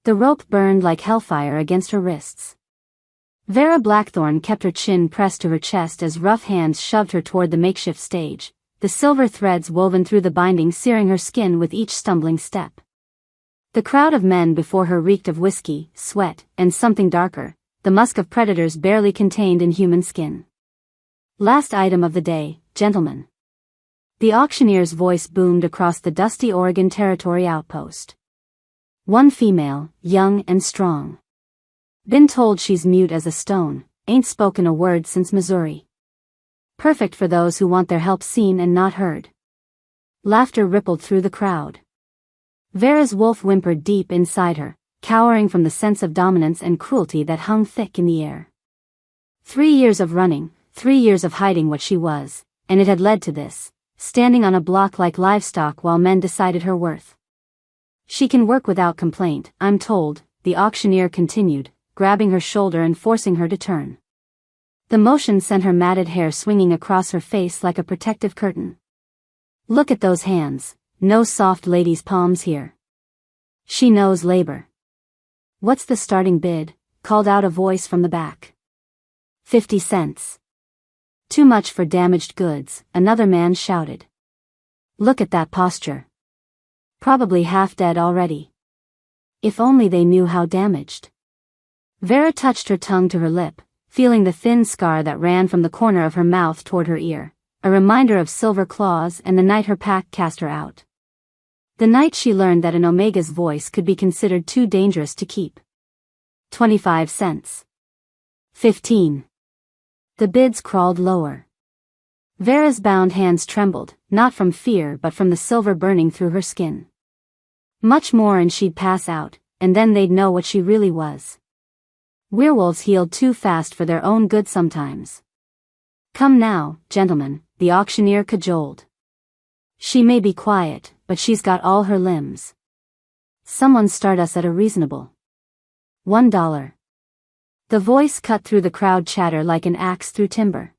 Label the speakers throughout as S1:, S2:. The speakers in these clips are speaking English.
S1: The rope burned like hellfire against her wrists. Vera Blackthorne kept her chin pressed to her chest as rough hands shoved her toward the makeshift stage, the silver threads woven through the binding searing her skin with each stumbling step. The crowd of men before her reeked of whiskey, sweat, and something darker, the musk of predators barely contained in human skin. Last item of the day, gentlemen. The auctioneer's voice boomed across the dusty Oregon Territory outpost. One female, young and strong. Been told she's mute as a stone, ain't spoken a word since Missouri. Perfect for those who want their help seen and not heard. Laughter rippled through the crowd. Vera's wolf whimpered deep inside her, cowering from the sense of dominance and cruelty that hung thick in the air. 3 years of running, 3 years of hiding what she was, and it had led to this, standing on a block like livestock while men decided her worth. She can work without complaint, I'm told, the auctioneer continued, grabbing her shoulder and forcing her to turn. The motion sent her matted hair swinging across her face like a protective curtain. Look at those hands, no soft lady's palms here. She knows labor. What's the starting bid? Called out a voice from the back. 50 cents. Too much for damaged goods, another man shouted. Look at that posture. Probably half dead already. If only they knew how damaged. Vera touched her tongue to her lip, feeling the thin scar that ran from the corner of her mouth toward her ear, a reminder of silver claws and the night her pack cast her out. The night she learned that an Omega's voice could be considered too dangerous to keep. 25 cents. 15. The bids crawled lower. Vera's bound hands trembled, not from fear but from the silver burning through her skin. Much more and she'd pass out, and then they'd know what she really was. Werewolves healed too fast for their own good sometimes. Come now, gentlemen, the auctioneer cajoled. She may be quiet, but she's got all her limbs. Someone start us at a reasonable $1. The voice cut through the crowd chatter like an axe through timber.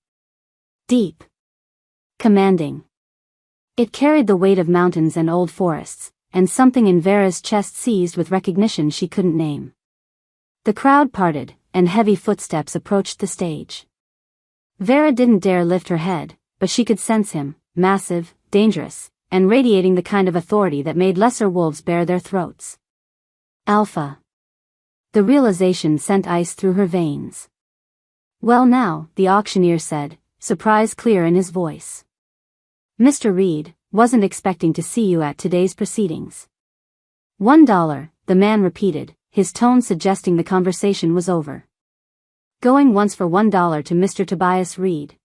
S1: Deep. Commanding. It carried the weight of mountains and old forests, and something in Vera's chest seized with recognition she couldn't name. The crowd parted, and heavy footsteps approached the stage. Vera didn't dare lift her head, but she could sense him, massive, dangerous, and radiating the kind of authority that made lesser wolves bare their throats. Alpha. The realization sent ice through her veins. Well now, the auctioneer said, surprise clear in his voice. Mr. Reed, wasn't expecting to see you at today's proceedings. $1, the man repeated, his tone suggesting the conversation was over. Going once for $1 to Mr. Tobias Reed.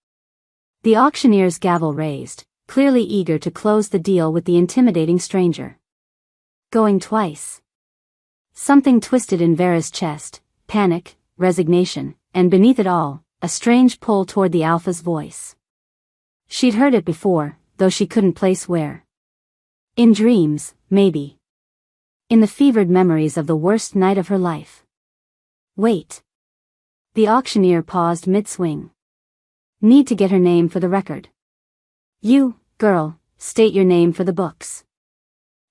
S1: The auctioneer's gavel raised, clearly eager to close the deal with the intimidating stranger. Going twice. Something twisted in Vera's chest, panic, resignation, and beneath it all, a strange pull toward the Alpha's voice. She'd heard it before, though she couldn't place where. In dreams, maybe. In the fevered memories of the worst night of her life. Wait. The auctioneer paused mid-swing. Need to get her name for the record. You, girl, state your name for the books.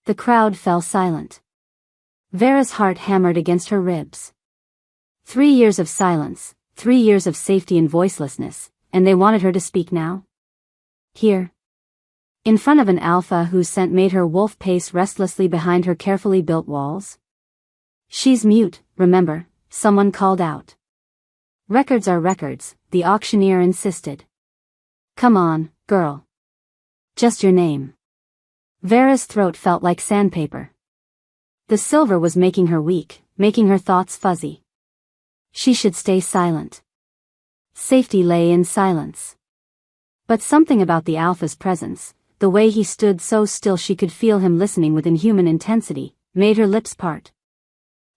S1: The crowd fell silent. Vera's heart hammered against her ribs. 3 years of silence, 3 years of safety and voicelessness, and they wanted her to speak now? Here. In front of an alpha whose scent made her wolf pace restlessly behind her carefully built walls? She's mute, remember, someone called out. Records are records, the auctioneer insisted. Come on, girl. Just your name. Vera's throat felt like sandpaper. The silver was making her weak, making her thoughts fuzzy. She should stay silent. Safety lay in silence. But something about the Alpha's presence, the way he stood so still she could feel him listening with inhuman intensity, made her lips part.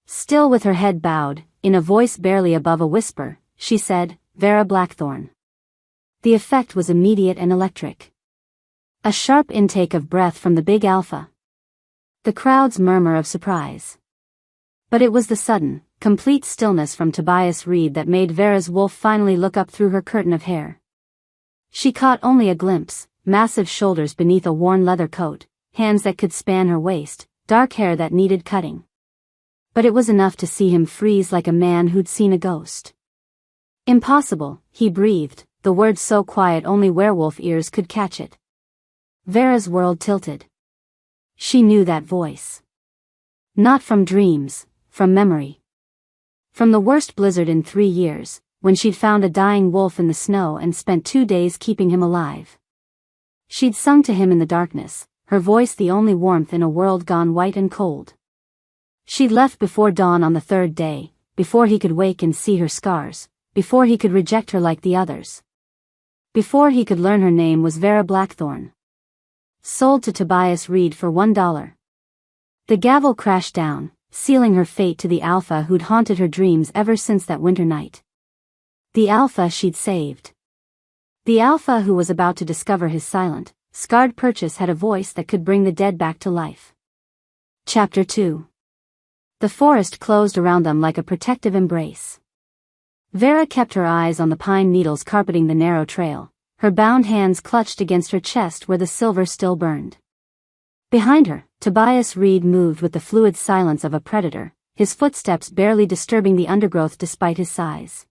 S1: Still with her head bowed, in a voice barely above a whisper, she said, Vera Blackthorne. The effect was immediate and electric. A sharp intake of breath from the big Alpha. The crowd's murmur of surprise. But it was the sudden, complete stillness from Tobias Reed that made Vera's wolf finally look up through her curtain of hair. She caught only a glimpse, massive shoulders beneath a worn leather coat, hands that could span her waist, dark hair that needed cutting. But it was enough to see him freeze like a man who'd seen a ghost. Impossible, he breathed, the words so quiet only werewolf ears could catch it. Vera's world tilted. She knew that voice. Not from dreams, from memory. From the worst blizzard in 3 years, when she'd found a dying wolf in the snow and spent 2 days keeping him alive. She'd sung to him in the darkness, her voice the only warmth in a world gone white and cold. She'd left before dawn on the 3rd day, before he could wake and see her scars, before he could reject her like the others. Before he could learn her name was Vera Blackthorn. Sold to Tobias Reed for $1. The gavel crashed down, sealing her fate to the alpha who'd haunted her dreams ever since that winter night. The alpha she'd saved. The alpha who was about to discover his silent, scarred purchase had a voice that could bring the dead back to life. Chapter 2. The forest closed around them like a protective embrace. Vera kept her eyes on the pine needles carpeting the narrow trail, her bound hands clutched against her chest where the silver still burned. Behind her, Tobias Reed moved with the fluid silence of a predator, his footsteps barely disturbing the undergrowth despite his size.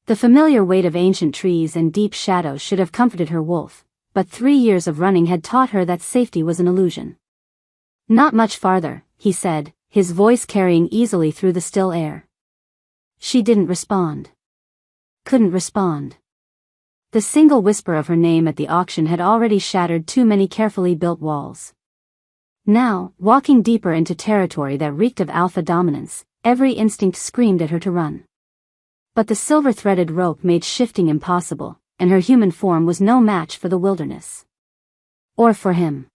S1: The familiar weight of ancient trees and deep shadows should have comforted her wolf, but 3 years of running had taught her that safety was an illusion. Not much farther, he said, his voice carrying easily through the still air. She didn't respond. Couldn't respond. The single whisper of her name at the auction had already shattered too many carefully built walls. Now, walking deeper into territory that reeked of alpha dominance, every instinct screamed at her to run. But the silver-threaded rope made shifting impossible, and her human form was no match for the wilderness. Or for him.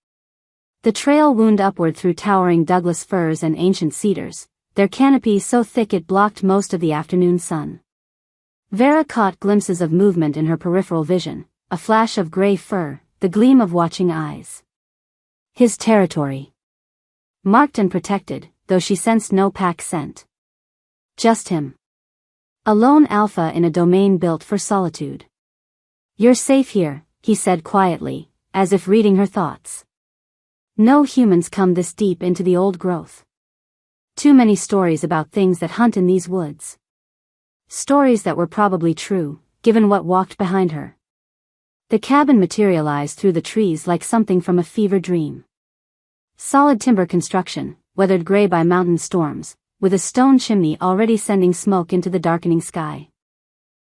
S1: The trail wound upward through towering Douglas firs and ancient cedars, their canopies so thick it blocked most of the afternoon sun. Vera caught glimpses of movement in her peripheral vision, a flash of gray fur, the gleam of watching eyes. His territory. Marked and protected, though she sensed no pack scent. Just him. A lone alpha in a domain built for solitude. You're safe here, he said quietly, as if reading her thoughts. No humans come this deep into the old growth. Too many stories about things that hunt in these woods. Stories that were probably true, given what walked behind her. The cabin materialized through the trees like something from a fever dream. Solid timber construction, weathered gray by mountain storms, with a stone chimney already sending smoke into the darkening sky.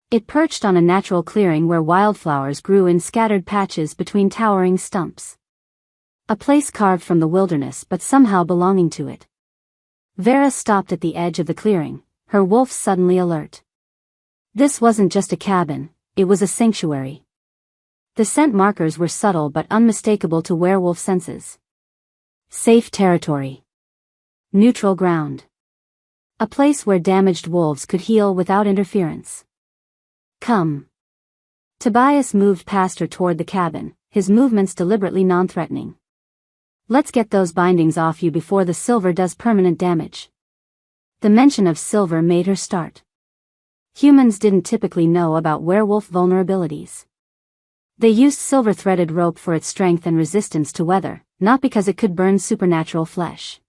S1: It perched on a natural clearing where wildflowers grew in scattered patches between towering stumps. A place carved from the wilderness but somehow belonging to it. Vera stopped at the edge of the clearing, her wolf suddenly alert. This wasn't just a cabin, it was a sanctuary. The scent markers were subtle but unmistakable to werewolf senses. Safe territory. Neutral ground. A place where damaged wolves could heal without interference. Come. Tobias moved past her toward the cabin, his movements deliberately non-threatening. Let's get those bindings off you before the silver does permanent damage. The mention of silver made her start. Humans didn't typically know about werewolf vulnerabilities. They used silver-threaded rope for its strength and resistance to weather, not because it could burn supernatural flesh.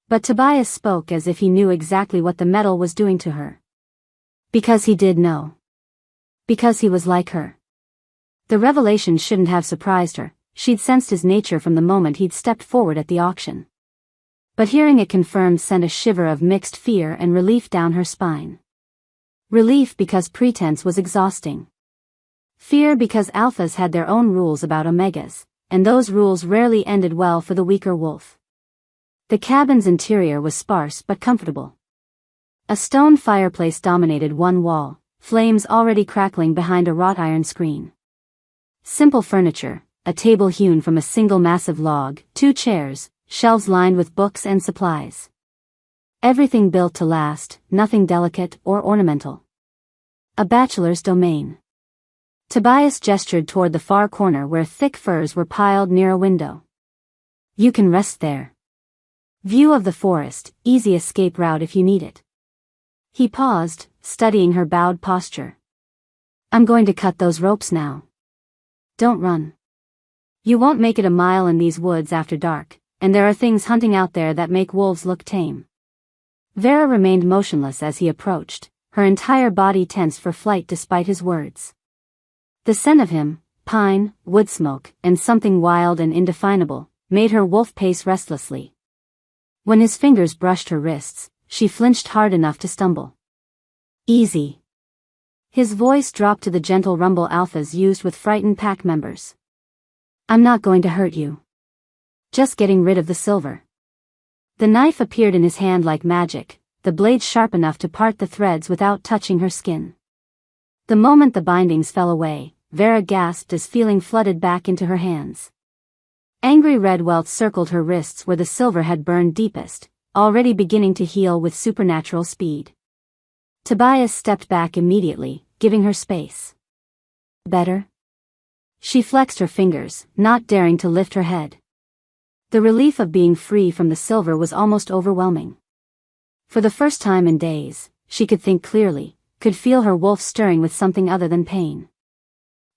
S1: But Tobias spoke as if he knew exactly what the metal was doing to her. Because he did know. Because he was like her. The revelation shouldn't have surprised her, she'd sensed his nature from the moment he'd stepped forward at the auction. But hearing it confirmed sent a shiver of mixed fear and relief down her spine. Relief because pretense was exhausting. Fear because alphas had their own rules about omegas, and those rules rarely ended well for the weaker wolf. The cabin's interior was sparse but comfortable. A stone fireplace dominated one wall, flames already crackling behind a wrought iron screen. Simple furniture, a table hewn from a single massive log, 2 chairs, shelves lined with books and supplies. Everything built to last, nothing delicate or ornamental. A bachelor's domain. Tobias gestured toward the far corner where thick firs were piled near a window. You can rest there. View of the forest, easy escape route if you need it. He paused, studying her bowed posture. I'm going to cut those ropes now. Don't run. You won't make it a mile in these woods after dark, and there are things hunting out there that make wolves look tame. Vera remained motionless as he approached, her entire body tense for flight despite his words. The scent of him, pine, wood smoke, and something wild and indefinable, made her wolf pace restlessly. When his fingers brushed her wrists, she flinched hard enough to stumble. Easy. His voice dropped to the gentle rumble alphas used with frightened pack members. I'm not going to hurt you. Just getting rid of the silver. The knife appeared in his hand like magic, the blade sharp enough to part the threads without touching her skin. The moment the bindings fell away, Vera gasped as feeling flooded back into her hands. Angry red welts circled her wrists where the silver had burned deepest, already beginning to heal with supernatural speed. Tobias stepped back immediately, giving her space. Better? She flexed her fingers, not daring to lift her head. The relief of being free from the silver was almost overwhelming. For the first time in days, she could think clearly, could feel her wolf stirring with something other than pain.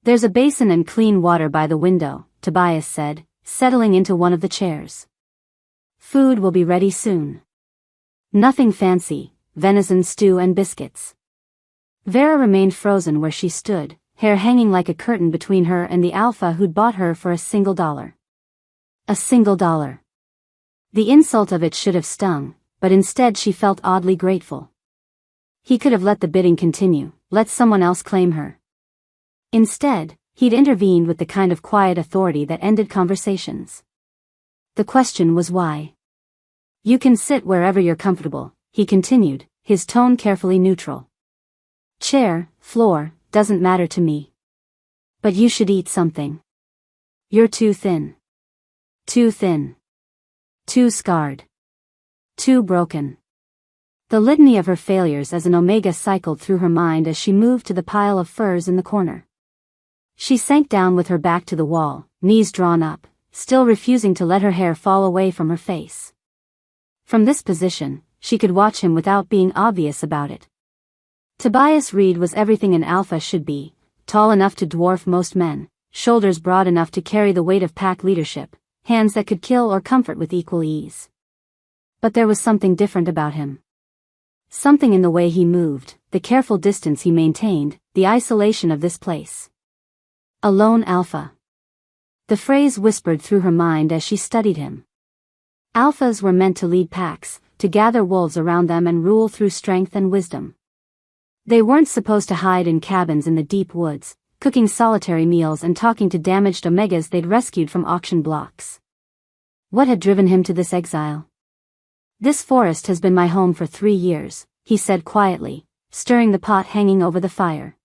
S1: There's a basin and clean water by the window, Tobias said, settling into one of the chairs. Food will be ready soon. Nothing fancy, venison stew and biscuits. Vera remained frozen where she stood, hair hanging like a curtain between her and the alpha who'd bought her for $1. $1. The insult of it should have stung, but instead she felt oddly grateful. He could have let the bidding continue, let someone else claim her. Instead, he'd intervened with the kind of quiet authority that ended conversations. The question was why. You can sit wherever you're comfortable, he continued, his tone carefully neutral. Chair, floor, doesn't matter to me. But you should eat something. You're too thin. Too thin. Too scarred. Too broken. The litany of her failures as an omega cycled through her mind as she moved to the pile of furs in the corner. She sank down with her back to the wall, knees drawn up, still refusing to let her hair fall away from her face. From this position, she could watch him without being obvious about it. Tobias Reed was everything an alpha should be, tall enough to dwarf most men, shoulders broad enough to carry the weight of pack leadership, hands that could kill or comfort with equal ease. But there was something different about him. Something in the way he moved, the careful distance he maintained, the isolation of this place. A lone alpha. The phrase whispered through her mind as she studied him. Alphas were meant to lead packs, to gather wolves around them and rule through strength and wisdom. They weren't supposed to hide in cabins in the deep woods, cooking solitary meals and talking to damaged omegas they'd rescued from auction blocks. What had driven him to this exile? This forest has been my home for 3 years, he said quietly, stirring the pot hanging over the fire.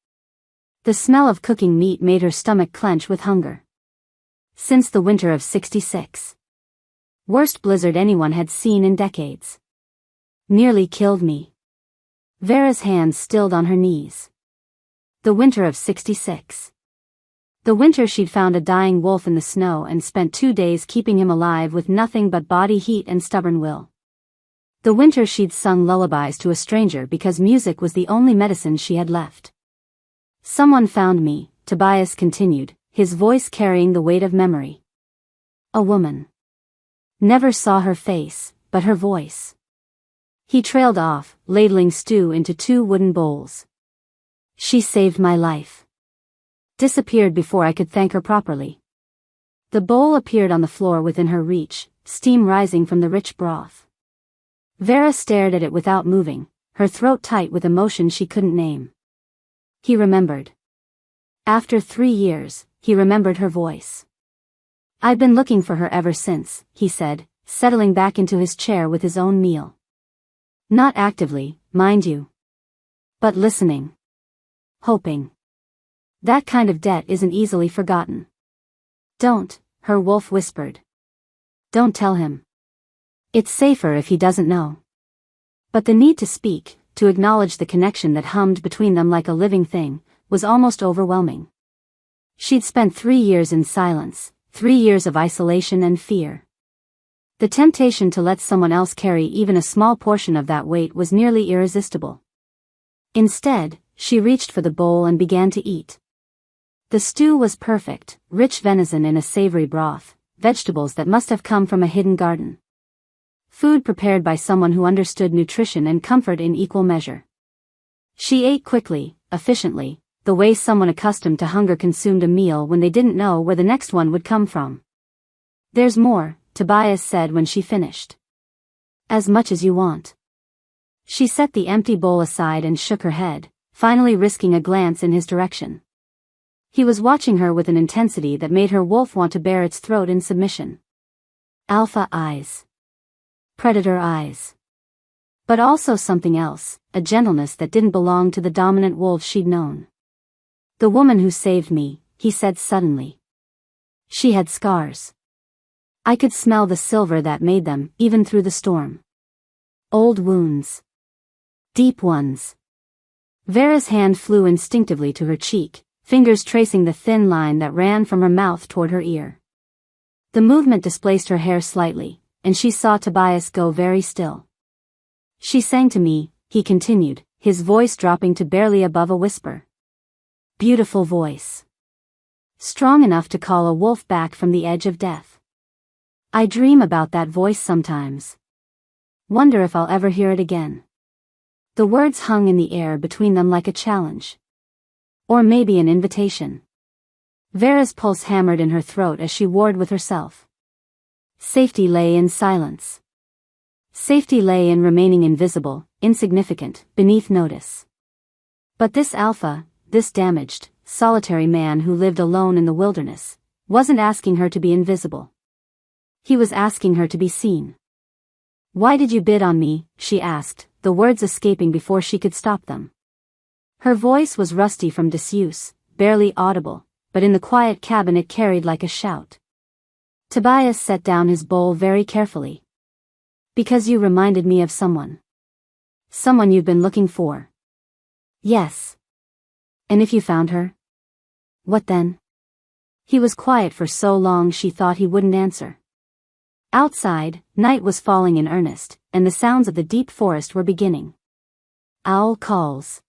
S1: The smell of cooking meat made her stomach clench with hunger. Since the winter of '66. Worst blizzard anyone had seen in decades. Nearly killed me. Vera's hands stilled on her knees. The winter of '66. The winter she'd found a dying wolf in the snow and spent 2 days keeping him alive with nothing but body heat and stubborn will. The winter she'd sung lullabies to a stranger because music was the only medicine she had left. Someone found me, Tobias continued, his voice carrying the weight of memory. A woman. Never saw her face, but her voice. He trailed off, ladling stew into 2 wooden bowls. She saved my life. Disappeared before I could thank her properly. The bowl appeared on the floor within her reach, steam rising from the rich broth. Vera stared at it without moving, her throat tight with emotion she couldn't name. He remembered. After 3 years, he remembered her voice. I've been looking for her ever since, he said, settling back into his chair with his own meal. Not actively, mind you. But listening. Hoping. That kind of debt isn't easily forgotten. Don't, her wolf whispered. Don't tell him. It's safer if he doesn't know. But the need to speak, to acknowledge the connection that hummed between them like a living thing, was almost overwhelming. She'd spent 3 years in silence, 3 years of isolation and fear. The temptation to let someone else carry even a small portion of that weight was nearly irresistible. Instead, she reached for the bowl and began to eat. The stew was perfect, rich venison in a savory broth, vegetables that must have come from a hidden garden. Food prepared by someone who understood nutrition and comfort in equal measure. She ate quickly, efficiently, the way someone accustomed to hunger consumed a meal when they didn't know where the next one would come from. "There's more," Tobias said when she finished. "As much as you want." She set the empty bowl aside and shook her head, finally risking a glance in his direction. He was watching her with an intensity that made her wolf want to bare its throat in submission. Alpha eyes. Predator eyes. But also something else, a gentleness that didn't belong to the dominant wolf she'd known. "The woman who saved me," he said suddenly. "She had scars. I could smell the silver that made them, even through the storm. Old wounds. Deep ones." Vera's hand flew instinctively to her cheek, fingers tracing the thin line that ran from her mouth toward her ear. The movement displaced her hair slightly, and she saw Tobias go very still. "She sang to me," he continued, his voice dropping to barely above a whisper. "Beautiful voice. Strong enough to call a wolf back from the edge of death. I dream about that voice sometimes. Wonder if I'll ever hear it again." The words hung in the air between them like a challenge. Or maybe an invitation. Vera's pulse hammered in her throat as she warred with herself. Safety lay in silence. Safety lay in remaining invisible, insignificant, beneath notice. But this alpha, this damaged, solitary man who lived alone in the wilderness, wasn't asking her to be invisible. He was asking her to be seen. "Why did you bid on me?" she asked, the words escaping before she could stop them. Her voice was rusty from disuse, barely audible, but in the quiet cabin it carried like a shout. Tobias set down his bowl very carefully. "Because you reminded me of someone. Someone you've been looking for." "Yes." "And if you found her?" "What then?" He was quiet for so long she thought he wouldn't answer. Outside, night was falling in earnest, and the sounds of the deep forest were beginning. Owl calls.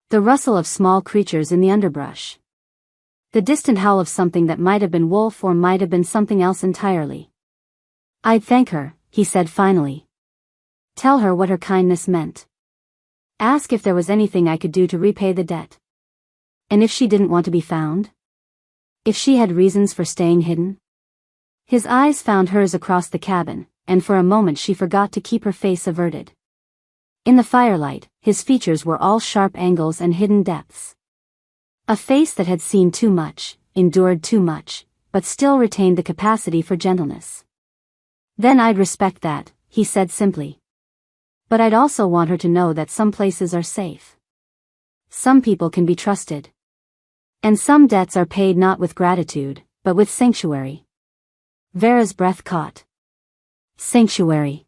S1: The rustle of small creatures in the underbrush. The distant howl of something that might have been wolf or might have been something else entirely. "I'd thank her," he said finally. "Tell her what her kindness meant. Ask if there was anything I could do to repay the debt. And if she didn't want to be found? If she had reasons for staying hidden?" His eyes found hers across the cabin, and for a moment she forgot to keep her face averted. In the firelight, his features were all sharp angles and hidden depths. A face that had seen too much, endured too much, but still retained the capacity for gentleness. "Then I'd respect that," he said simply. "But I'd also want her to know that some places are safe. Some people can be trusted. And some debts are paid not with gratitude, but with sanctuary." Vera's breath caught. Sanctuary.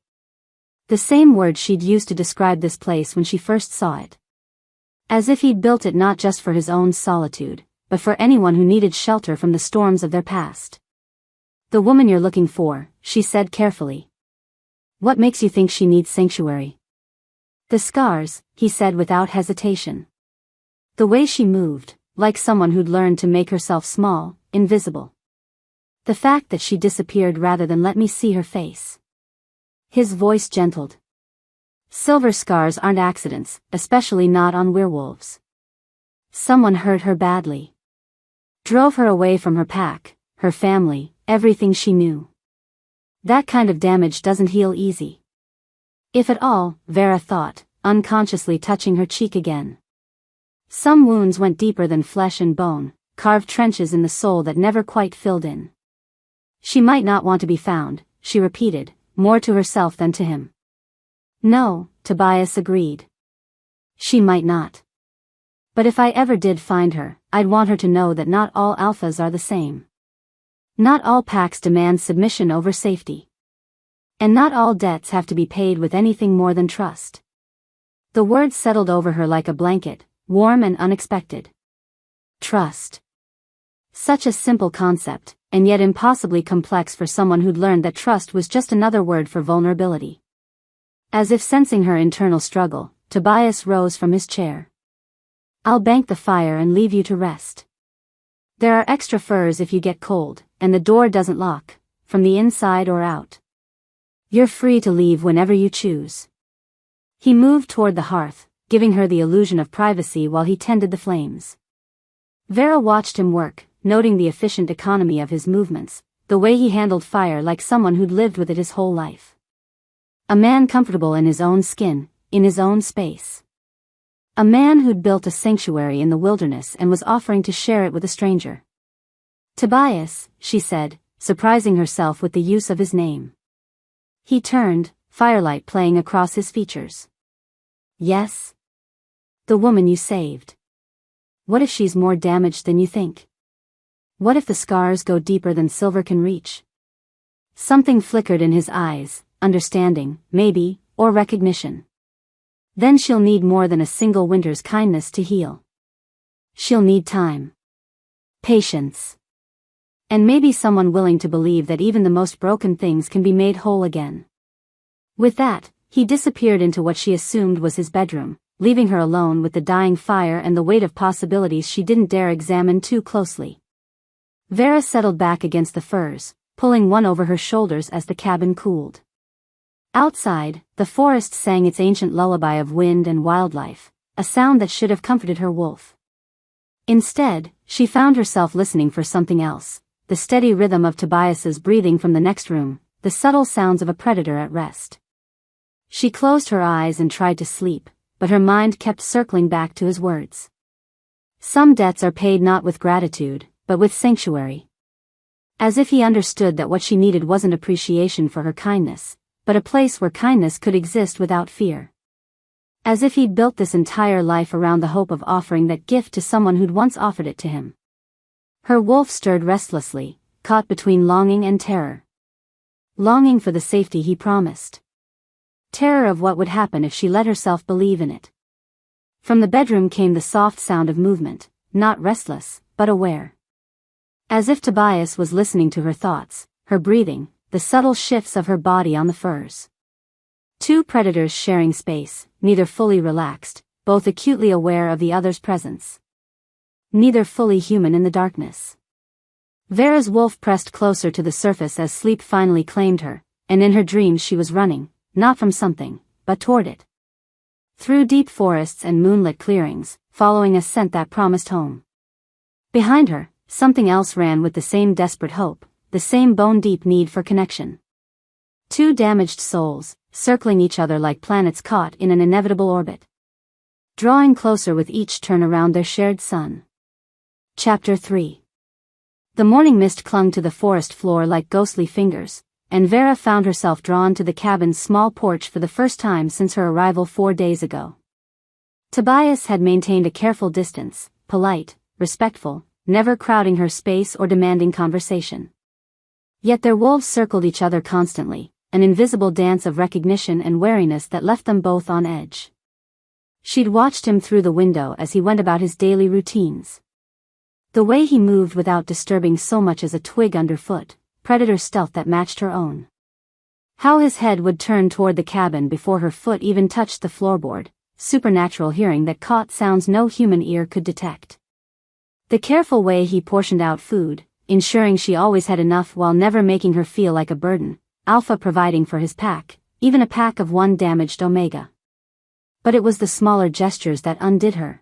S1: The same word she'd used to describe this place when she first saw it. As if he'd built it not just for his own solitude, but for anyone who needed shelter from the storms of their past. "The woman you're looking for," she said carefully. "What makes you think she needs sanctuary?" "The scars," he said without hesitation. "The way she moved, like someone who'd learned to make herself small, invisible. The fact that she disappeared rather than let me see her face." His voice gentled. "Silver scars aren't accidents, especially not on werewolves. Someone hurt her badly. Drove her away from her pack, her family, everything she knew. That kind of damage doesn't heal easy. If at all," Vera thought, unconsciously touching her cheek again. "Some wounds went deeper than flesh and bone, carved trenches in the soul that never quite filled in." "She might not want to be found," she repeated, more to herself than to him. "No," Tobias agreed. "She might not. But if I ever did find her, I'd want her to know that not all alphas are the same. Not all packs demand submission over safety. And not all debts have to be paid with anything more than trust." The words settled over her like a blanket, warm and unexpected. Trust. Such a simple concept, and yet impossibly complex for someone who'd learned that trust was just another word for vulnerability. As if sensing her internal struggle, Tobias rose from his chair. "I'll bank the fire and leave you to rest. There are extra furs if you get cold, and the door doesn't lock, from the inside or out. You're free to leave whenever you choose. He moved toward the hearth, giving her the illusion of privacy while he tended the flames. Vera watched him work, noting the efficient economy of his movements, the way he handled fire like someone who'd lived with it his whole life. A man comfortable in his own skin, in his own space. A man who'd built a sanctuary in the wilderness and was offering to share it with a stranger. Tobias, she said, surprising herself with the use of his name. He turned, firelight playing across his features. Yes? The woman you saved. What if she's more damaged than you think? What if the scars go deeper than silver can reach? Something flickered in his eyes, understanding, maybe, or recognition. Then she'll need more than a single winter's kindness to heal. She'll need time. Patience. And maybe someone willing to believe that even the most broken things can be made whole again. With that, he disappeared into what she assumed was his bedroom, leaving her alone with the dying fire and the weight of possibilities she didn't dare examine too closely. Vera settled back against the furs, pulling one over her shoulders as the cabin cooled. Outside, the forest sang its ancient lullaby of wind and wildlife, a sound that should have comforted her wolf. Instead, she found herself listening for something else, the steady rhythm of Tobias's breathing from the next room, the subtle sounds of a predator at rest. She closed her eyes and tried to sleep, but her mind kept circling back to his words. Some debts are paid not with gratitude, but with sanctuary. As if he understood that what she needed wasn't appreciation for her kindness, but a place where kindness could exist without fear. As if he'd built this entire life around the hope of offering that gift to someone who'd once offered it to him. Her wolf stirred restlessly, caught between longing and terror. Longing for the safety he promised. Terror of what would happen if she let herself believe in it. From the bedroom came the soft sound of movement, not restless, but aware. As if Tobias was listening to her thoughts, her breathing, the subtle shifts of her body on the furs. Two predators sharing space, neither fully relaxed, both acutely aware of the other's presence. Neither fully human in the darkness. Vera's wolf pressed closer to the surface as sleep finally claimed her, and in her dreams she was running, not from something, but toward it. Through deep forests and moonlit clearings, following a scent that promised home. Behind her, something else ran with the same desperate hope, the same bone-deep need for connection. Two damaged souls, circling each other like planets caught in an inevitable orbit. Drawing closer with each turn around their shared sun. Chapter 3. The morning mist clung to the forest floor like ghostly fingers, and Vera found herself drawn to the cabin's small porch for the first time since her arrival 4 days ago. Tobias had maintained a careful distance, polite, respectful, never crowding her space or demanding conversation. Yet their wolves circled each other constantly, an invisible dance of recognition and wariness that left them both on edge. She'd watched him through the window as he went about his daily routines. The way he moved without disturbing so much as a twig underfoot, predator stealth that matched her own. How his head would turn toward the cabin before her foot even touched the floorboard, supernatural hearing that caught sounds no human ear could detect. The careful way he portioned out food, ensuring she always had enough while never making her feel like a burden, Alpha providing for his pack, even a pack of one damaged Omega. But it was the smaller gestures that undid her.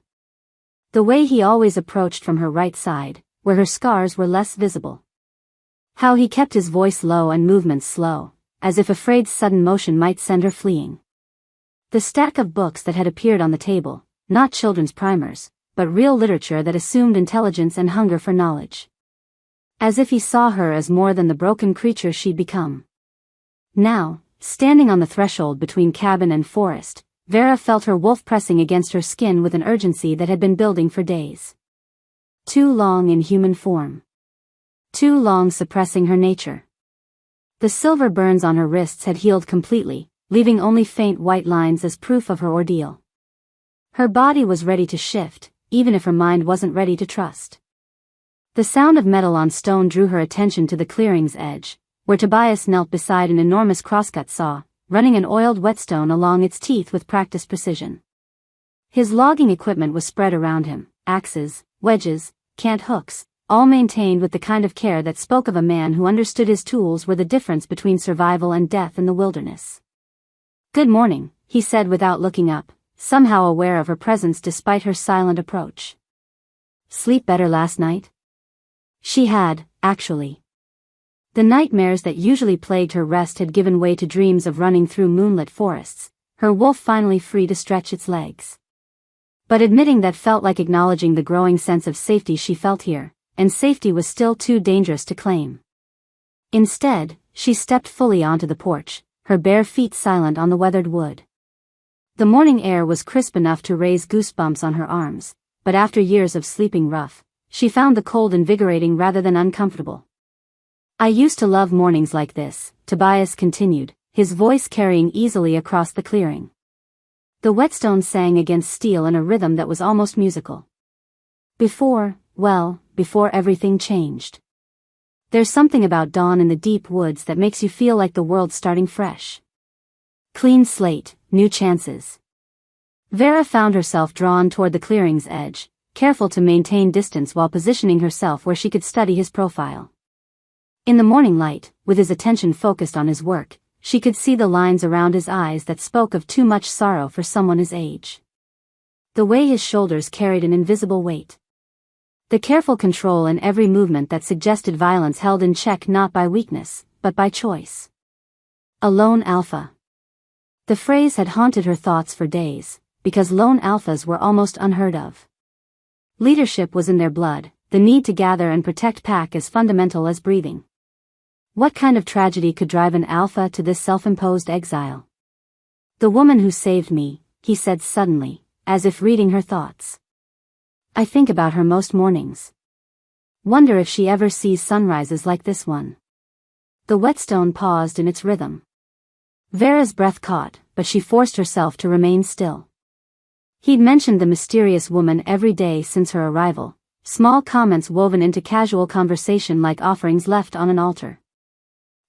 S1: The way he always approached from her right side, where her scars were less visible. How he kept his voice low and movements slow, as if afraid sudden motion might send her fleeing. The stack of books that had appeared on the table, not children's primers, but real literature that assumed intelligence and hunger for knowledge. As if he saw her as more than the broken creature she'd become. Now, standing on the threshold between cabin and forest, Vera felt her wolf pressing against her skin with an urgency that had been building for days. Too long in human form. Too long suppressing her nature. The silver burns on her wrists had healed completely, leaving only faint white lines as proof of her ordeal. Her body was ready to shift, even if her mind wasn't ready to trust. The sound of metal on stone drew her attention to the clearing's edge, where Tobias knelt beside an enormous crosscut saw, running an oiled whetstone along its teeth with practiced precision. His logging equipment was spread around him, axes, wedges, cant hooks, all maintained with the kind of care that spoke of a man who understood his tools were the difference between survival and death in the wilderness. "Good morning," he said without looking up, somehow aware of her presence despite her silent approach. "Sleep better last night?" She had, actually. The nightmares that usually plagued her rest had given way to dreams of running through moonlit forests, her wolf finally free to stretch its legs. But admitting that felt like acknowledging the growing sense of safety she felt here, and safety was still too dangerous to claim. Instead, she stepped fully onto the porch, her bare feet silent on the weathered wood. The morning air was crisp enough to raise goosebumps on her arms, but after years of sleeping rough, she found the cold invigorating rather than uncomfortable. "I used to love mornings like this," Tobias continued, his voice carrying easily across the clearing. The whetstone sang against steel in a rhythm that was almost musical. Before everything changed. There's something about dawn in the deep woods that makes you feel like the world's starting fresh. Clean slate, new chances. Vera found herself drawn toward the clearing's edge, careful to maintain distance while positioning herself where she could study his profile. In the morning light, with his attention focused on his work, she could see the lines around his eyes that spoke of too much sorrow for someone his age. The way his shoulders carried an invisible weight. The careful control in every movement that suggested violence held in check not by weakness, but by choice. A lone alpha. The phrase had haunted her thoughts for days, because lone alphas were almost unheard of. Leadership was in their blood, the need to gather and protect pack as fundamental as breathing. What kind of tragedy could drive an alpha to this self-imposed exile? "The woman who saved me," he said suddenly, as if reading her thoughts. "I think about her most mornings. Wonder if she ever sees sunrises like this one." The whetstone paused in its rhythm. Vera's breath caught, but she forced herself to remain still. He'd mentioned the mysterious woman every day since her arrival, small comments woven into casual conversation like offerings left on an altar.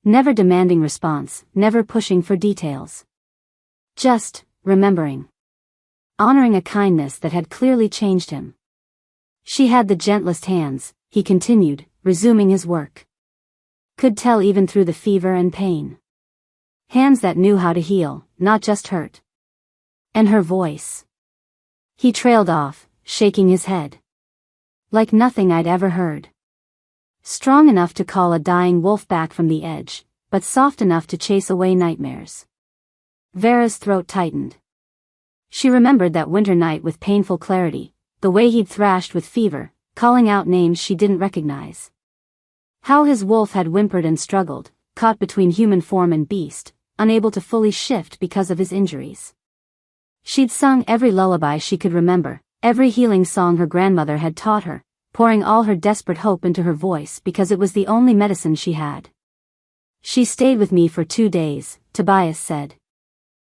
S1: Never demanding response, never pushing for details. Just remembering. Honoring a kindness that had clearly changed him. "She had the gentlest hands," he continued, resuming his work. "Could tell even through the fever and pain. Hands that knew how to heal, not just hurt. And her voice." He trailed off, shaking his head. "Like nothing I'd ever heard. Strong enough to call a dying wolf back from the edge, but soft enough to chase away nightmares." Vera's throat tightened. She remembered that winter night with painful clarity, the way he'd thrashed with fever, calling out names she didn't recognize. How his wolf had whimpered and struggled, caught between human form and beast, unable to fully shift because of his injuries. She'd sung every lullaby she could remember, every healing song her grandmother had taught her, pouring all her desperate hope into her voice because it was the only medicine she had. "She stayed with me for 2 days, Tobias said.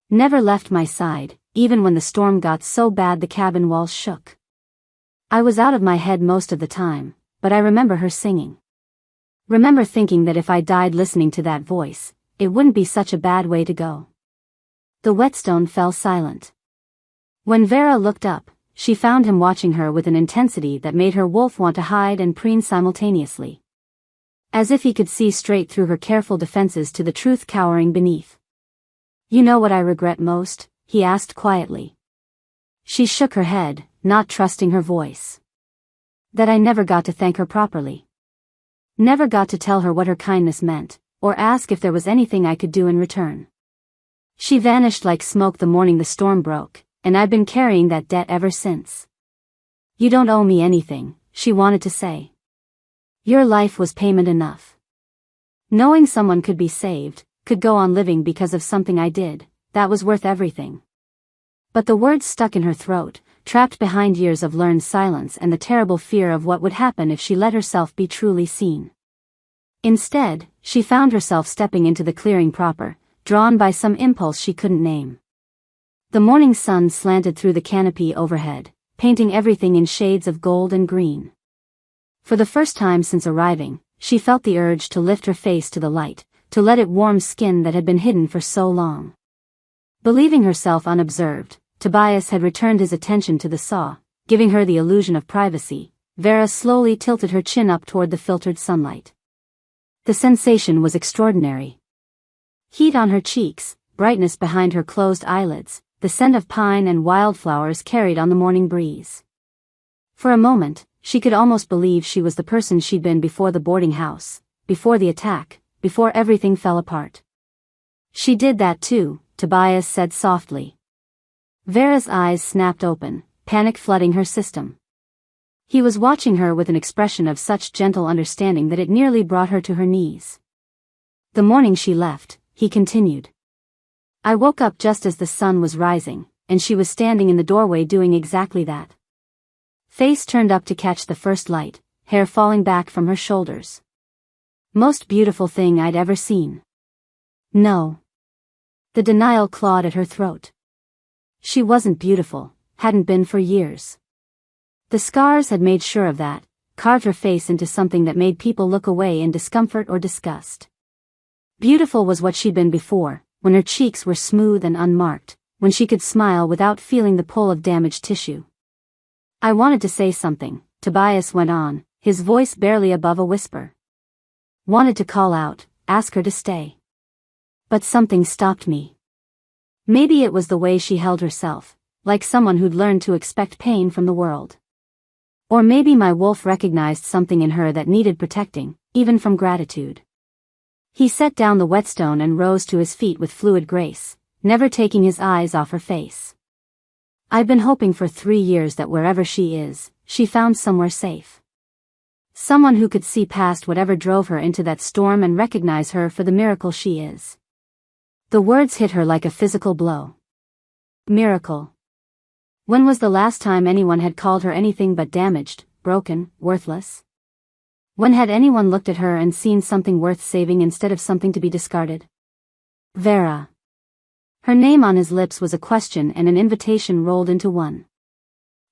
S1: Never left my side, even when the storm got so bad the cabin walls shook. I was out of my head most of the time, but I remember her singing. Remember thinking that if I died listening to that voice, it wouldn't be such a bad way to go." The whetstone fell silent. When Vera looked up, she found him watching her with an intensity that made her wolf want to hide and preen simultaneously. As if he could see straight through her careful defenses to the truth cowering beneath. "You know what I regret most?" he asked quietly. She shook her head, not trusting her voice. "That I never got to thank her properly. Never got to tell her what her kindness meant, or ask if there was anything I could do in return. She vanished like smoke the morning the storm broke, and I've been carrying that debt ever since." "You don't owe me anything," she wanted to say. "Your life was payment enough. Knowing someone could be saved, could go on living because of something I did, that was worth everything." But the words stuck in her throat, trapped behind years of learned silence and the terrible fear of what would happen if she let herself be truly seen. Instead, she found herself stepping into the clearing proper, drawn by some impulse she couldn't name. The morning sun slanted through the canopy overhead, painting everything in shades of gold and green. For the first time since arriving, she felt the urge to lift her face to the light, to let it warm skin that had been hidden for so long. Believing herself unobserved, Tobias had returned his attention to the saw, giving her the illusion of privacy, Vera slowly tilted her chin up toward the filtered sunlight. The sensation was extraordinary. Heat on her cheeks, brightness behind her closed eyelids, the scent of pine and wildflowers carried on the morning breeze. For a moment, she could almost believe she was the person she'd been before the boarding house, before the attack, before everything fell apart. She did that too, Tobias said softly. Vera's eyes snapped open, panic flooding her system. He was watching her with an expression of such gentle understanding that it nearly brought her to her knees. The morning she left, he continued. I woke up just as the sun was rising, and she was standing in the doorway doing exactly that. Face turned up to catch the first light, hair falling back from her shoulders. Most beautiful thing I'd ever seen. No. The denial clawed at her throat. She wasn't beautiful, hadn't been for years. The scars had made sure of that, carved her face into something that made people look away in discomfort or disgust. Beautiful was what she'd been before, when her cheeks were smooth and unmarked, when she could smile without feeling the pull of damaged tissue. I wanted to say something, Tobias went on, his voice barely above a whisper. Wanted to call out, ask her to stay. But something stopped me. Maybe it was the way she held herself, like someone who'd learned to expect pain from the world. Or maybe my wolf recognized something in her that needed protecting, even from gratitude. He set down the whetstone and rose to his feet with fluid grace, never taking his eyes off her face. I've been hoping for 3 years that wherever she is, she found somewhere safe. Someone who could see past whatever drove her into that storm and recognize her for the miracle she is. The words hit her like a physical blow. Miracle. When was the last time anyone had called her anything but damaged, broken, worthless? When had anyone looked at her and seen something worth saving instead of something to be discarded? Vera. Her name on his lips was a question and an invitation rolled into one.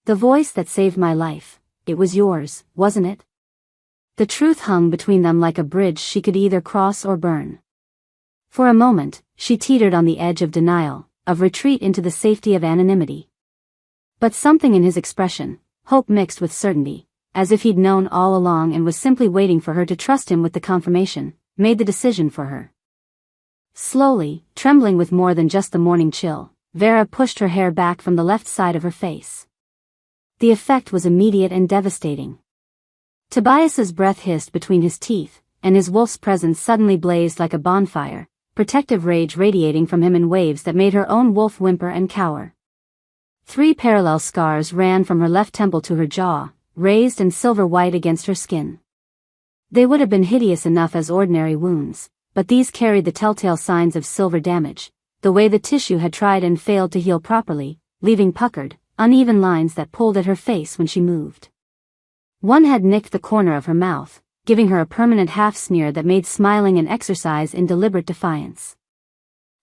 S1: The voice that saved my life, it was yours, wasn't it? The truth hung between them like a bridge she could either cross or burn. For a moment, she teetered on the edge of denial, of retreat into the safety of anonymity. But something in his expression, hope mixed with certainty, as if he'd known all along and was simply waiting for her to trust him with the confirmation, made the decision for her. Slowly, trembling with more than just the morning chill, Vera pushed her hair back from the left side of her face. The effect was immediate and devastating. Tobias's breath hissed between his teeth, and his wolf's presence suddenly blazed like a bonfire, protective rage radiating from him in waves that made her own wolf whimper and cower. 3 parallel scars ran from her left temple to her jaw, raised and silver white against her skin. They would have been hideous enough as ordinary wounds, but these carried the telltale signs of silver damage, the way the tissue had tried and failed to heal properly, leaving puckered, uneven lines that pulled at her face when she moved. One had nicked the corner of her mouth, giving her a permanent half-sneer that made smiling an exercise in deliberate defiance.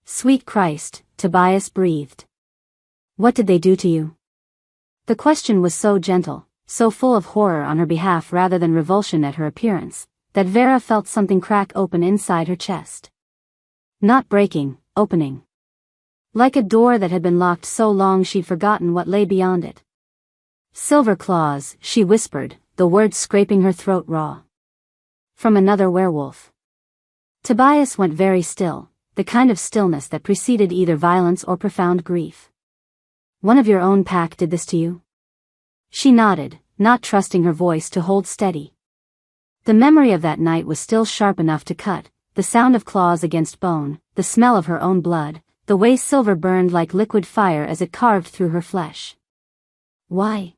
S1: Sweet Christ, Tobias breathed. What did they do to you? The question was so gentle, so full of horror on her behalf rather than revulsion at her appearance, that Vera felt something crack open inside her chest. Not breaking, opening. Like a door that had been locked so long she'd forgotten what lay beyond it. Silver claws, she whispered, the words scraping her throat raw. From another werewolf. Tobias went very still, the kind of stillness that preceded either violence or profound grief. One of your own pack did this to you? She nodded, not trusting her voice to hold steady. The memory of that night was still sharp enough to cut, the sound of claws against bone, the smell of her own blood, the way silver burned like liquid fire as it carved through her flesh. Why?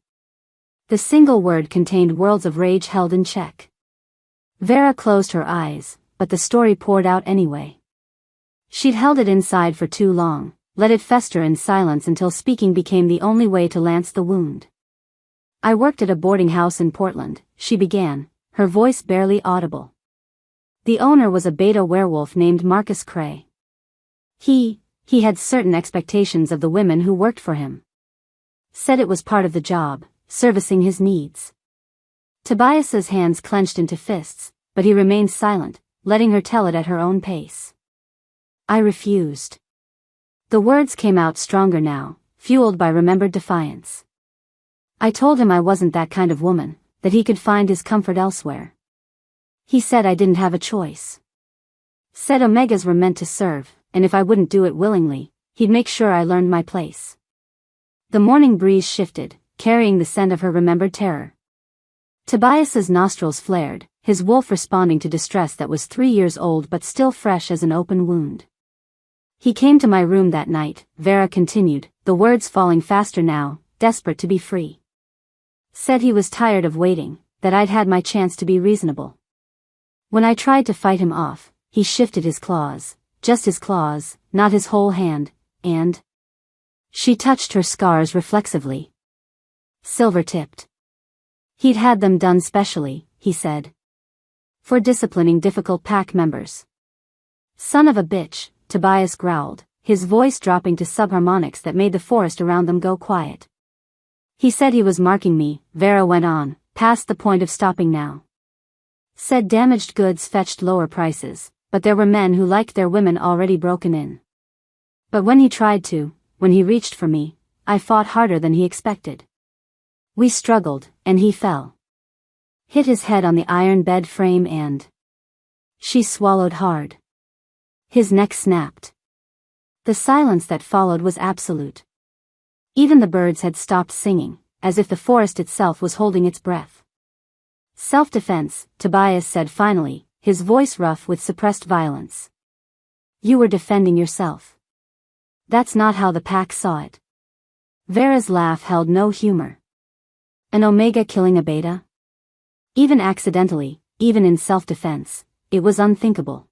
S1: The single word contained worlds of rage held in check. Vera closed her eyes, but the story poured out anyway. She'd held it inside for too long, let it fester in silence until speaking became the only way to lance the wound. I worked at a boarding house in Portland, she began, her voice barely audible. The owner was a beta werewolf named Marcus Cray. He had certain expectations of the women who worked for him. Said it was part of the job, servicing his needs. Tobias's hands clenched into fists, but he remained silent, letting her tell it at her own pace. I refused. The words came out stronger now, fueled by remembered defiance. I told him I wasn't that kind of woman, that he could find his comfort elsewhere. He said I didn't have a choice. Said omegas were meant to serve, and if I wouldn't do it willingly, he'd make sure I learned my place. The morning breeze shifted, carrying the scent of her remembered terror. Tobias's nostrils flared, his wolf responding to distress that was 3 years old but still fresh as an open wound. He came to my room that night, Vera continued, the words falling faster now, desperate to be free. Said he was tired of waiting, that I'd had my chance to be reasonable. When I tried to fight him off, he shifted his claws, just his claws, not his whole hand, and... She touched her scars reflexively. Silver-tipped. He'd had them done specially, he said. For disciplining difficult pack members. Son of a bitch, Tobias growled, his voice dropping to subharmonics that made the forest around them go quiet. He said he was marking me, Vera went on, past the point of stopping now. Said damaged goods fetched lower prices, but there were men who liked their women already broken in. But when he tried to, when he reached for me, I fought harder than he expected. We struggled, and he fell. Hit his head on the iron bed frame and... She swallowed hard. His neck snapped. The silence that followed was absolute. Even the birds had stopped singing, as if the forest itself was holding its breath. Self-defense, Tobias said finally, his voice rough with suppressed violence. You were defending yourself. That's not how the pack saw it. Vera's laugh held no humor. An omega killing a beta? Even accidentally, even in self-defense, it was unthinkable.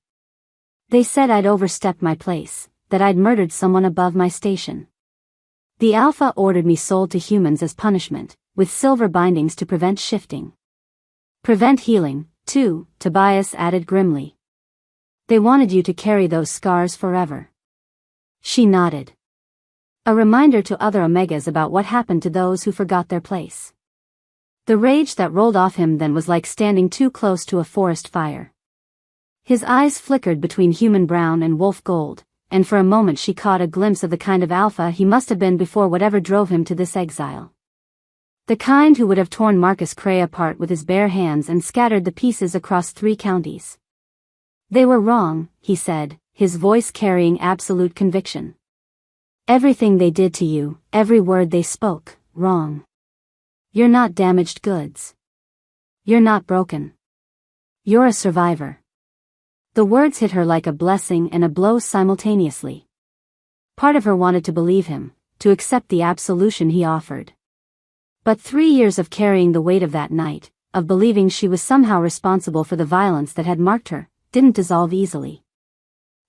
S1: They said I'd overstepped my place, that I'd murdered someone above my station. The alpha ordered me sold to humans as punishment, with silver bindings to prevent shifting. Prevent healing, too, Tobias added grimly. They wanted you to carry those scars forever. She nodded. A reminder to other omegas about what happened to those who forgot their place. The rage that rolled off him then was like standing too close to a forest fire. His eyes flickered between human brown and wolf gold, and for a moment she caught a glimpse of the kind of alpha he must have been before whatever drove him to this exile. The kind who would have torn Marcus Cray apart with his bare hands and scattered the pieces across 3 counties. They were wrong, he said, his voice carrying absolute conviction. Everything they did to you, every word they spoke, wrong. You're not damaged goods. You're not broken. You're a survivor. The words hit her like a blessing and a blow simultaneously. Part of her wanted to believe him, to accept the absolution he offered. But 3 years of carrying the weight of that night, of believing she was somehow responsible for the violence that had marked her, didn't dissolve easily.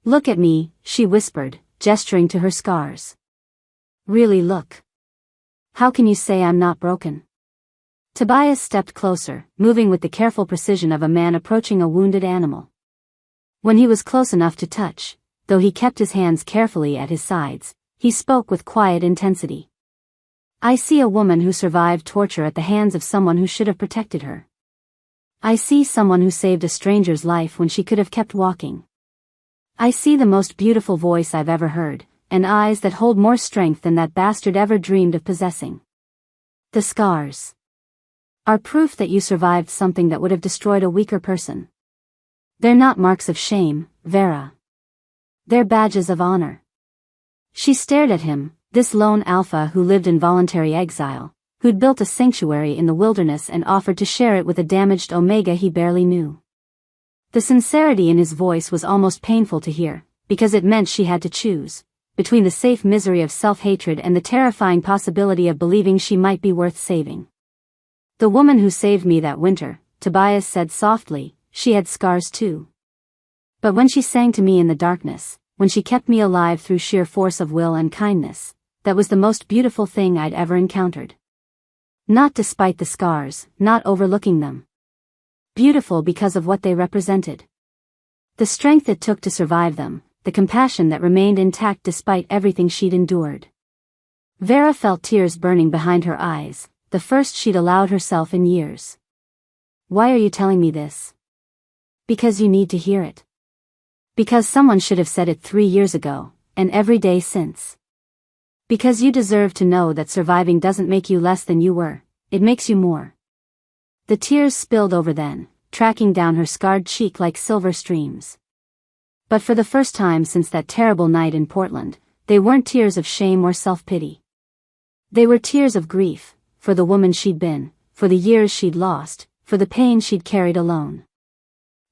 S1: Look at me, she whispered, gesturing to her scars. Really look. How can you say I'm not broken? Tobias stepped closer, moving with the careful precision of a man approaching a wounded animal. When he was close enough to touch, though he kept his hands carefully at his sides, he spoke with quiet intensity. I see a woman who survived torture at the hands of someone who should have protected her. I see someone who saved a stranger's life when she could have kept walking. I see the most beautiful voice I've ever heard, and eyes that hold more strength than that bastard ever dreamed of possessing. The scars are proof that you survived something that would have destroyed a weaker person. They're not marks of shame, Vera. They're badges of honor. She stared at him, this lone alpha who lived in voluntary exile, who'd built a sanctuary in the wilderness and offered to share it with a damaged omega he barely knew. The sincerity in his voice was almost painful to hear, because it meant she had to choose, between the safe misery of self-hatred and the terrifying possibility of believing she might be worth saving. The woman who saved me that winter, Tobias said softly, she had scars too. But when she sang to me in the darkness, when she kept me alive through sheer force of will and kindness, that was the most beautiful thing I'd ever encountered. Not despite the scars, not overlooking them. Beautiful because of what they represented. The strength it took to survive them, the compassion that remained intact despite everything she'd endured. Vera felt tears burning behind her eyes, the first she'd allowed herself in years. Why are you telling me this? Because you need to hear it. Because someone should have said it 3 years ago, and every day since. Because you deserve to know that surviving doesn't make you less than you were, it makes you more. The tears spilled over then, tracking down her scarred cheek like silver streams. But for the first time since that terrible night in Portland, they weren't tears of shame or self-pity. They were tears of grief, for the woman she'd been, for the years she'd lost, for the pain she'd carried alone.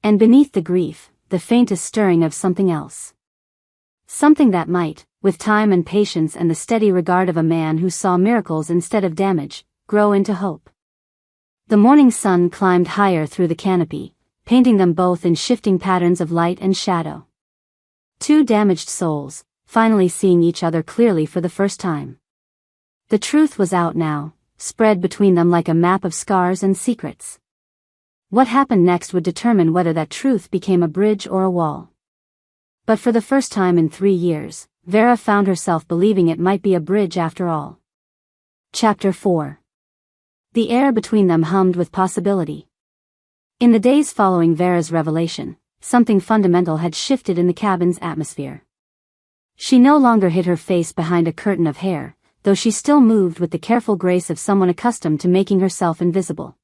S1: And beneath the grief, the faintest stirring of something else. Something that might, with time and patience and the steady regard of a man who saw miracles instead of damage, grow into hope. The morning sun climbed higher through the canopy, painting them both in shifting patterns of light and shadow. Two damaged souls, finally seeing each other clearly for the first time. The truth was out now, spread between them like a map of scars and secrets. What happened next would determine whether that truth became a bridge or a wall. But for the first time in 3 years, Vera found herself believing it might be a bridge after all. Chapter 4. The air between them hummed with possibility. In the days following Vera's revelation, something fundamental had shifted in the cabin's atmosphere. She no longer hid her face behind a curtain of hair, though she still moved with the careful grace of someone accustomed to making herself invisible.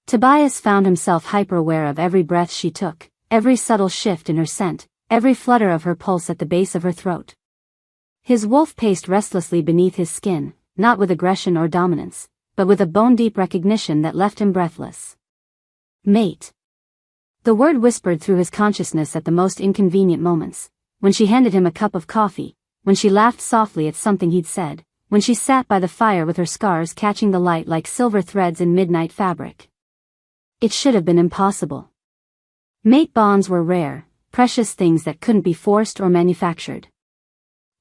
S1: Tobias found himself hyper-aware of every breath she took, every subtle shift in her scent, every flutter of her pulse at the base of her throat. His wolf paced restlessly beneath his skin, not with aggression or dominance, but with a bone-deep recognition that left him breathless. Mate. The word whispered through his consciousness at the most inconvenient moments, when she handed him a cup of coffee, when she laughed softly at something he'd said, when she sat by the fire with her scars catching the light like silver threads in midnight fabric. It should have been impossible. Mate bonds were rare, precious things that couldn't be forced or manufactured.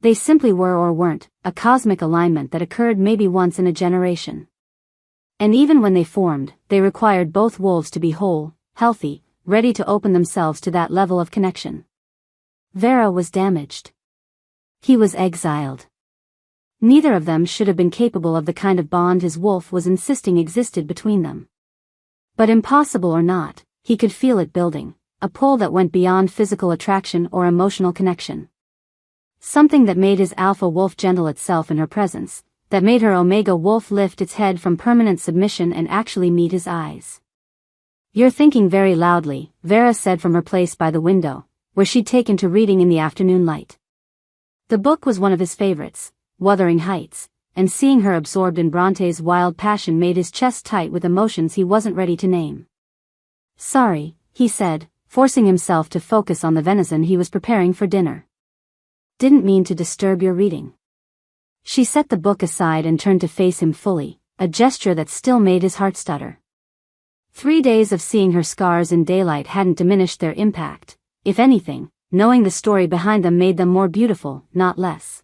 S1: They simply were or weren't, a cosmic alignment that occurred maybe once in a generation. And even when they formed, they required both wolves to be whole, healthy, ready to open themselves to that level of connection. Vera was damaged. He was exiled. Neither of them should have been capable of the kind of bond his wolf was insisting existed between them. But impossible or not, he could feel it building, a pull that went beyond physical attraction or emotional connection. Something that made his alpha wolf gentle itself in her presence, that made her omega wolf lift its head from permanent submission and actually meet his eyes. "You're thinking very loudly," Vera said from her place by the window, where she'd taken to reading in the afternoon light. The book was one of his favorites, Wuthering Heights, and seeing her absorbed in Bronte's wild passion made his chest tight with emotions he wasn't ready to name. "Sorry," he said, forcing himself to focus on the venison he was preparing for dinner. "Didn't mean to disturb your reading." She set the book aside and turned to face him fully, a gesture that still made his heart stutter. 3 days of seeing her scars in daylight hadn't diminished their impact. If anything, knowing the story behind them made them more beautiful, not less.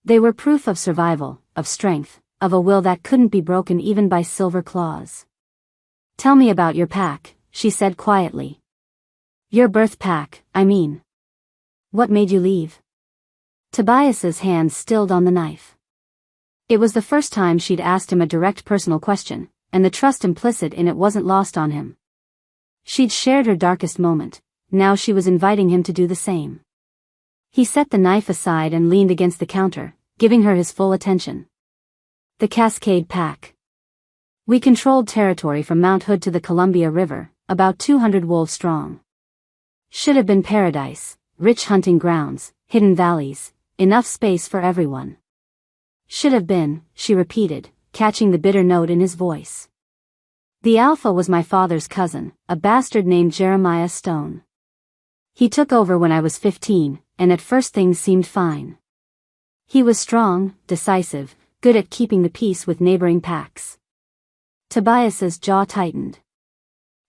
S1: They were proof of survival, of strength, of a will that couldn't be broken even by silver claws. "Tell me about your pack," she said quietly. "Your birth pack, I mean. What made you leave?" Tobias's hand stilled on the knife. It was the first time she'd asked him a direct personal question, and the trust implicit in it wasn't lost on him. She'd shared her darkest moment, now she was inviting him to do the same. He set the knife aside and leaned against the counter, giving her his full attention. "The Cascade Pack. We controlled territory from Mount Hood to the Columbia River, about 200 wolves strong. Should have been paradise, rich hunting grounds, hidden valleys, enough space for everyone. Should have been," she repeated, catching the bitter note in his voice. "The Alpha was my father's cousin, a bastard named Jeremiah Stone. He took over when I was 15, and at first things seemed fine. He was strong, decisive, good at keeping the peace with neighboring packs." Tobias's jaw tightened.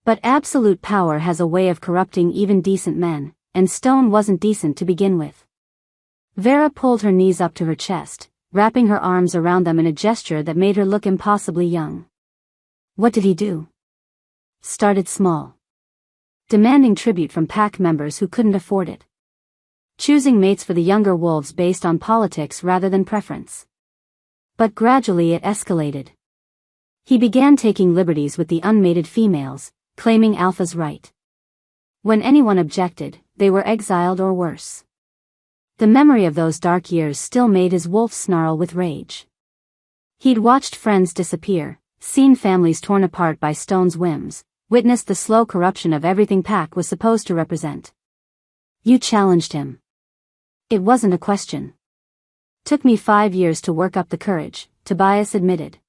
S1: But absolute power has a way of corrupting even decent men, and Stone wasn't decent to begin with. Vera pulled her knees up to her chest, wrapping her arms around them in a gesture that made her look impossibly young. "What did he do?" "Started small. Demanding tribute from pack members who couldn't afford it. Choosing mates for the younger wolves based on politics rather than preference. But gradually it escalated. He began taking liberties with the unmated females, claiming Alpha's right. When anyone objected, they were exiled or worse. The memory of those dark years still made his wolf snarl with rage. He'd watched friends disappear, seen families torn apart by Stone's whims, witnessed the slow corruption of everything Pac was supposed to represent. You challenged him. It wasn't a question. Took me 5 years to work up the courage, Tobias admitted.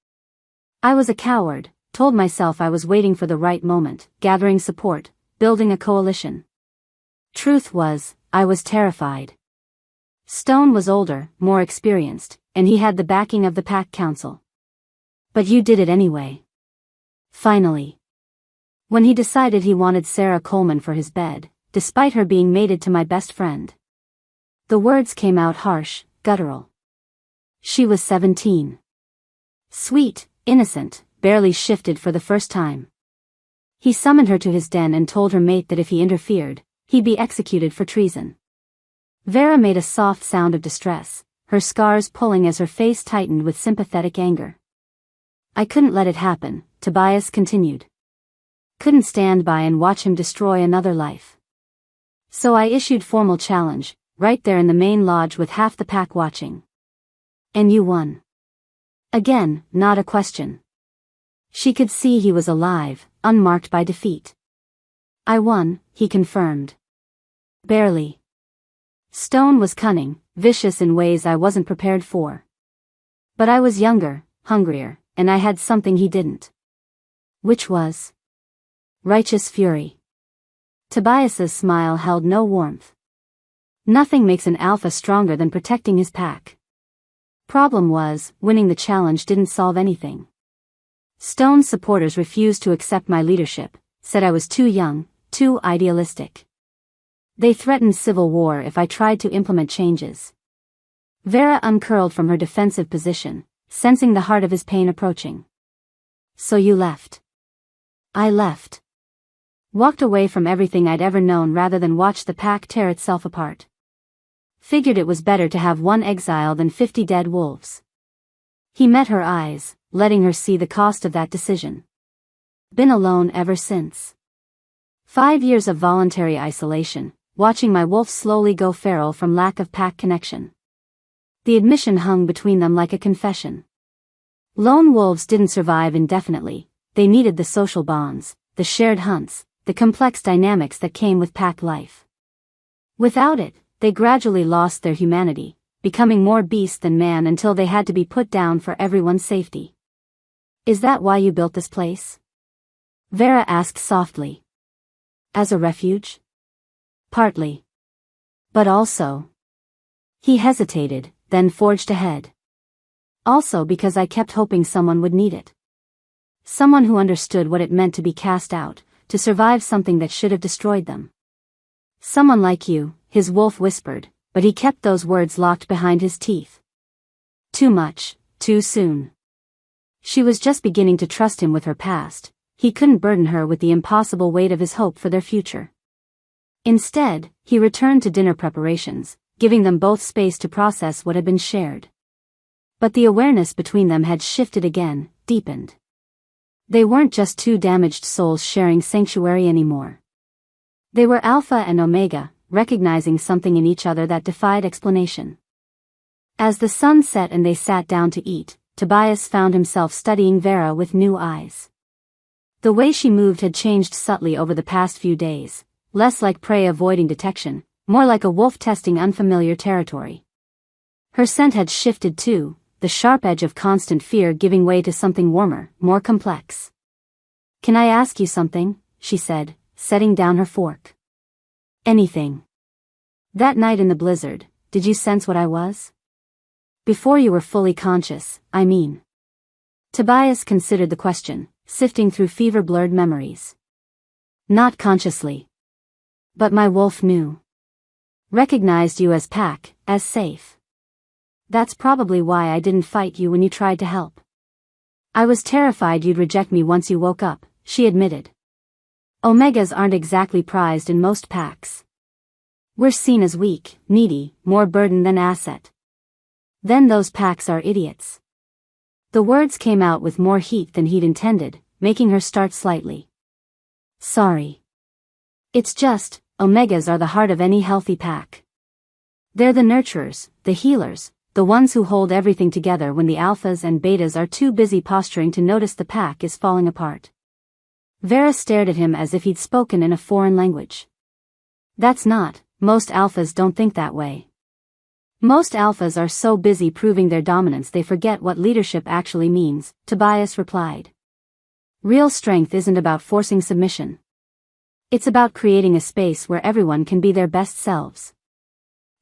S1: I was a coward, told myself I was waiting for the right moment, gathering support, building a coalition. Truth was, I was terrified. Stone was older, more experienced, and he had the backing of the Pac Council. But you did it anyway. Finally. When he decided he wanted Sarah Coleman for his bed, despite her being mated to my best friend. The words came out harsh, guttural. She was 17. Sweet, innocent, barely shifted for the first time. He summoned her to his den and told her mate that if he interfered, he'd be executed for treason. Vera made a soft sound of distress, her scars pulling as her face tightened with sympathetic anger. I couldn't let it happen, Tobias continued. Couldn't stand by and watch him destroy another life. So I issued formal challenge, right there in the main lodge with half the pack watching. And you won. Again, not a question. She could see he was alive, unmarked by defeat. I won, he confirmed. Barely. Stone was cunning, vicious in ways I wasn't prepared for. But I was younger, hungrier, and I had something he didn't. Which was? Righteous fury. Tobias's smile held no warmth. Nothing makes an alpha stronger than protecting his pack. Problem was, winning the challenge didn't solve anything. Stone's supporters refused to accept my leadership, said I was too young, too idealistic. They threatened civil war if I tried to implement changes. Vera uncurled from her defensive position, sensing the heart of his pain approaching. So you left. I left. Walked away from everything I'd ever known rather than watch the pack tear itself apart. Figured it was better to have one exile than 50 dead wolves. He met her eyes, letting her see the cost of that decision. Been alone ever since. 5 years of voluntary isolation, watching my wolf slowly go feral from lack of pack connection. The admission hung between them like a confession. Lone wolves didn't survive indefinitely, they needed the social bonds, the shared hunts, the complex dynamics that came with pack life. Without it, they gradually lost their humanity, becoming more beast than man until they had to be put down for everyone's safety. Is that why you built this place? Vera asked softly. As a refuge? Partly. But also. He hesitated, then forged ahead. Also because I kept hoping someone would need it. Someone who understood what it meant to be cast out, to survive something that should have destroyed them. Someone like you, his wolf whispered, but he kept those words locked behind his teeth. Too much, too soon. She was just beginning to trust him with her past, he couldn't burden her with the impossible weight of his hope for their future. Instead, he returned to dinner preparations, giving them both space to process what had been shared. But the awareness between them had shifted again, deepened. They weren't just two damaged souls sharing sanctuary anymore. They were Alpha and Omega, recognizing something in each other that defied explanation. As the sun set and they sat down to eat, Tobias found himself studying Vera with new eyes. The way she moved had changed subtly over the past few days, less like prey avoiding detection, more like a wolf testing unfamiliar territory. Her scent had shifted too, the sharp edge of constant fear giving way to something warmer, more complex. Can I ask you something? She said, setting down her fork. Anything. That night in the blizzard, did you sense what I was? Before you were fully conscious, I mean. Tobias considered the question, sifting through fever-blurred memories. Not consciously. But my wolf knew. Recognized you as pack, as safe. That's probably why I didn't fight you when you tried to help. I was terrified you'd reject me once you woke up, she admitted. Omegas aren't exactly prized in most packs. We're seen as weak, needy, more burden than asset. Then those packs are idiots. The words came out with more heat than he'd intended, making her start slightly. Sorry. It's just, Omegas are the heart of any healthy pack. They're the nurturers, the healers, the ones who hold everything together when the alphas and betas are too busy posturing to notice the pack is falling apart. Vera stared at him as if he'd spoken in a foreign language. That's not, most alphas don't think that way. Most alphas are so busy proving their dominance they forget what leadership actually means, Tobias replied. Real strength isn't about forcing submission. It's about creating a space where everyone can be their best selves.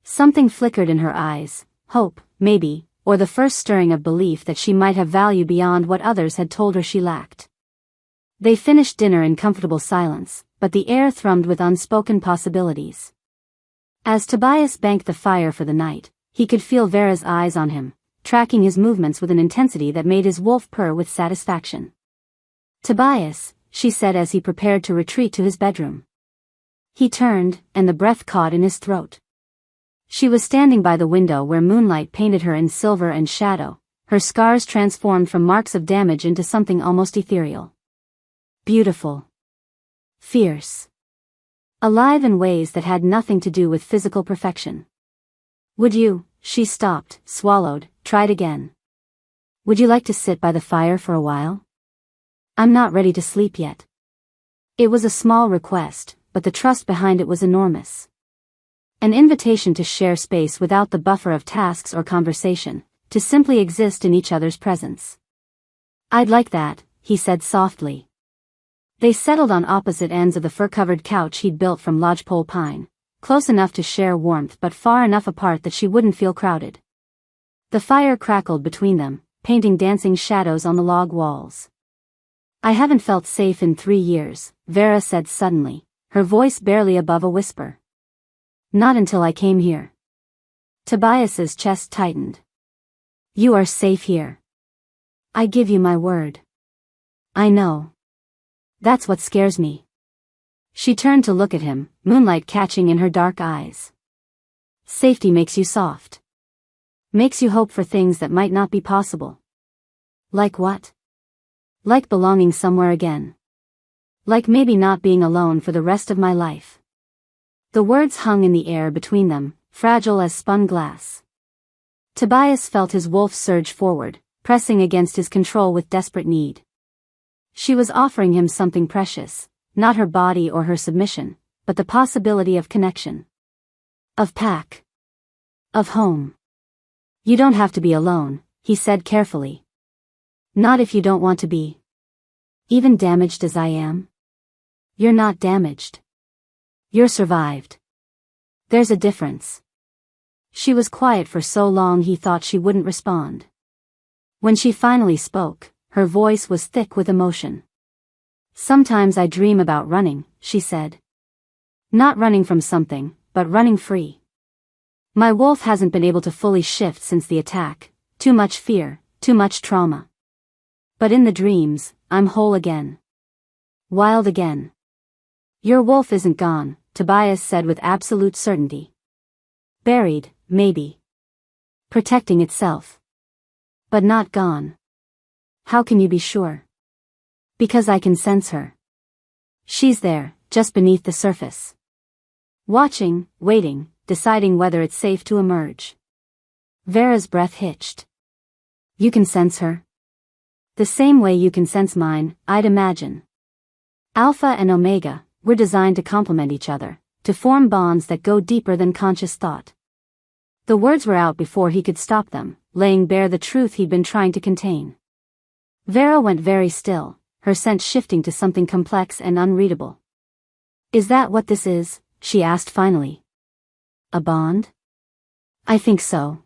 S1: Something flickered in her eyes, hope, maybe, or the first stirring of belief that she might have value beyond what others had told her she lacked. They finished dinner in comfortable silence, but the air thrummed with unspoken possibilities. As Tobias banked the fire for the night, he could feel Vera's eyes on him, tracking his movements with an intensity that made his wolf purr with satisfaction. Tobias, she said as he prepared to retreat to his bedroom. He turned, and the breath caught in his throat. She was standing by the window where moonlight painted her in silver and shadow, her scars transformed from marks of damage into something almost ethereal. Beautiful. Fierce. Alive in ways that had nothing to do with physical perfection. Would you, she stopped, swallowed, tried again. Would you like to sit by the fire for a while? I'm not ready to sleep yet. It was a small request, but the trust behind it was enormous. An invitation to share space without the buffer of tasks or conversation, to simply exist in each other's presence. I'd like that, he said softly. They settled on opposite ends of the fur-covered couch he'd built from lodgepole pine, close enough to share warmth but far enough apart that she wouldn't feel crowded. The fire crackled between them, painting dancing shadows on the log walls. I haven't felt safe in 3 years, Vera said suddenly, her voice barely above a whisper. Not until I came here. Tobias's chest tightened. You are safe here. I give you my word. I know. That's what scares me. She turned to look at him, moonlight catching in her dark eyes. Safety makes you soft. Makes you hope for things that might not be possible. Like what? Like belonging somewhere again. Like maybe not being alone for the rest of my life. The words hung in the air between them, fragile as spun glass. Tobias felt his wolf surge forward, pressing against his control with desperate need. She was offering him something precious, not her body or her submission, but the possibility of connection. Of pack. Of home. You don't have to be alone, he said carefully. Not if you don't want to be. Even damaged as I am. You're not damaged. You're survived. There's a difference. She was quiet for so long he thought she wouldn't respond. When she finally spoke, her voice was thick with emotion. Sometimes I dream about running, she said. Not running from something, but running free. My wolf hasn't been able to fully shift since the attack, too much fear, too much trauma. But in the dreams, I'm whole again. Wild again. Your wolf isn't gone, Tobias said with absolute certainty. Buried, maybe. Protecting itself. But not gone. How can you be sure? Because I can sense her. She's there, just beneath the surface. Watching, waiting, deciding whether it's safe to emerge. Vera's breath hitched. You can sense her? The same way you can sense mine, I'd imagine. Alpha and Omega, we're designed to complement each other, to form bonds that go deeper than conscious thought. The words were out before he could stop them, laying bare the truth he'd been trying to contain. Vera went very still, her sense shifting to something complex and unreadable. Is that what this is? She asked finally. A bond? I think so.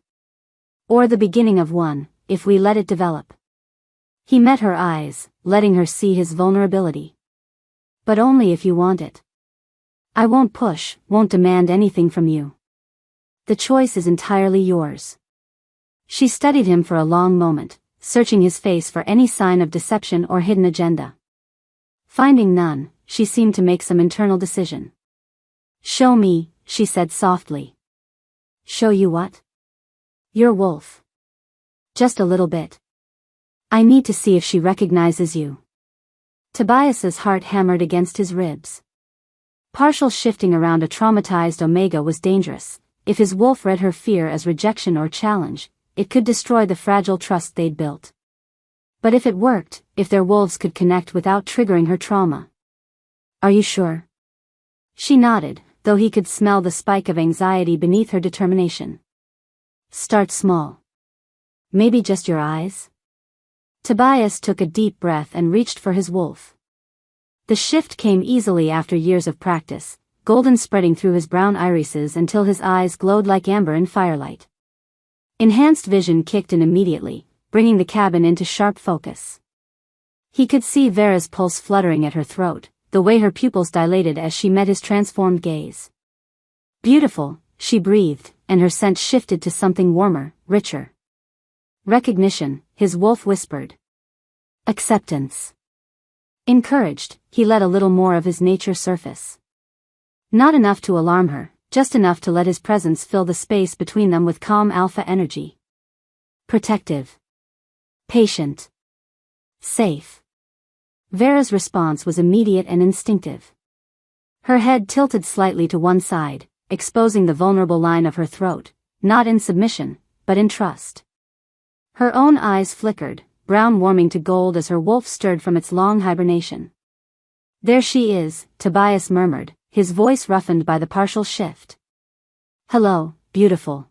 S1: Or the beginning of one, if we let it develop. He met her eyes, letting her see his vulnerability. But only if you want it. I won't push, won't demand anything from you. The choice is entirely yours. She studied him for a long moment, searching his face for any sign of deception or hidden agenda. Finding none, she seemed to make some internal decision. Show me, she said softly. Show you what? Your wolf. Just a little bit. I need to see if she recognizes you. Tobias's heart hammered against his ribs. Partial shifting around a traumatized Omega was dangerous. If his wolf read her fear as rejection or challenge, it could destroy the fragile trust they'd built. But if it worked, if their wolves could connect without triggering her trauma. Are you sure? She nodded, though he could smell the spike of anxiety beneath her determination. Start small. Maybe just your eyes? Tobias took a deep breath and reached for his wolf. The shift came easily after years of practice, golden spreading through his brown irises until his eyes glowed like amber in firelight. Enhanced vision kicked in immediately, bringing the cabin into sharp focus. He could see Vera's pulse fluttering at her throat, the way her pupils dilated as she met his transformed gaze. Beautiful, she breathed, and her scent shifted to something warmer, richer. Recognition, his wolf whispered. Acceptance. Encouraged, he let a little more of his nature surface. Not enough to alarm her, just enough to let his presence fill the space between them with calm alpha energy. Protective. Patient. Safe. Vera's response was immediate and instinctive. Her head tilted slightly to one side, exposing the vulnerable line of her throat, not in submission, but in trust. Her own eyes flickered, brown warming to gold as her wolf stirred from its long hibernation. There she is, Tobias murmured, his voice roughened by the partial shift. Hello, beautiful.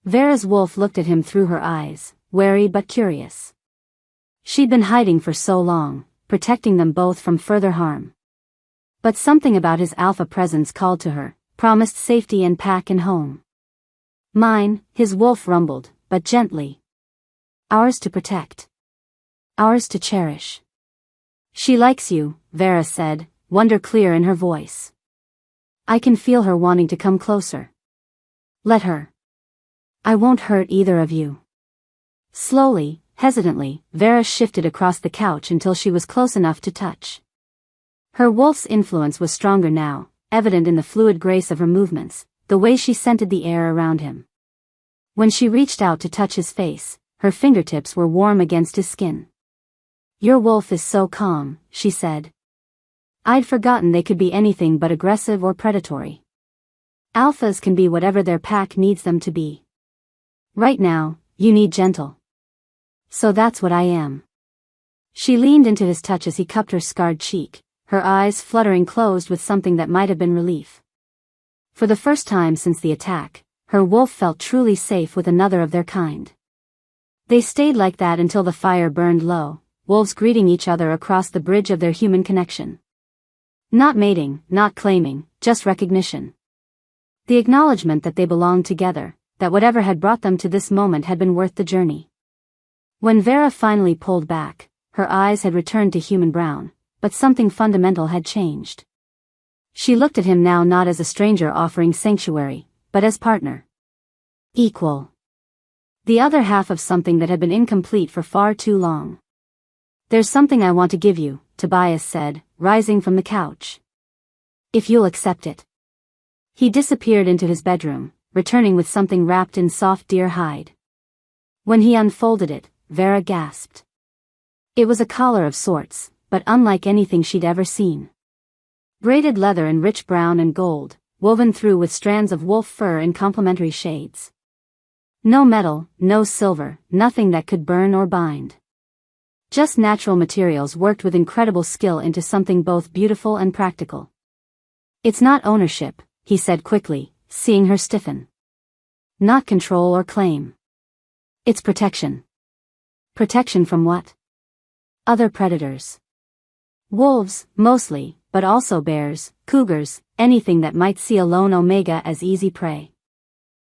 S1: Vera's wolf looked at him through her eyes, wary but curious. She'd been hiding for so long, protecting them both from further harm. But something about his alpha presence called to her, promised safety and pack and home. Mine, his wolf rumbled, but gently. Ours to protect. Ours to cherish. She likes you, Vera said, wonder clear in her voice. I can feel her wanting to come closer. Let her. I won't hurt either of you. Slowly, hesitantly, Vera shifted across the couch until she was close enough to touch. Her wolf's influence was stronger now, evident in the fluid grace of her movements, the way she scented the air around him. When she reached out to touch his face, her fingertips were warm against his skin. Your wolf is so calm, she said. I'd forgotten they could be anything but aggressive or predatory. Alphas can be whatever their pack needs them to be. Right now, you need gentle. So that's what I am. She leaned into his touch as he cupped her scarred cheek, her eyes fluttering closed with something that might have been relief. For the first time since the attack, her wolf felt truly safe with another of their kind. They stayed like that until the fire burned low, wolves greeting each other across the bridge of their human connection. Not mating, not claiming, just recognition. The acknowledgement that they belonged together, that whatever had brought them to this moment had been worth the journey. When Vera finally pulled back, her eyes had returned to human brown, but something fundamental had changed. She looked at him now not as a stranger offering sanctuary, but as partner. Equal. The other half of something that had been incomplete for far too long. There's something I want to give you, Tobias said, rising from the couch. If you'll accept it. He disappeared into his bedroom, returning with something wrapped in soft deer hide. When he unfolded it, Vera gasped. It was a collar of sorts, but unlike anything she'd ever seen. Braided leather in rich brown and gold, woven through with strands of wolf fur in complementary shades. No metal, no silver, nothing that could burn or bind. Just natural materials worked with incredible skill into something both beautiful and practical. It's not ownership, he said quickly, seeing her stiffen. Not control or claim. It's protection. Protection from what? Other predators. Wolves, mostly, but also bears, cougars, anything that might see a lone omega as easy prey.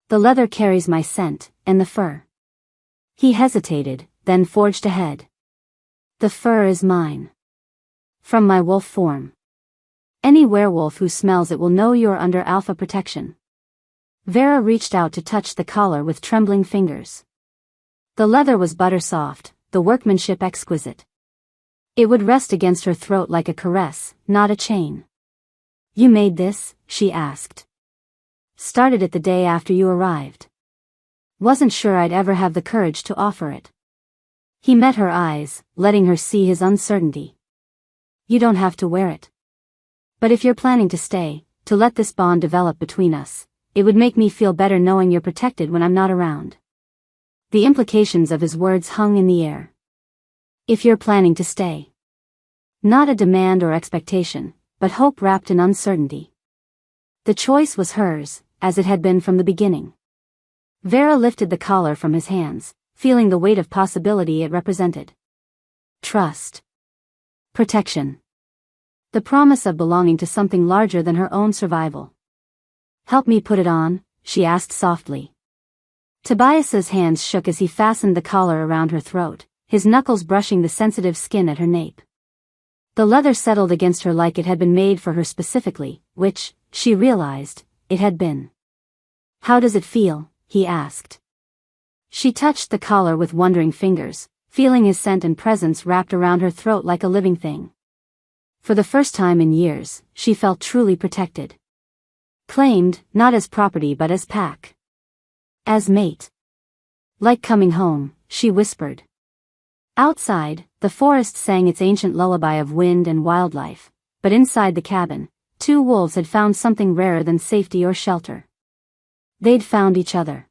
S1: The leather carries my scent, and the fur. He hesitated, then forged ahead. The fur is mine. From my wolf form. Any werewolf who smells it will know you're under alpha protection. Vera reached out to touch the collar with trembling fingers. The leather was butter soft, the workmanship exquisite. It would rest against her throat like a caress, not a chain. You made this? She asked. Started it the day after you arrived. Wasn't sure I'd ever have the courage to offer it. He met her eyes, letting her see his uncertainty. You don't have to wear it. But if you're planning to stay, to let this bond develop between us, it would make me feel better knowing you're protected when I'm not around. The implications of his words hung in the air. If you're planning to stay. Not a demand or expectation, but hope wrapped in uncertainty. The choice was hers, as it had been from the beginning. Vera lifted the collar from his hands, feeling the weight of possibility it represented. Trust. Protection. The promise of belonging to something larger than her own survival. Help me put it on, she asked softly. Tobias's hands shook as he fastened the collar around her throat, his knuckles brushing the sensitive skin at her nape. The leather settled against her like it had been made for her specifically, which, she realized, it had been. How does it feel? He asked. She touched the collar with wondering fingers, feeling his scent and presence wrapped around her throat like a living thing. For the first time in years, she felt truly protected. Claimed, not as property but as pack. As mate. Like coming home, she whispered. Outside, the forest sang its ancient lullaby of wind and wildlife, but inside the cabin, two wolves had found something rarer than safety or shelter. They'd found each other.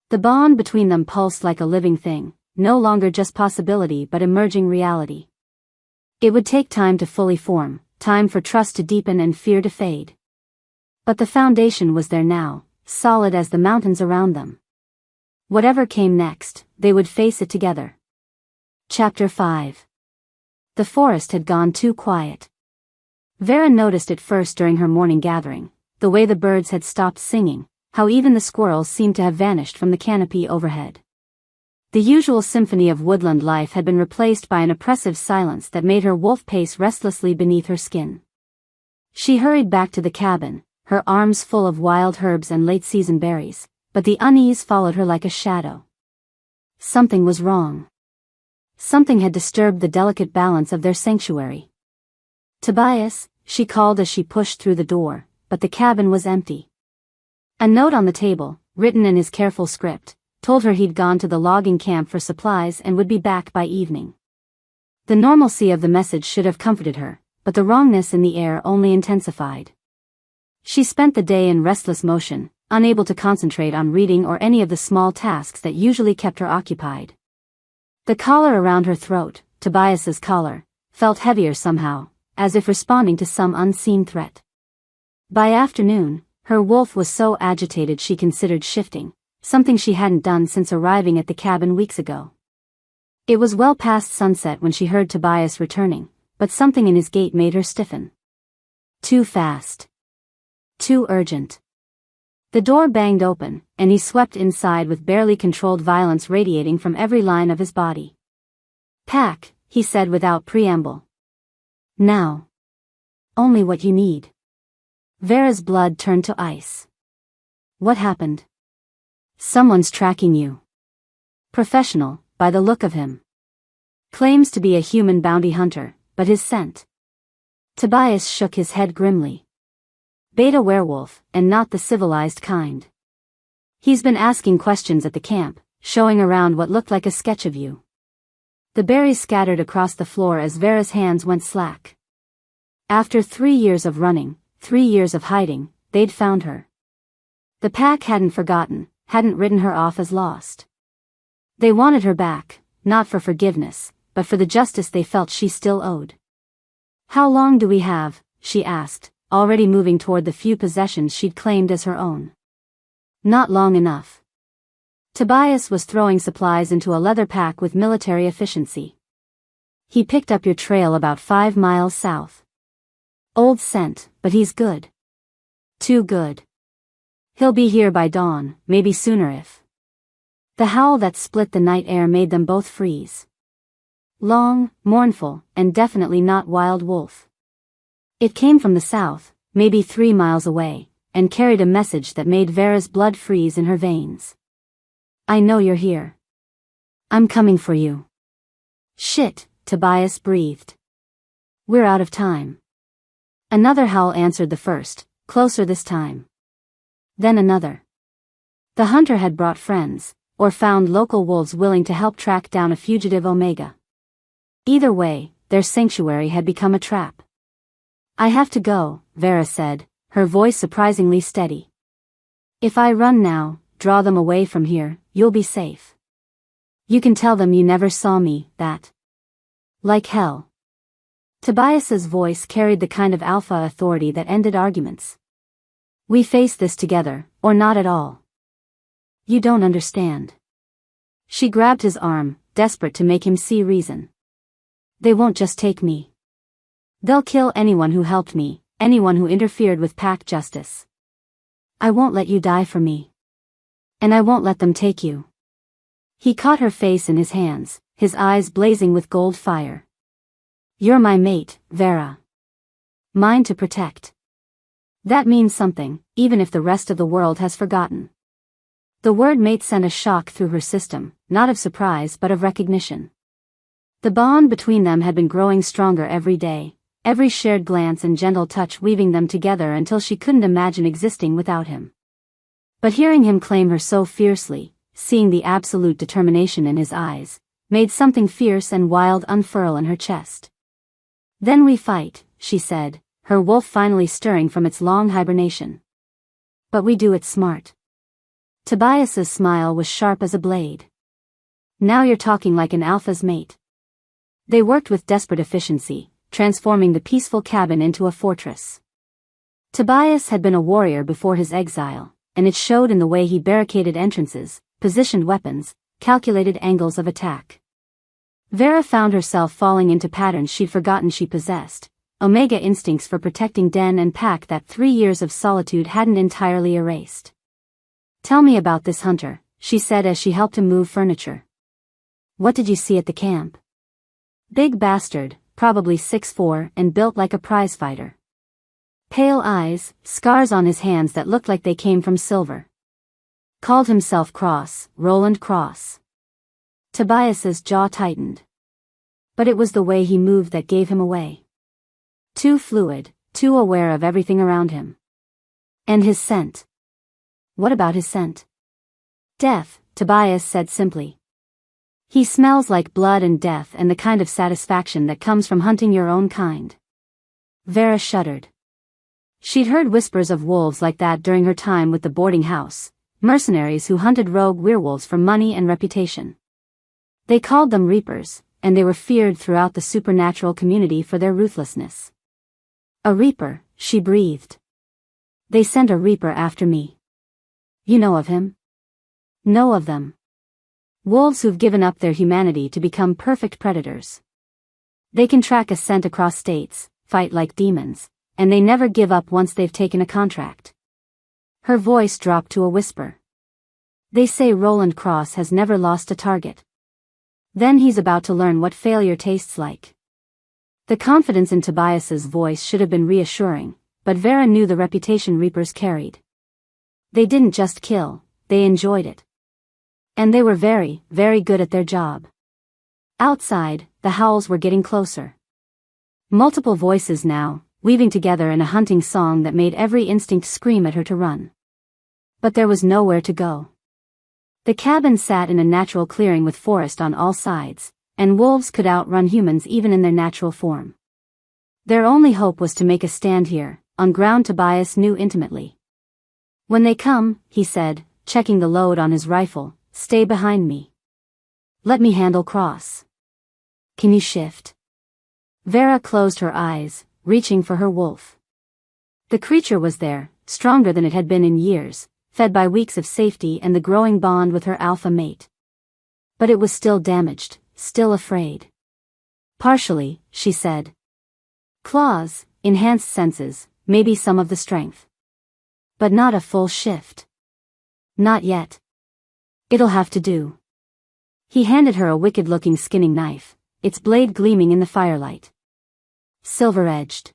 S1: The bond between them pulsed like a living thing, no longer just possibility but emerging reality. It would take time to fully form, time for trust to deepen and fear to fade. But the foundation was there now, solid as the mountains around them. Whatever came next, they would face it together. Chapter 5. The forest had gone too quiet. Vera noticed it first during her morning gathering, the way the birds had stopped singing, how even the squirrels seemed to have vanished from the canopy overhead. The usual symphony of woodland life had been replaced by an oppressive silence that made her wolf pace restlessly beneath her skin. She hurried back to the cabin, her arms full of wild herbs and late-season berries, but the unease followed her like a shadow. Something was wrong. Something had disturbed the delicate balance of their sanctuary. Tobias, she called as she pushed through the door, but the cabin was empty. A note on the table, written in his careful script, told her he'd gone to the logging camp for supplies and would be back by evening. The normalcy of the message should have comforted her, but the wrongness in the air only intensified. She spent the day in restless motion, unable to concentrate on reading or any of the small tasks that usually kept her occupied. The collar around her throat, Tobias's collar, felt heavier somehow, as if responding to some unseen threat. By afternoon, her wolf was so agitated she considered shifting, something she hadn't done since arriving at the cabin weeks ago. It was well past sunset when she heard Tobias returning, but something in his gait made her stiffen. Too fast. Too urgent. The door banged open, and he swept inside with barely controlled violence radiating from every line of his body. Pack, he said without preamble. Now. Only what you need. Vera's blood turned to ice. What happened? Someone's tracking you. Professional, by the look of him. Claims to be a human bounty hunter, but his scent. Tobias shook his head grimly. Beta werewolf, and not the civilized kind. He's been asking questions at the camp, showing around what looked like a sketch of you. The berries scattered across the floor as Vera's hands went slack. After 3 years of running, 3 years of hiding, they'd found her. The pack hadn't forgotten, hadn't written her off as lost. They wanted her back, not for forgiveness, but for the justice they felt she still owed. How long do we have? She asked, already moving toward the few possessions she'd claimed as her own. Not long enough. Tobias was throwing supplies into a leather pack with military efficiency. He picked up your trail about 5 miles south. Old scent, but he's good. Too good. He'll be here by dawn, maybe sooner if. The howl that split the night air made them both freeze. Long, mournful, and definitely not wild wolf. It came from the south, maybe 3 miles away, and carried a message that made Vera's blood freeze in her veins. I know you're here. I'm coming for you. Shit, Tobias breathed. We're out of time. Another howl answered the first, closer this time. Then another. The hunter had brought friends, or found local wolves willing to help track down a fugitive Omega. Either way, their sanctuary had become a trap. I have to go, Vera said, her voice surprisingly steady. If I run now, draw them away from here, you'll be safe. You can tell them you never saw me, that. Like hell. Tobias's voice carried the kind of alpha authority that ended arguments. We face this together, or not at all. You don't understand. She grabbed his arm, desperate to make him see reason. They won't just take me. They'll kill anyone who helped me, anyone who interfered with pact justice. I won't let you die for me. And I won't let them take you. He caught her face in his hands, his eyes blazing with gold fire. You're my mate, Vera. Mine to protect. That means something, even if the rest of the world has forgotten. The word mate sent a shock through her system, not of surprise but of recognition. The bond between them had been growing stronger every day, every shared glance and gentle touch weaving them together until she couldn't imagine existing without him. But hearing him claim her so fiercely, seeing the absolute determination in his eyes, made something fierce and wild unfurl in her chest. Then we fight, she said, her wolf finally stirring from its long hibernation. But we do it smart. Tobias's smile was sharp as a blade. Now you're talking like an alpha's mate. They worked with desperate efficiency, transforming the peaceful cabin into a fortress. Tobias had been a warrior before his exile, and it showed in the way he barricaded entrances, positioned weapons, calculated angles of attack. Vera found herself falling into patterns she'd forgotten she possessed, omega instincts for protecting den and pack that 3 years of solitude hadn't entirely erased. Tell me about this hunter, she said as she helped him move furniture. What did you see at the camp? Big bastard, probably 6'4" and built like a prizefighter. Pale eyes, scars on his hands that looked like they came from silver. Called himself Cross, Roland Cross. Tobias's jaw tightened. But it was the way he moved that gave him away. Too fluid, too aware of everything around him. And his scent. What about his scent? Death, Tobias said simply. He smells like blood and death and the kind of satisfaction that comes from hunting your own kind. Vera shuddered. She'd heard whispers of wolves like that during her time with the boarding house, mercenaries who hunted rogue werewolves for money and reputation. They called them reapers, and they were feared throughout the supernatural community for their ruthlessness. A reaper, she breathed. They sent a reaper after me. You know of him? Know of them. Wolves who've given up their humanity to become perfect predators. They can track a scent across states, fight like demons, and they never give up once they've taken a contract. Her voice dropped to a whisper. They say Roland Cross has never lost a target. Then he's about to learn what failure tastes like. The confidence in Tobias's voice should have been reassuring, but Vera knew the reputation reapers carried. They didn't just kill, they enjoyed it. And they were very, very good at their job. Outside, the howls were getting closer. Multiple voices now, weaving together in a hunting song that made every instinct scream at her to run. But there was nowhere to go. The cabin sat in a natural clearing with forest on all sides, and wolves could outrun humans even in their natural form. Their only hope was to make a stand here, on ground Tobias knew intimately. When they come, he said, checking the load on his rifle, stay behind me. Let me handle Cross. Can you shift? Vera closed her eyes, reaching for her wolf. The creature was there, stronger than it had been in years, fed by weeks of safety and the growing bond with her alpha mate. But it was still damaged, still afraid. Partially, she said. Claws, enhanced senses, maybe some of the strength. But not a full shift. Not yet. It'll have to do. He handed her a wicked-looking skinning knife, its blade gleaming in the firelight. Silver-edged.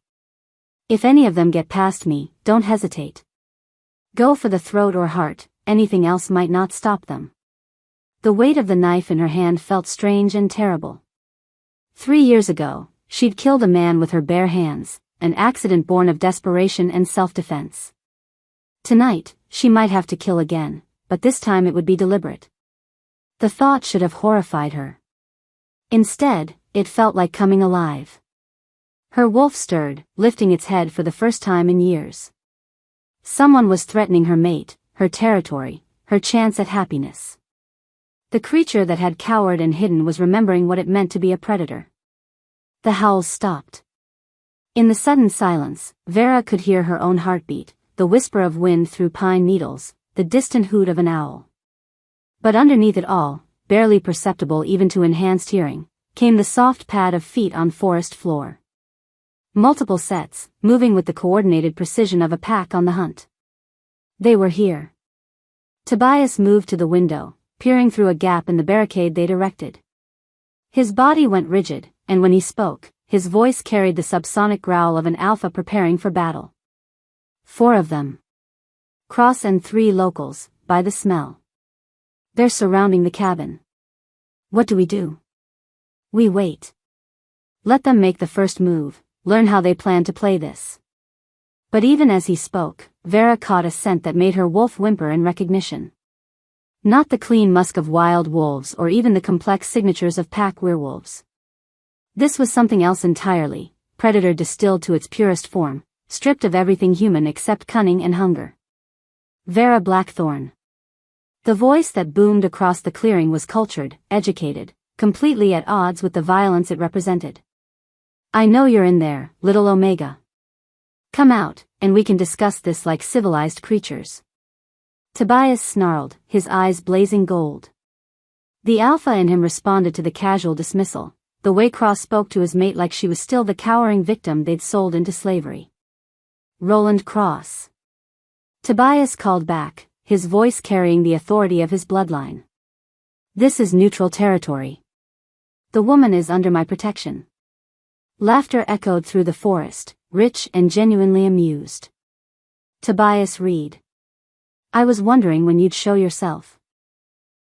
S1: If any of them get past me, don't hesitate. Go for the throat or heart, anything else might not stop them. The weight of the knife in her hand felt strange and terrible. 3 years ago, she'd killed a man with her bare hands, an accident born of desperation and self-defense. Tonight, she might have to kill again, but this time it would be deliberate. The thought should have horrified her. Instead, it felt like coming alive. Her wolf stirred, lifting its head for the first time in years. Someone was threatening her mate, her territory, her chance at happiness. The creature that had cowered and hidden was remembering what it meant to be a predator. The howls stopped. In the sudden silence, Vera could hear her own heartbeat, the whisper of wind through pine needles, the distant hoot of an owl. But underneath it all, barely perceptible even to enhanced hearing, came the soft pad of feet on forest floor. Multiple sets, moving with the coordinated precision of a pack on the hunt. They were here. Tobias moved to the window, peering through a gap in the barricade they'd erected. His body went rigid, and when he spoke, his voice carried the subsonic growl of an alpha preparing for battle. 4 of them. Cross and 3 locals, by the smell. They're surrounding the cabin. What do we do? We wait. Let them make the first move, learn how they plan to play this. But even as he spoke, Vera caught a scent that made her wolf whimper in recognition. Not the clean musk of wild wolves or even the complex signatures of pack werewolves. This was something else entirely, predator distilled to its purest form, stripped of everything human except cunning and hunger. Vera Blackthorn. The voice that boomed across the clearing was cultured, educated, completely at odds with the violence it represented. I know you're in there, little Omega. Come out, and we can discuss this like civilized creatures. Tobias snarled, his eyes blazing gold. The alpha in him responded to the casual dismissal, the way Cross spoke to his mate like she was still the cowering victim they'd sold into slavery. Roland Cross. Tobias called back, his voice carrying the authority of his bloodline. This is neutral territory. The woman is under my protection. Laughter echoed through the forest, rich and genuinely amused. Tobias Reed. I was wondering when you'd show yourself.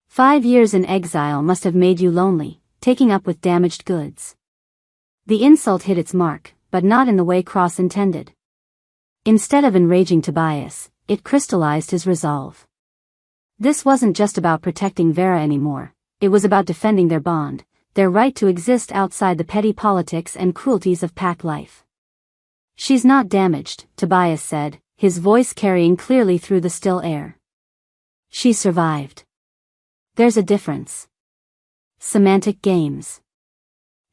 S1: 5 years in exile must have made you lonely, taking up with damaged goods. The insult hit its mark, but not in the way Cross intended. Instead of enraging Tobias, it crystallized his resolve. This wasn't just about protecting Vera anymore, it was about defending their bond, their right to exist outside the petty politics and cruelties of pack life. She's not damaged, Tobias said, his voice carrying clearly through the still air. She survived. There's a difference. Semantic games.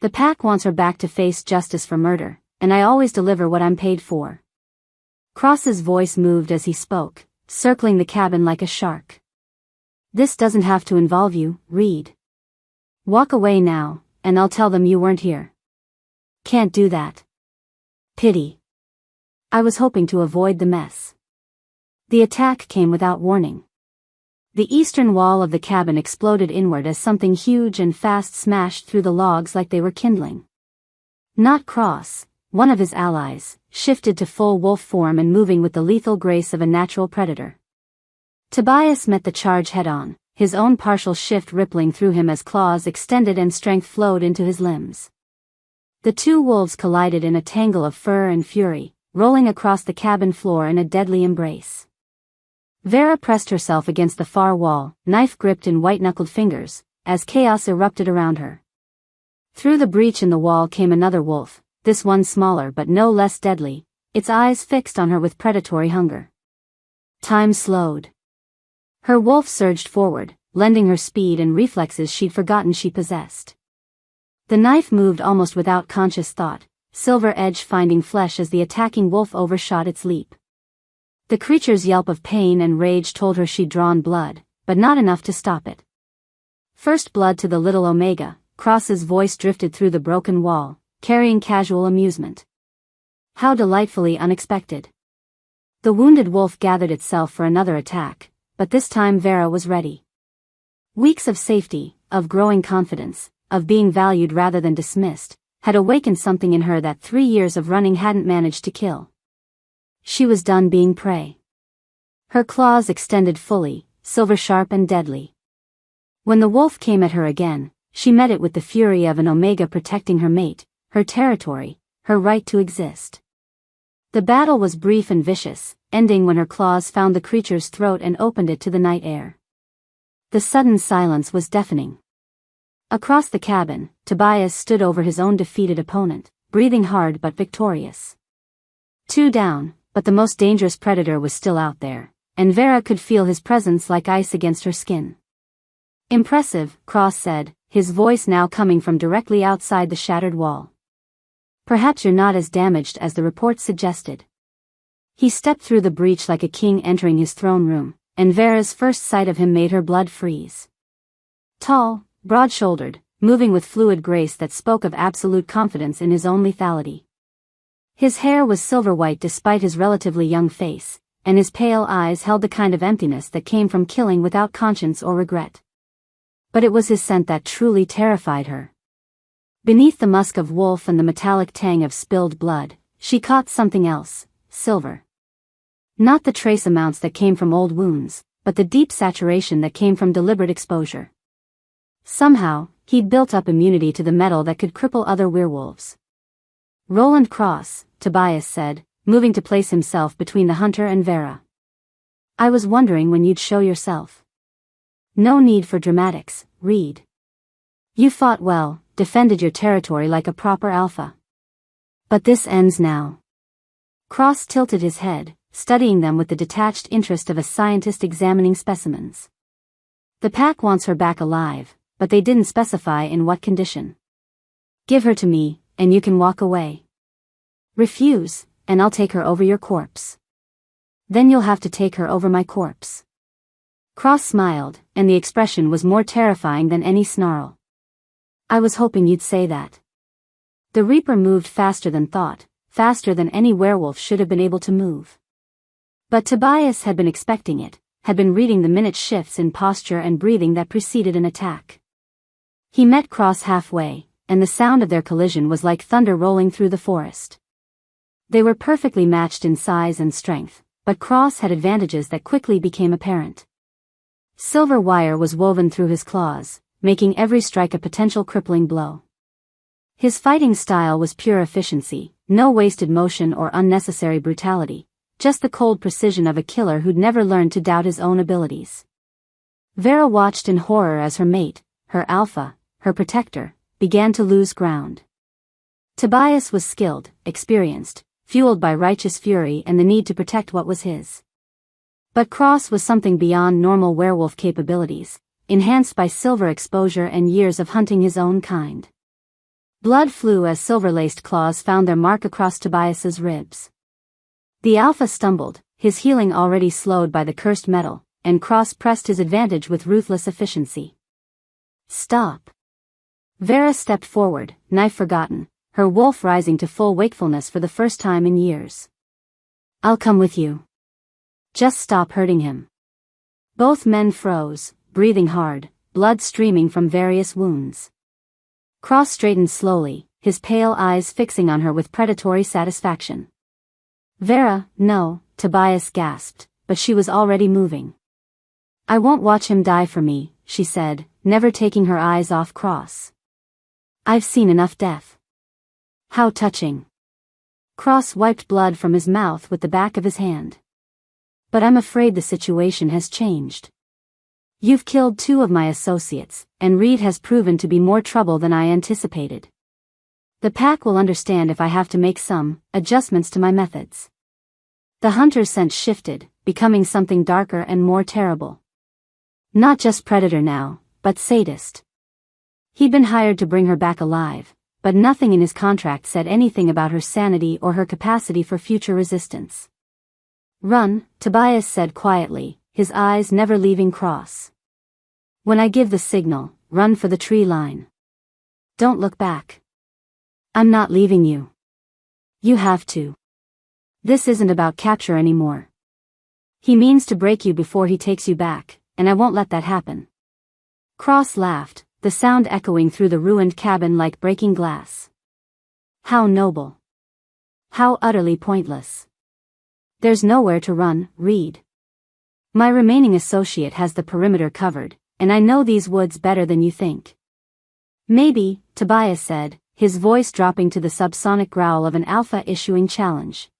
S1: The pack wants her back to face justice for murder, and I always deliver what I'm paid for. Cross's voice moved as he spoke, circling the cabin like a shark. This doesn't have to involve you, Reed. Walk away now, and I'll tell them you weren't here. Can't do that. Pity. I was hoping to avoid the mess. The attack came without warning. The eastern wall of the cabin exploded inward as something huge and fast smashed through the logs like they were kindling. Not Cross, one of his allies, shifted to full wolf form and moving with the lethal grace of a natural predator. Tobias met the charge head-on, his own partial shift rippling through him as claws extended and strength flowed into his limbs. The 2 wolves collided in a tangle of fur and fury, rolling across the cabin floor in a deadly embrace. Vera pressed herself against the far wall, knife gripped in white-knuckled fingers, as chaos erupted around her. Through the breach in the wall came another wolf, this one smaller but no less deadly, its eyes fixed on her with predatory hunger. Time slowed. Her wolf surged forward, lending her speed and reflexes she'd forgotten she possessed. The knife moved almost without conscious thought, silver edge finding flesh as the attacking wolf overshot its leap. The creature's yelp of pain and rage told her she'd drawn blood, but not enough to stop it. First blood to the little Omega, Cross's voice drifted through the broken wall, carrying casual amusement. How delightfully unexpected. The wounded wolf gathered itself for another attack, but this time Vera was ready. Weeks of safety, of growing confidence, of being valued rather than dismissed, had awakened something in her that 3 years of running hadn't managed to kill. She was done being prey. Her claws extended fully, silver-sharp and deadly. When the wolf came at her again, she met it with the fury of an Omega protecting her mate, her territory, her right to exist. The battle was brief and vicious, ending when her claws found the creature's throat and opened it to the night air. The sudden silence was deafening. Across the cabin, Tobias stood over his own defeated opponent, breathing hard but victorious. 2 down, but the most dangerous predator was still out there, and Vera could feel his presence like ice against her skin. Impressive, Cross said, his voice now coming from directly outside the shattered wall. Perhaps you're not as damaged as the report suggested. He stepped through the breach like a king entering his throne room, and Vera's first sight of him made her blood freeze. Tall, broad-shouldered, moving with fluid grace that spoke of absolute confidence in his own lethality. His hair was silver-white despite his relatively young face, and his pale eyes held the kind of emptiness that came from killing without conscience or regret. But it was his scent that truly terrified her. Beneath the musk of wolf and the metallic tang of spilled blood, she caught something else, silver. Not the trace amounts that came from old wounds, but the deep saturation that came from deliberate exposure. Somehow, he'd built up immunity to the metal that could cripple other werewolves. Roland Cross, Tobias said, moving to place himself between the hunter and Vera. I was wondering when you'd show yourself. No need for dramatics, Reed. You fought well, defended your territory like a proper alpha. But this ends now. Cross tilted his head, studying them with the detached interest of a scientist examining specimens. The pack wants her back alive, but they didn't specify in what condition. Give her to me, and you can walk away. Refuse, and I'll take her over your corpse. Then you'll have to take her over my corpse. Cross smiled, and the expression was more terrifying than any snarl. I was hoping you'd say that. The Reaper moved faster than thought, faster than any werewolf should have been able to move. But Tobias had been expecting it, had been reading the minute shifts in posture and breathing that preceded an attack. He met Cross halfway, and the sound of their collision was like thunder rolling through the forest. They were perfectly matched in size and strength, but Cross had advantages that quickly became apparent. Silver wire was woven through his claws, making every strike a potential crippling blow. His fighting style was pure efficiency, no wasted motion or unnecessary brutality, just the cold precision of a killer who'd never learned to doubt his own abilities. Vera watched in horror as her mate, her alpha, her protector, began to lose ground. Tobias was skilled, experienced, fueled by righteous fury and the need to protect what was his. But Cross was something beyond normal werewolf capabilities, enhanced by silver exposure and years of hunting his own kind. Blood flew as silver-laced claws found their mark across Tobias's ribs. The alpha stumbled, his healing already slowed by the cursed metal, and Cross pressed his advantage with ruthless efficiency. Stop. Vera stepped forward, knife forgotten, her wolf rising to full wakefulness for the first time in years. I'll come with you. Just stop hurting him. Both men froze, breathing hard, blood streaming from various wounds. Cross straightened slowly, his pale eyes fixing on her with predatory satisfaction. Vera, no, Tobias gasped, but she was already moving. I won't watch him die for me, she said, never taking her eyes off Cross. I've seen enough death. How touching. Cross wiped blood from his mouth with the back of his hand. But I'm afraid the situation has changed. You've killed 2 of my associates, and Reed has proven to be more trouble than I anticipated. The pack will understand if I have to make some adjustments to my methods. The hunter's scent shifted, becoming something darker and more terrible. Not just predator now, but sadist. He'd been hired to bring her back alive, but nothing in his contract said anything about her sanity or her capacity for future resistance. Run, Tobias said quietly, his eyes never leaving Cross. When I give the signal, run for the tree line. Don't look back. I'm not leaving you. You have to. This isn't about capture anymore. He means to break you before he takes you back, and I won't let that happen. Cross laughed, the sound echoing through the ruined cabin like breaking glass. How noble. How utterly pointless. There's nowhere to run, Reed. My remaining associate has the perimeter covered, and I know these woods better than you think. Maybe, Tobias said, his voice dropping to the subsonic growl of an alpha issuing challenge.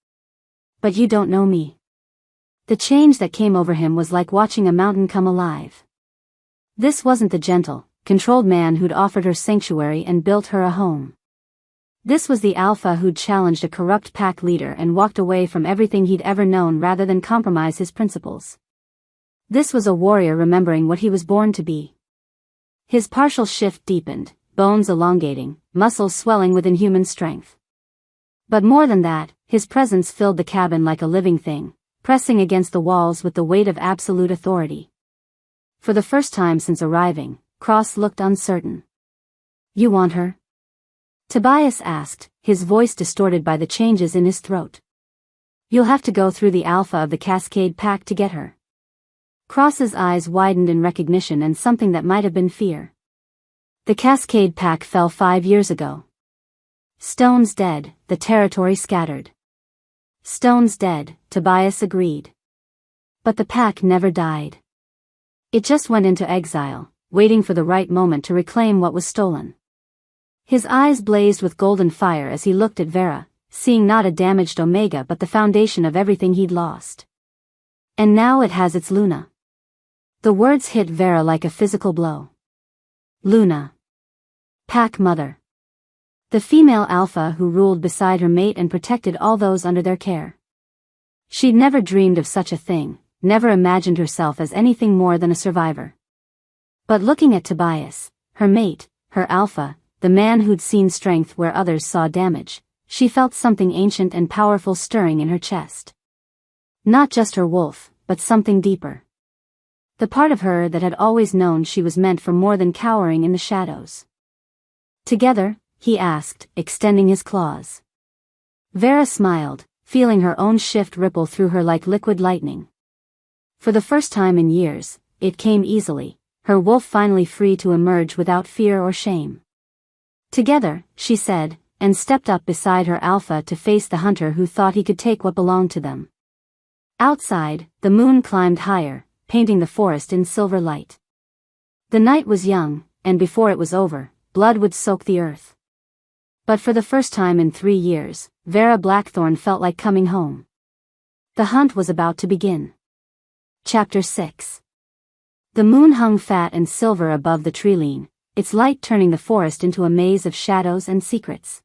S1: But you don't know me. The change that came over him was like watching a mountain come alive. This wasn't the gentle, controlled man who'd offered her sanctuary and built her a home. This was the alpha who'd challenged a corrupt pack leader and walked away from everything he'd ever known rather than compromise his principles. This was a warrior remembering what he was born to be. His partial shift deepened, bones elongating, muscles swelling with inhuman strength. But more than that, his presence filled the cabin like a living thing, pressing against the walls with the weight of absolute authority. For the first time since arriving, Cross looked uncertain. "You want her?" Tobias asked, his voice distorted by the changes in his throat. "You'll have to go through the alpha of the Cascade Pack to get her." Cross's eyes widened in recognition and something that might have been fear. "The Cascade Pack fell 5 years ago." "Stone's dead, the territory scattered." "Stone's dead," Tobias agreed. "But the pack never died. It just went into exile, waiting for the right moment to reclaim what was stolen." His eyes blazed with golden fire as he looked at Vera, seeing not a damaged Omega but the foundation of everything he'd lost. "And now it has its Luna." The words hit Vera like a physical blow. Luna. Pack Mother. The female alpha who ruled beside her mate and protected all those under their care. She'd never dreamed of such a thing, never imagined herself as anything more than a survivor. But looking at Tobias, her mate, her alpha, the man who'd seen strength where others saw damage, she felt something ancient and powerful stirring in her chest. Not just her wolf, but something deeper. The part of her that had always known she was meant for more than cowering in the shadows. "Together?" he asked, extending his claws. Vera smiled, feeling her own shift ripple through her like liquid lightning. For the first time in years, it came easily, her wolf finally free to emerge without fear or shame. "Together," she said, and stepped up beside her alpha to face the hunter who thought he could take what belonged to them. Outside, the moon climbed higher, painting the forest in silver light. The night was young, and before it was over, blood would soak the earth. But for the first time in 3 years, Vera Blackthorn felt like coming home. The hunt was about to begin. Chapter 6. The moon hung fat and silver above the treeline, its light turning the forest into a maze of shadows and secrets.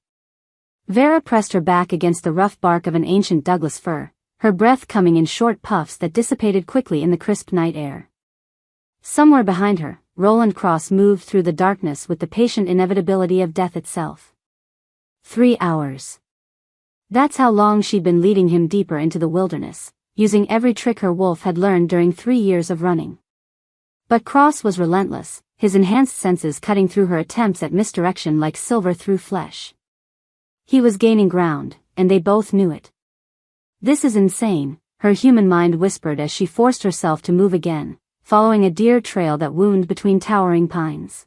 S1: Vera pressed her back against the rough bark of an ancient Douglas fir, her breath coming in short puffs that dissipated quickly in the crisp night air. Somewhere behind her, Roland Cross moved through the darkness with the patient inevitability of death itself. 3 hours. That's how long she'd been leading him deeper into the wilderness, using every trick her wolf had learned during 3 years of running. But Cross was relentless, his enhanced senses cutting through her attempts at misdirection like silver through flesh. He was gaining ground, and they both knew it. "This is insane," her human mind whispered as she forced herself to move again, following a deer trail that wound between towering pines.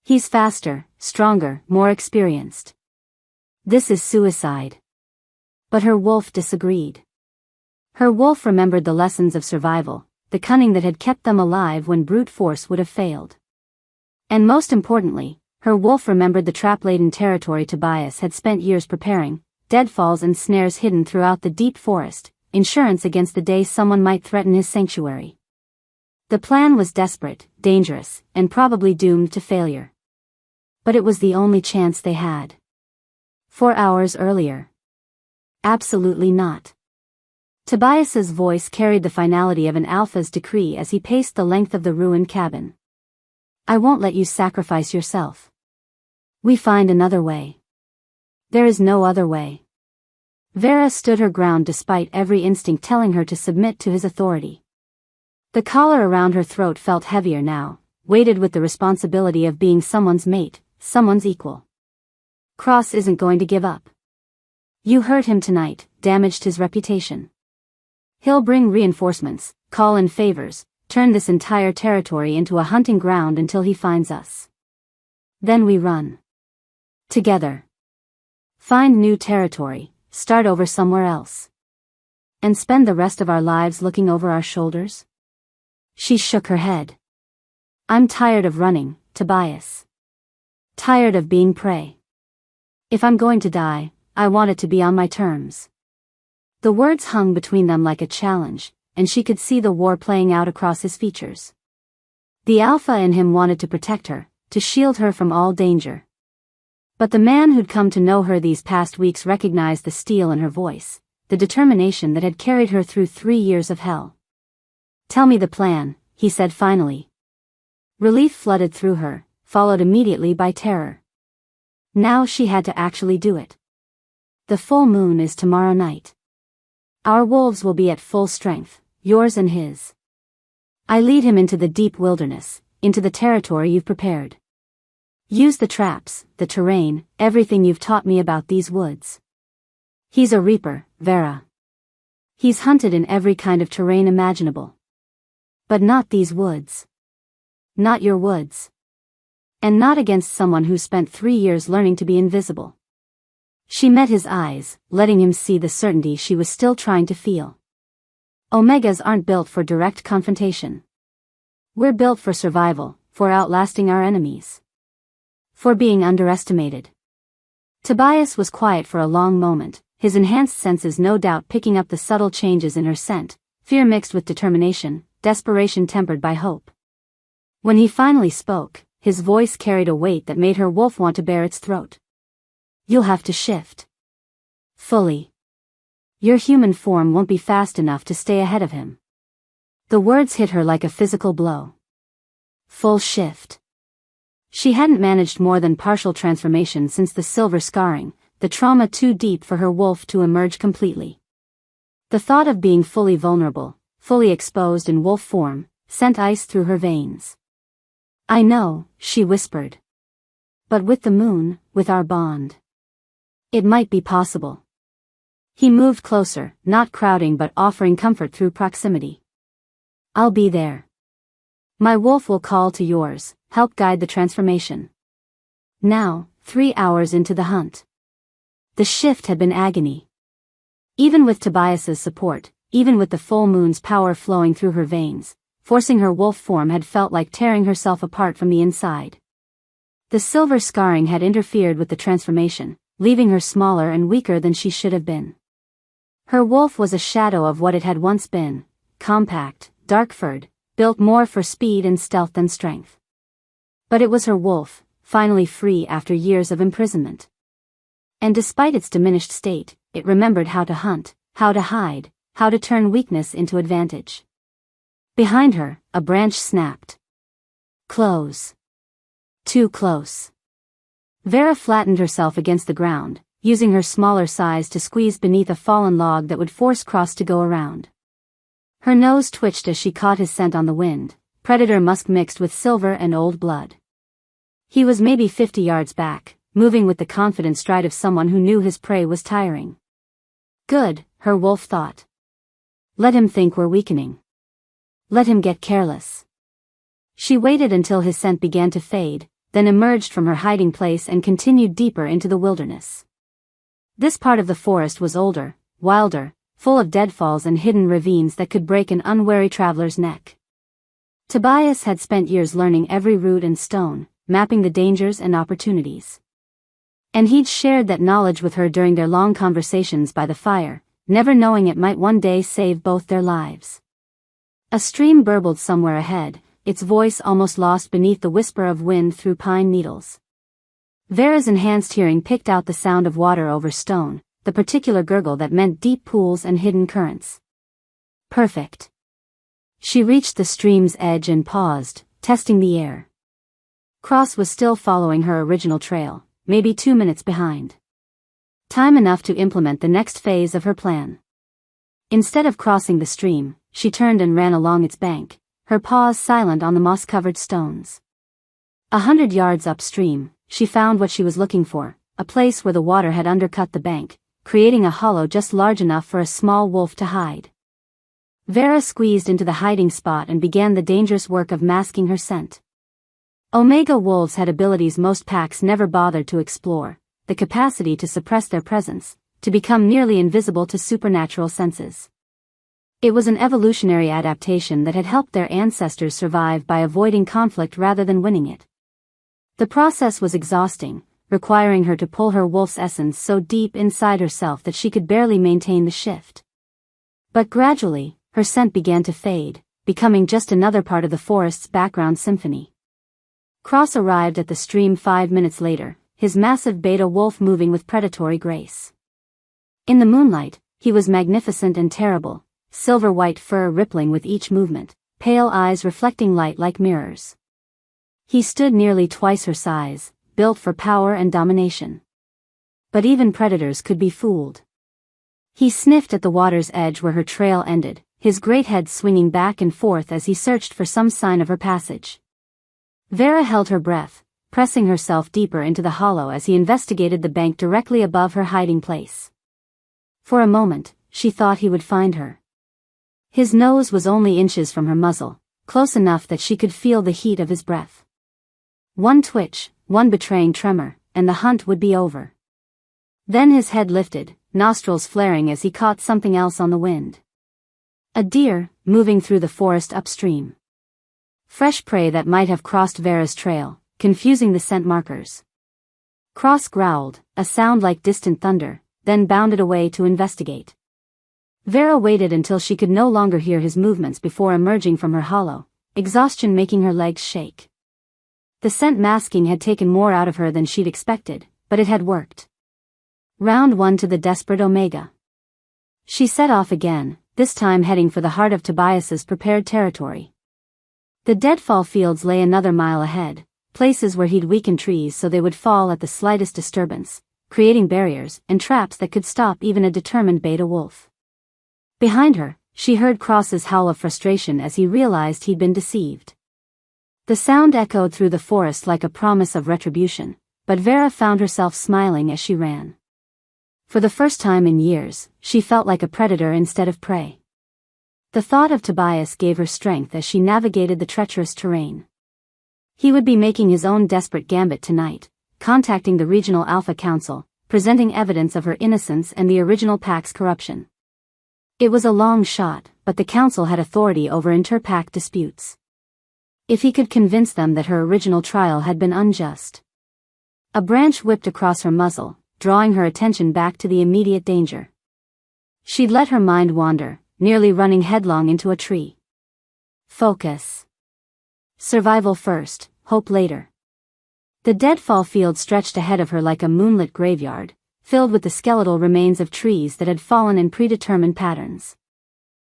S1: "He's faster, stronger, more experienced. This is suicide." But her wolf disagreed. Her wolf remembered the lessons of survival, the cunning that had kept them alive when brute force would have failed. And most importantly, her wolf remembered the trap-laden territory Tobias had spent years preparing, deadfalls and snares hidden throughout the deep forest, insurance against the day someone might threaten his sanctuary. The plan was desperate, dangerous, and probably doomed to failure. But it was the only chance they had. 4 hours earlier. Absolutely not. Tobias's voice carried the finality of an alpha's decree as he paced the length of the ruined cabin. "I won't let you sacrifice yourself. We find another way." "There is no other way." Vera stood her ground despite every instinct telling her to submit to his authority. The collar around her throat felt heavier now, weighted with the responsibility of being someone's mate, someone's equal. Cross isn't going to give up. You hurt him tonight, damaged his reputation. He'll bring reinforcements, call in favors, turn this entire territory into a hunting ground until he finds us. Then we run. Together. Find new territory, start over somewhere else. And spend the rest of our lives looking over our shoulders? She shook her head. "I'm tired of running, Tobias. Tired of being prey. If I'm going to die, I want it to be on my terms." The words hung between them like a challenge, and she could see the war playing out across his features. The alpha in him wanted to protect her, to shield her from all danger. But the man who'd come to know her these past weeks recognized the steel in her voice, the determination that had carried her through 3 years of hell. "Tell me the plan," he said finally. Relief flooded through her, followed immediately by terror. Now she had to actually do it. The full moon is tomorrow night. Our wolves will be at full strength, yours and his. I lead him into the deep wilderness, into the territory you've prepared. Use the traps, the terrain, everything you've taught me about these woods. He's a reaper, Vera. He's hunted in every kind of terrain imaginable. But not these woods. Not your woods. And not against someone who spent 3 years learning to be invisible. She met his eyes, letting him see the certainty she was still trying to feel. Omegas aren't built for direct confrontation. We're built for survival, for outlasting our enemies. For being underestimated. Tobias was quiet for a long moment, his enhanced senses no doubt picking up the subtle changes in her scent, fear mixed with determination, desperation tempered by hope. When he finally spoke, his voice carried a weight that made her wolf want to bare its throat. You'll have to shift. Fully. Your human form won't be fast enough to stay ahead of him. The words hit her like a physical blow. Full shift. She hadn't managed more than partial transformation since the silver scarring, the trauma too deep for her wolf to emerge completely. The thought of being fully vulnerable, fully exposed in wolf form, sent ice through her veins. I know, she whispered. But with the moon, with our bond. It might be possible. He moved closer, not crowding but offering comfort through proximity. I'll be there. My wolf will call to yours, help guide the transformation. Now, 3 hours into the hunt. The shift had been agony. Even with Tobias's support, even with the full moon's power flowing through her veins, forcing her wolf form had felt like tearing herself apart from the inside. The silver scarring had interfered with the transformation, leaving her smaller and weaker than she should have been. Her wolf was a shadow of what it had once been, compact, dark-furred, built more for speed and stealth than strength. But it was her wolf, finally free after years of imprisonment. And despite its diminished state, it remembered how to hunt, how to hide, how to turn weakness into advantage. Behind her, a branch snapped. Close. Too close. Vera flattened herself against the ground, using her smaller size to squeeze beneath a fallen log that would force Cross to go around. Her nose twitched as she caught his scent on the wind, predator musk mixed with silver and old blood. He was maybe 50 yards back, moving with the confident stride of someone who knew his prey was tiring. Good, her wolf thought. Let him think we're weakening. Let him get careless. She waited until his scent began to fade, then emerged from her hiding place and continued deeper into the wilderness. This part of the forest was older, wilder, full of deadfalls and hidden ravines that could break an unwary traveler's neck. Tobias had spent years learning every root and stone, mapping the dangers and opportunities. And he'd shared that knowledge with her during their long conversations by the fire, never knowing it might one day save both their lives. A stream burbled somewhere ahead, its voice almost lost beneath the whisper of wind through pine needles. Vera's enhanced hearing picked out the sound of water over stone, the particular gurgle that meant deep pools and hidden currents. Perfect. She reached the stream's edge and paused, testing the air. Cross was still following her original trail, maybe 2 minutes behind. Time enough to implement the next phase of her plan. Instead of crossing the stream, she turned and ran along its bank, her paws silent on the moss-covered stones. 100 yards upstream, she found what she was looking for, a place where the water had undercut the bank, creating a hollow just large enough for a small wolf to hide. Vera squeezed into the hiding spot and began the dangerous work of masking her scent. Omega wolves had abilities most packs never bothered to explore, the capacity to suppress their presence, to become nearly invisible to supernatural senses. It was an evolutionary adaptation that had helped their ancestors survive by avoiding conflict rather than winning it. The process was exhausting, requiring her to pull her wolf's essence so deep inside herself that she could barely maintain the shift. But gradually, her scent began to fade, becoming just another part of the forest's background symphony. Cross arrived at the stream 5 minutes later, his massive beta wolf moving with predatory grace. In the moonlight, he was magnificent and terrible, silver-white fur rippling with each movement, pale eyes reflecting light like mirrors. He stood nearly twice her size, built for power and domination. But even predators could be fooled. He sniffed at the water's edge where her trail ended, his great head swinging back and forth as he searched for some sign of her passage. Vera held her breath, pressing herself deeper into the hollow as he investigated the bank directly above her hiding place. For a moment, she thought he would find her. His nose was only inches from her muzzle, close enough that she could feel the heat of his breath. One twitch, one betraying tremor, and the hunt would be over. Then his head lifted, nostrils flaring as he caught something else on the wind. A deer, moving through the forest upstream. Fresh prey that might have crossed Vera's trail, confusing the scent markers. Cross growled, a sound like distant thunder, then bounded away to investigate. Vera waited until she could no longer hear his movements before emerging from her hollow, exhaustion making her legs shake. The scent masking had taken more out of her than she'd expected, but it had worked. Round 1 to the desperate Omega. She set off again, this time heading for the heart of Tobias's prepared territory. The deadfall fields lay another mile ahead, places where he'd weakened trees so they would fall at the slightest disturbance, creating barriers and traps that could stop even a determined beta wolf. Behind her, she heard Cross's howl of frustration as he realized he'd been deceived. The sound echoed through the forest like a promise of retribution, but Vera found herself smiling as she ran. For the first time in years, she felt like a predator instead of prey. The thought of Tobias gave her strength as she navigated the treacherous terrain. He would be making his own desperate gambit tonight, contacting the regional Alpha Council, presenting evidence of her innocence and the original pack's corruption. It was a long shot, but the council had authority over inter-pack disputes. If he could convince them that her original trial had been unjust. A branch whipped across her muzzle, drawing her attention back to the immediate danger. She'd let her mind wander, nearly running headlong into a tree. Focus. Survival first, hope later. The deadfall field stretched ahead of her like a moonlit graveyard, filled with the skeletal remains of trees that had fallen in predetermined patterns.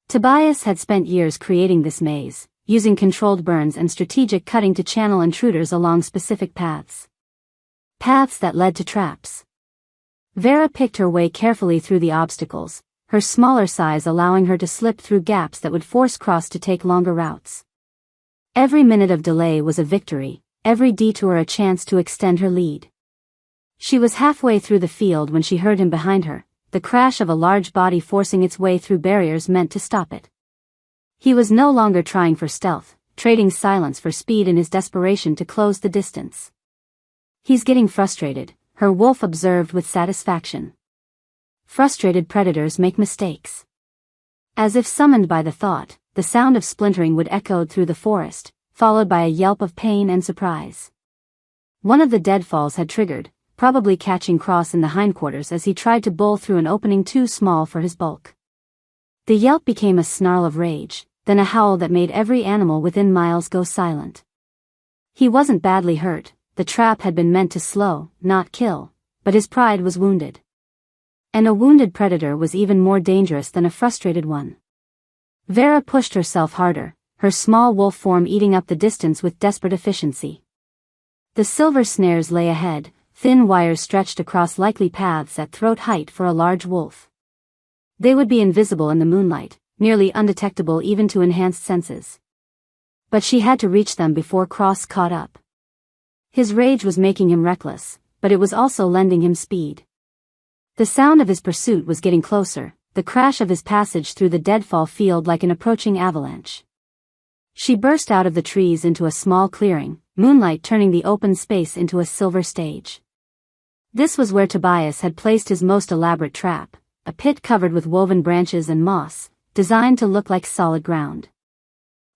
S1: Tobias had spent years creating this maze, using controlled burns and strategic cutting to channel intruders along specific paths. Paths that led to traps. Vera picked her way carefully through the obstacles, her smaller size allowing her to slip through gaps that would force Cross to take longer routes. Every minute of delay was a victory, every detour a chance to extend her lead. She was halfway through the field when she heard him behind her, the crash of a large body forcing its way through barriers meant to stop it. He was no longer trying for stealth, trading silence for speed in his desperation to close the distance. He's getting frustrated, her wolf observed with satisfaction. Frustrated predators make mistakes. As if summoned by the thought, the sound of splintering would echo through the forest, followed by a yelp of pain and surprise. One of the deadfalls had triggered, probably catching Cross in the hindquarters as he tried to bull through an opening too small for his bulk. The yelp became a snarl of rage, then a howl that made every animal within miles go silent. He wasn't badly hurt, the trap had been meant to slow, not kill, but his pride was wounded. And a wounded predator was even more dangerous than a frustrated one. Vera pushed herself harder, her small wolf form eating up the distance with desperate efficiency. The silver snares lay ahead, thin wires stretched across likely paths at throat height for a large wolf. They would be invisible in the moonlight, nearly undetectable even to enhanced senses. But she had to reach them before Cross caught up. His rage was making him reckless, but it was also lending him speed. The sound of his pursuit was getting closer, the crash of his passage through the deadfall field like an approaching avalanche. She burst out of the trees into a small clearing, moonlight turning the open space into a silver stage. This was where Tobias had placed his most elaborate trap, a pit covered with woven branches and moss, designed to look like solid ground.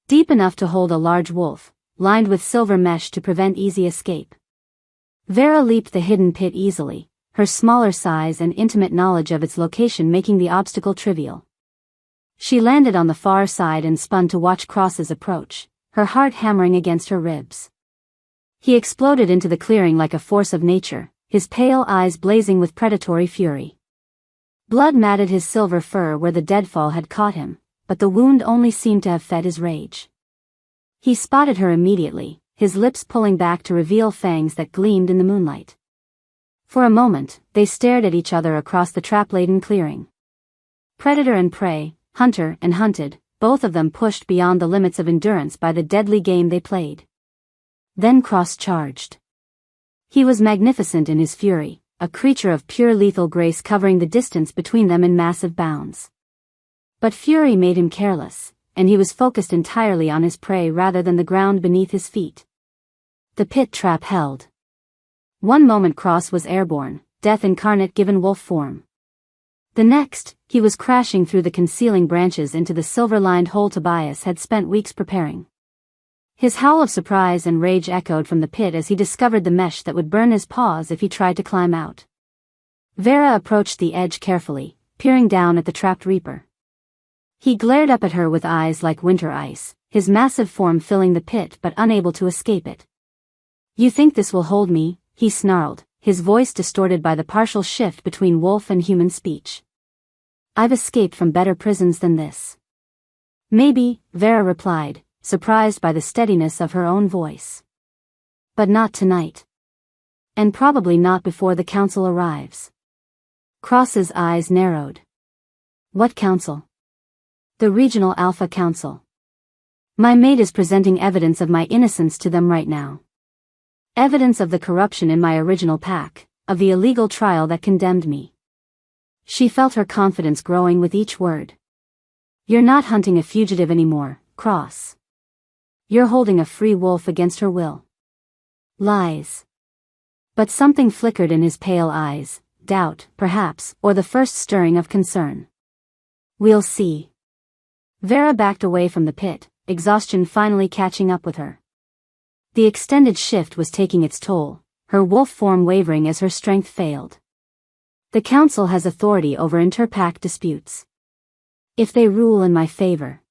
S1: Deep enough to hold a large wolf, lined with silver mesh to prevent easy escape. Vera leaped the hidden pit easily, her smaller size and intimate knowledge of its location making the obstacle trivial. She landed on the far side and spun to watch Cross's approach, her heart hammering against her ribs. He exploded into the clearing like a force of nature, his pale eyes blazing with predatory fury. Blood matted his silver fur where the deadfall had caught him, but the wound only seemed to have fed his rage. He spotted her immediately, his lips pulling back to reveal fangs that gleamed in the moonlight. For a moment, they stared at each other across the trap-laden clearing. Predator and prey, hunter and hunted, both of them pushed beyond the limits of endurance by the deadly game they played. Then Cross charged. He was magnificent in his fury, a creature of pure lethal grace covering the distance between them in massive bounds. But fury made him careless, and he was focused entirely on his prey rather than the ground beneath his feet. The pit trap held. One moment Cross was airborne, death incarnate given wolf form. The next, he was crashing through the concealing branches into the silver-lined hole Tobias had spent weeks preparing. His howl of surprise and rage echoed from the pit as he discovered the mesh that would burn his paws if he tried to climb out. Vera approached the edge carefully, peering down at the trapped reaper. He glared up at her with eyes like winter ice, his massive form filling the pit but unable to escape it. "You think this will hold me?" he snarled, his voice distorted by the partial shift between wolf and human speech. "I've escaped from better prisons than this." "Maybe," Vera replied, surprised by the steadiness of her own voice. "But not tonight. And probably not before the council arrives." Cross's eyes narrowed. "What council?" "The Regional Alpha Council. My mate is presenting evidence of my innocence to them right now. Evidence of the corruption in my original pack, of the illegal trial that condemned me." She felt her confidence growing with each word. "You're not hunting a fugitive anymore, Cross. You're holding a free wolf against her will." Lies. But something flickered in his pale eyes, doubt, perhaps, or the first stirring of concern. "We'll see." Vera backed away from the pit, exhaustion finally catching up with her. The extended shift was taking its toll, her wolf form wavering as her strength failed. "The council has authority over inter-pack disputes. If they rule in my favor."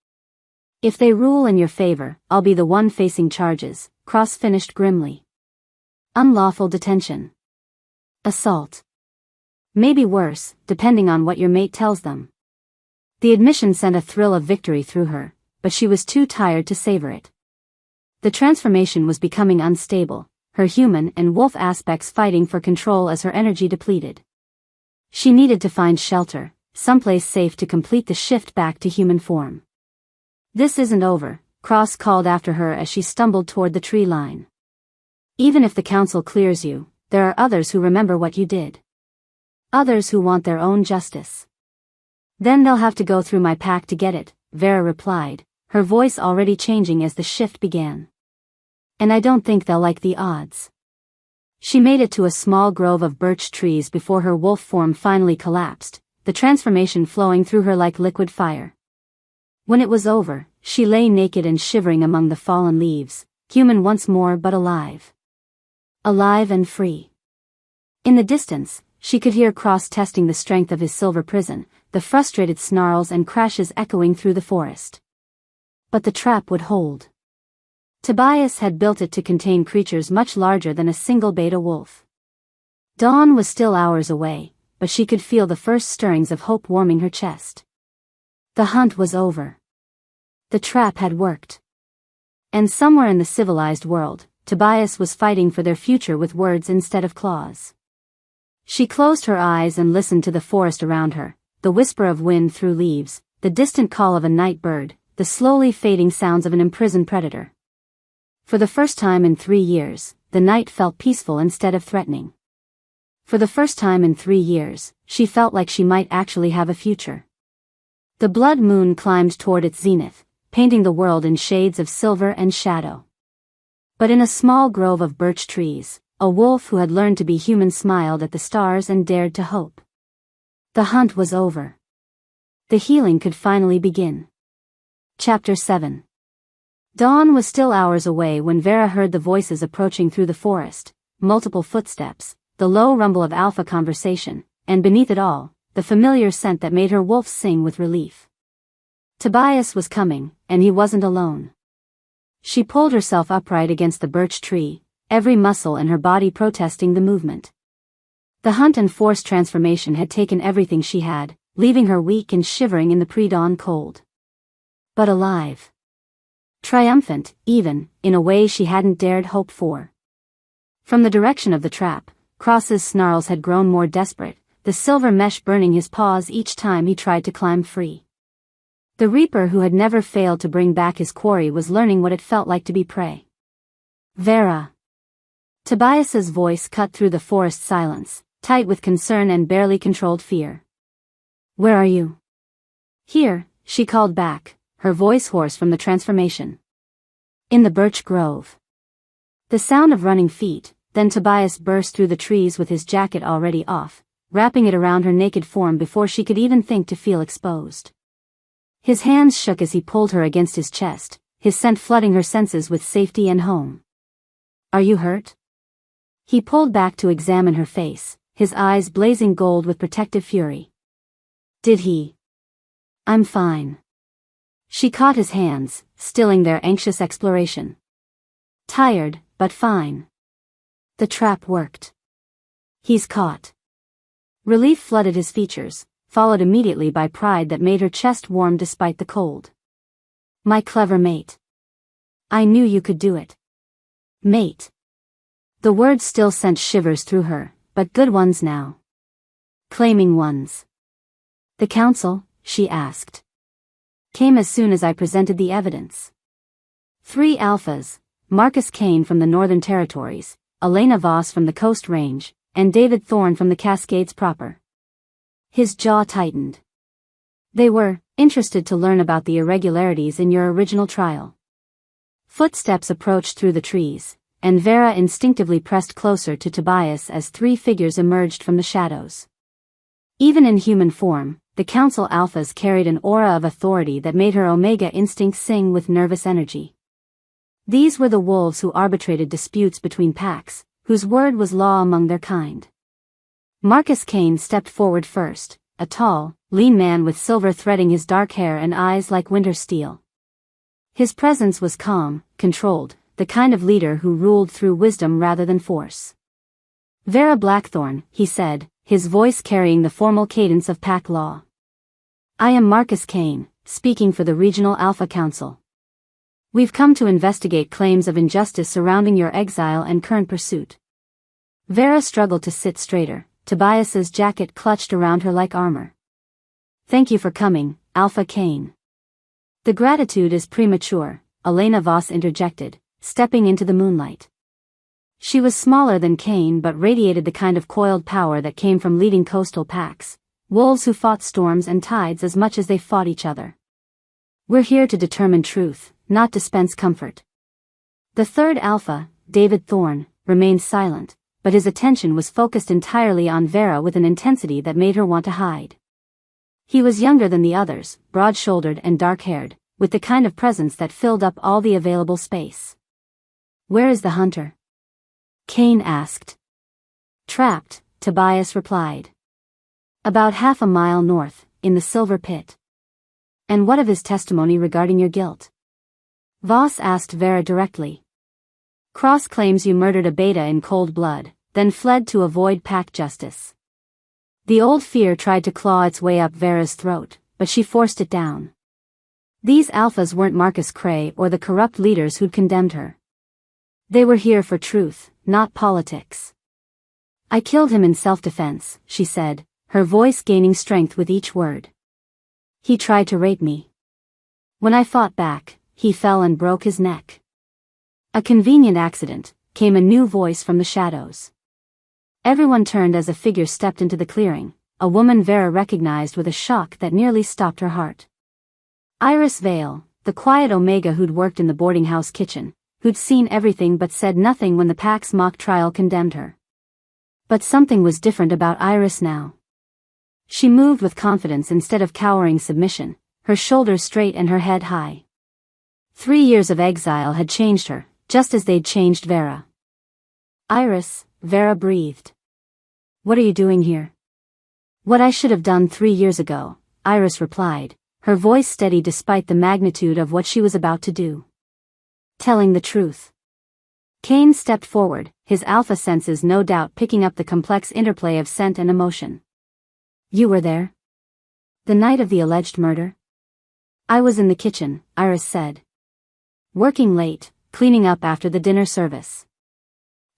S1: "If they rule in your favor, I'll be the one facing charges," Cross finished grimly. "Unlawful detention. Assault. Maybe worse, depending on what your mate tells them." The admission sent a thrill of victory through her, but she was too tired to savor it. The transformation was becoming unstable, her human and wolf aspects fighting for control as her energy depleted. She needed to find shelter, someplace safe to complete the shift back to human form. "This isn't over," Cross called after her as she stumbled toward the tree line. "Even if the council clears you, there are others who remember what you did. Others who want their own justice. Then they'll have to go through my pack to get it," Vera replied, her voice already changing as the shift began. "And I don't think they'll like the odds." She made it to a small grove of birch trees before her wolf form finally collapsed, the transformation flowing through her like liquid fire. When it was over, she lay naked and shivering among the fallen leaves, human once more but alive. Alive and free. In the distance, she could hear Cross testing the strength of his silver prison, the frustrated snarls and crashes echoing through the forest. But the trap would hold. Tobias had built it to contain creatures much larger than a single beta wolf. Dawn was still hours away, but she could feel the first stirrings of hope warming her chest. The hunt was over. The trap had worked. And somewhere in the civilized world, Tobias was fighting for their future with words instead of claws. She closed her eyes and listened to the forest around her, the whisper of wind through leaves, the distant call of a night bird, the slowly fading sounds of an imprisoned predator. For the first time in 3 years, the night felt peaceful instead of threatening. For the first time in 3 years, she felt like she might actually have a future. The blood moon climbed toward its zenith, painting the world in shades of silver and shadow. But in a small grove of birch trees, a wolf who had learned to be human smiled at the stars and dared to hope. The hunt was over. The healing could finally begin. Chapter 7. Dawn was still hours away when Vera heard the voices approaching through the forest, multiple footsteps, the low rumble of alpha conversation, and beneath it all, the familiar scent that made her wolf sing with relief. Tobias was coming, and he wasn't alone. She pulled herself upright against the birch tree, every muscle in her body protesting the movement. The hunt and forced transformation had taken everything she had, leaving her weak and shivering in the pre-dawn cold. But alive. Triumphant, even, in a way she hadn't dared hope for. From the direction of the trap, Cross's snarls had grown more desperate, the silver mesh burning his paws each time he tried to climb free. The Reaper who had never failed to bring back his quarry was learning what it felt like to be prey. Vera. Tobias's voice cut through the forest silence, tight with concern and barely controlled fear. Where are you? Here, she called back, her voice hoarse from the transformation. In the birch grove. The sound of running feet, then Tobias burst through the trees with his jacket already off, wrapping it around her naked form before she could even think to feel exposed. His hands shook as he pulled her against his chest, his scent flooding her senses with safety and home. Are you hurt? He pulled back to examine her face, his eyes blazing gold with protective fury. Did he? I'm fine. She caught his hands, stilling their anxious exploration. Tired, but fine. The trap worked. He's caught. Relief flooded his features, followed immediately by pride that made her chest warm despite the cold. My clever mate. I knew you could do it. Mate. The word still sent shivers through her, but good ones now. Claiming ones. The council, she asked. Came as soon as I presented the evidence. 3 alphas, Marcus Kane from the Northern Territories, Elena Voss from the Coast Range, and David Thorne from the Cascades proper. His jaw tightened. They were interested to learn about the irregularities in your original trial. Footsteps approached through the trees, and Vera instinctively pressed closer to Tobias as 3 figures emerged from the shadows. Even in human form, the Council Alphas carried an aura of authority that made her Omega instinct sing with nervous energy. These were the wolves who arbitrated disputes between packs, whose word was law among their kind. Marcus Kane stepped forward first, a tall, lean man with silver threading his dark hair and eyes like winter steel. His presence was calm, controlled, the kind of leader who ruled through wisdom rather than force. Vera Blackthorn, he said, his voice carrying the formal cadence of pack law. I am Marcus Kane, speaking for the Regional Alpha Council. We've come to investigate claims of injustice surrounding your exile and current pursuit. Vera struggled to sit straighter, Tobias's jacket clutched around her like armor. Thank you for coming, Alpha Kane. The gratitude is premature, Elena Voss interjected, stepping into the moonlight. She was smaller than Kane but radiated the kind of coiled power that came from leading coastal packs, wolves who fought storms and tides as much as they fought each other. We're here to determine truth, not dispense comfort. The third alpha, David Thorne, remained silent, but his attention was focused entirely on Vera with an intensity that made her want to hide. He was younger than the others, broad-shouldered and dark-haired, with the kind of presence that filled up all the available space. Where is the hunter? Kane asked. Trapped, Tobias replied. About half a mile north, in the Silver Pit. And what of his testimony regarding your guilt? Voss asked Vera directly. Cross claims you murdered a beta in cold blood, then fled to avoid pack justice. The old fear tried to claw its way up Vera's throat, but she forced it down. These alphas weren't Marcus Cray or the corrupt leaders who'd condemned her. They were here for truth, not politics. I killed him in self-defense, she said, her voice gaining strength with each word. He tried to rape me. When I fought back, he fell and broke his neck. A convenient accident, came a new voice from the shadows. Everyone turned as a figure stepped into the clearing, a woman Vera recognized with a shock that nearly stopped her heart. Iris Vale, the quiet Omega who'd worked in the boarding house kitchen, who'd seen everything but said nothing when the pack's mock trial condemned her. But something was different about Iris now. She moved with confidence instead of cowering submission, her shoulders straight and her head high. 3 years of exile had changed her, just as they'd changed Vera. Iris, Vera breathed. What are you doing here? What I should have done 3 years ago, Iris replied, her voice steady despite the magnitude of what she was about to do. Telling the truth. Kane stepped forward, his alpha senses no doubt picking up the complex interplay of scent and emotion. You were there? The night of the alleged murder? I was in the kitchen, Iris said. Working late, cleaning up after the dinner service.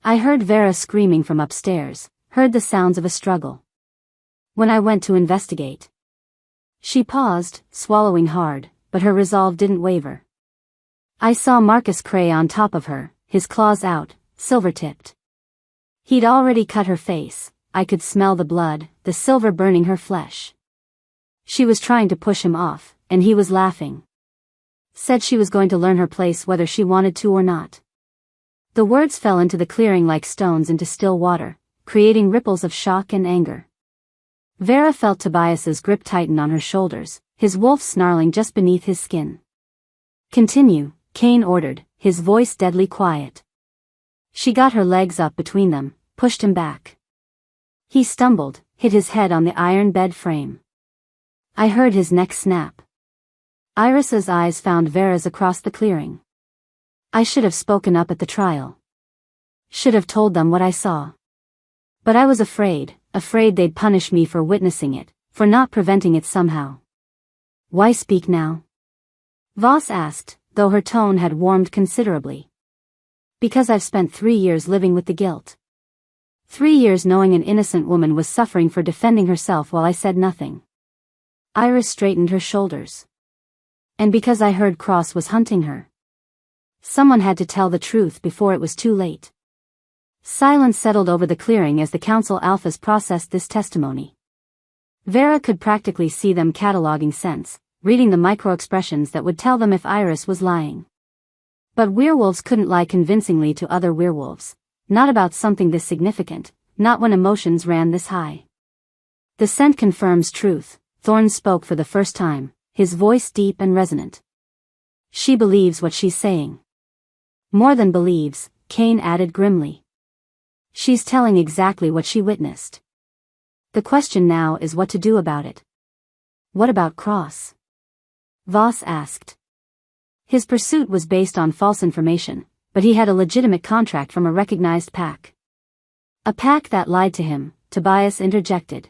S1: I heard Vera screaming from upstairs, heard the sounds of a struggle. When I went to investigate. She paused, swallowing hard, but her resolve didn't waver. I saw Marcus Cray on top of her, his claws out, silver-tipped. He'd already cut her face. I could smell the blood, the silver burning her flesh. She was trying to push him off, and he was laughing. Said she was going to learn her place whether she wanted to or not. The words fell into the clearing like stones into still water, creating ripples of shock and anger. Vera felt Tobias's grip tighten on her shoulders, his wolf snarling just beneath his skin. Continue, Cain ordered, his voice deadly quiet. She got her legs up between them, pushed him back. He stumbled, hit his head on the iron bed frame. I heard his neck snap. Iris's eyes found Vera's across the clearing. I should have spoken up at the trial. Should have told them what I saw. But I was afraid they'd punish me for witnessing it, for not preventing it somehow. Why speak now? Voss asked, though her tone had warmed considerably. Because I've spent 3 years living with the guilt. 3 years knowing an innocent woman was suffering for defending herself while I said nothing. Iris straightened her shoulders. And because I heard Cross was hunting her. Someone had to tell the truth before it was too late. Silence settled over the clearing as the Council Alphas processed this testimony. Vera could practically see them cataloging scents, reading the micro-expressions that would tell them if Iris was lying. But werewolves couldn't lie convincingly to other werewolves, not about something this significant, not when emotions ran this high. The scent confirms truth, Thorne spoke for the first time, his voice deep and resonant. She believes what she's saying. More than believes, Cain added grimly. She's telling exactly what she witnessed. The question now is what to do about it. What about Cross? Voss asked. His pursuit was based on false information, but he had a legitimate contract from a recognized pack. A pack that lied to him, Tobias interjected.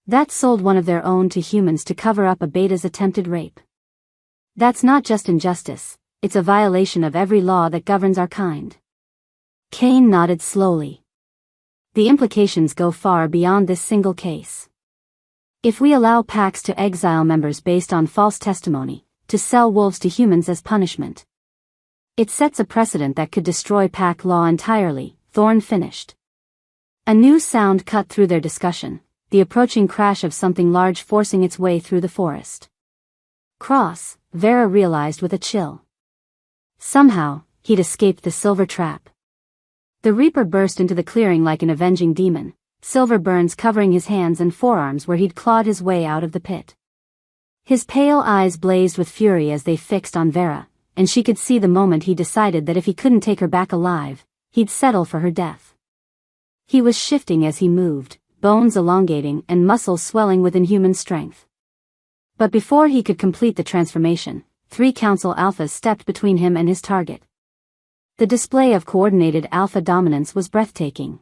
S1: That sold one of their own to humans to cover up a beta's attempted rape. That's not just injustice, it's a violation of every law that governs our kind. Cain nodded slowly. The implications go far beyond this single case. If we allow packs to exile members based on false testimony, to sell wolves to humans as punishment, it sets a precedent that could destroy pack law entirely, Thorne finished. A new sound cut through their discussion, the approaching crash of something large forcing its way through the forest. Cross, Vera realized with a chill. Somehow, he'd escaped the silver trap. The Reaper burst into the clearing like an avenging demon, silver burns covering his hands and forearms where he'd clawed his way out of the pit. His pale eyes blazed with fury as they fixed on Vera, and she could see the moment he decided that if he couldn't take her back alive, he'd settle for her death. He was shifting as he moved, bones elongating and muscles swelling with inhuman strength. But before he could complete the transformation, 3 Council Alphas stepped between him and his target. The display of coordinated alpha dominance was breathtaking.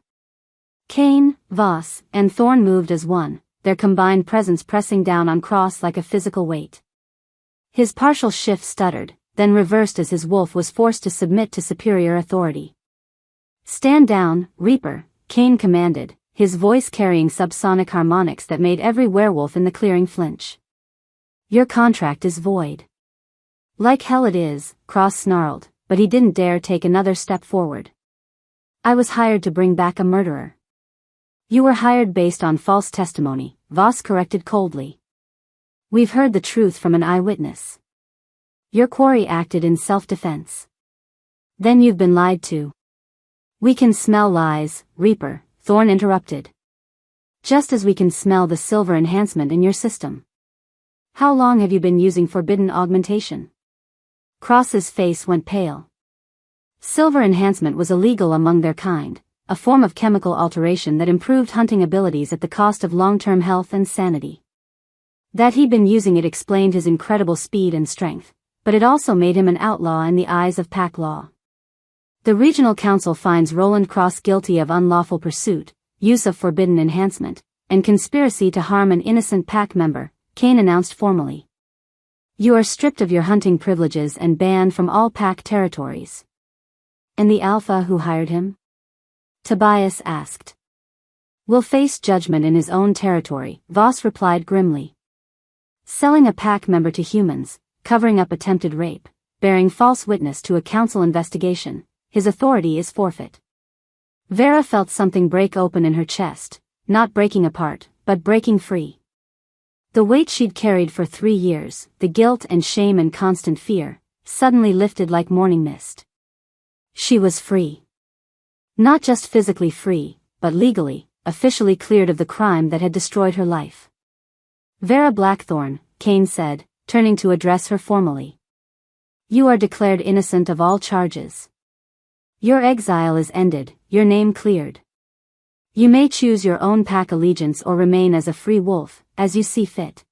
S1: Cain, Voss, and Thorne moved as one, their combined presence pressing down on Cross like a physical weight. His partial shift stuttered, then reversed as his wolf was forced to submit to superior authority. Stand down, Reaper, Cain commanded, his voice carrying subsonic harmonics that made every werewolf in the clearing flinch. Your contract is void. Like hell it is, Cross snarled, but he didn't dare take another step forward. I was hired to bring back a murderer. You were hired based on false testimony, Voss corrected coldly. We've heard the truth from an eyewitness. Your quarry acted in self-defense. Then you've been lied to. We can smell lies, Reaper, Thorne interrupted. Just as we can smell the silver enhancement in your system. How long have you been using forbidden augmentation? Cross's face went pale. Silver enhancement was illegal among their kind, a form of chemical alteration that improved hunting abilities at the cost of long-term health and sanity. That he'd been using it explained his incredible speed and strength, but it also made him an outlaw in the eyes of pack law. The Regional Council finds Roland Cross guilty of unlawful pursuit, use of forbidden enhancement, and conspiracy to harm an innocent pack member, Cain announced formally. You are stripped of your hunting privileges and banned from all pack territories. And the Alpha who hired him? Tobias asked. Will face judgment in his own territory, Voss replied grimly. Selling a pack member to humans, covering up attempted rape, bearing false witness to a council investigation, his authority is forfeit. Vera felt something break open in her chest, not breaking apart, but breaking free. The weight she'd carried for 3 years, the guilt and shame and constant fear, suddenly lifted like morning mist. She was free. Not just physically free, but legally, officially cleared of the crime that had destroyed her life. Vera Blackthorne, Kane said, turning to address her formally. You are declared innocent of all charges. Your exile is ended, your name cleared. You may choose your own pack allegiance or remain as a free wolf, as you see fit.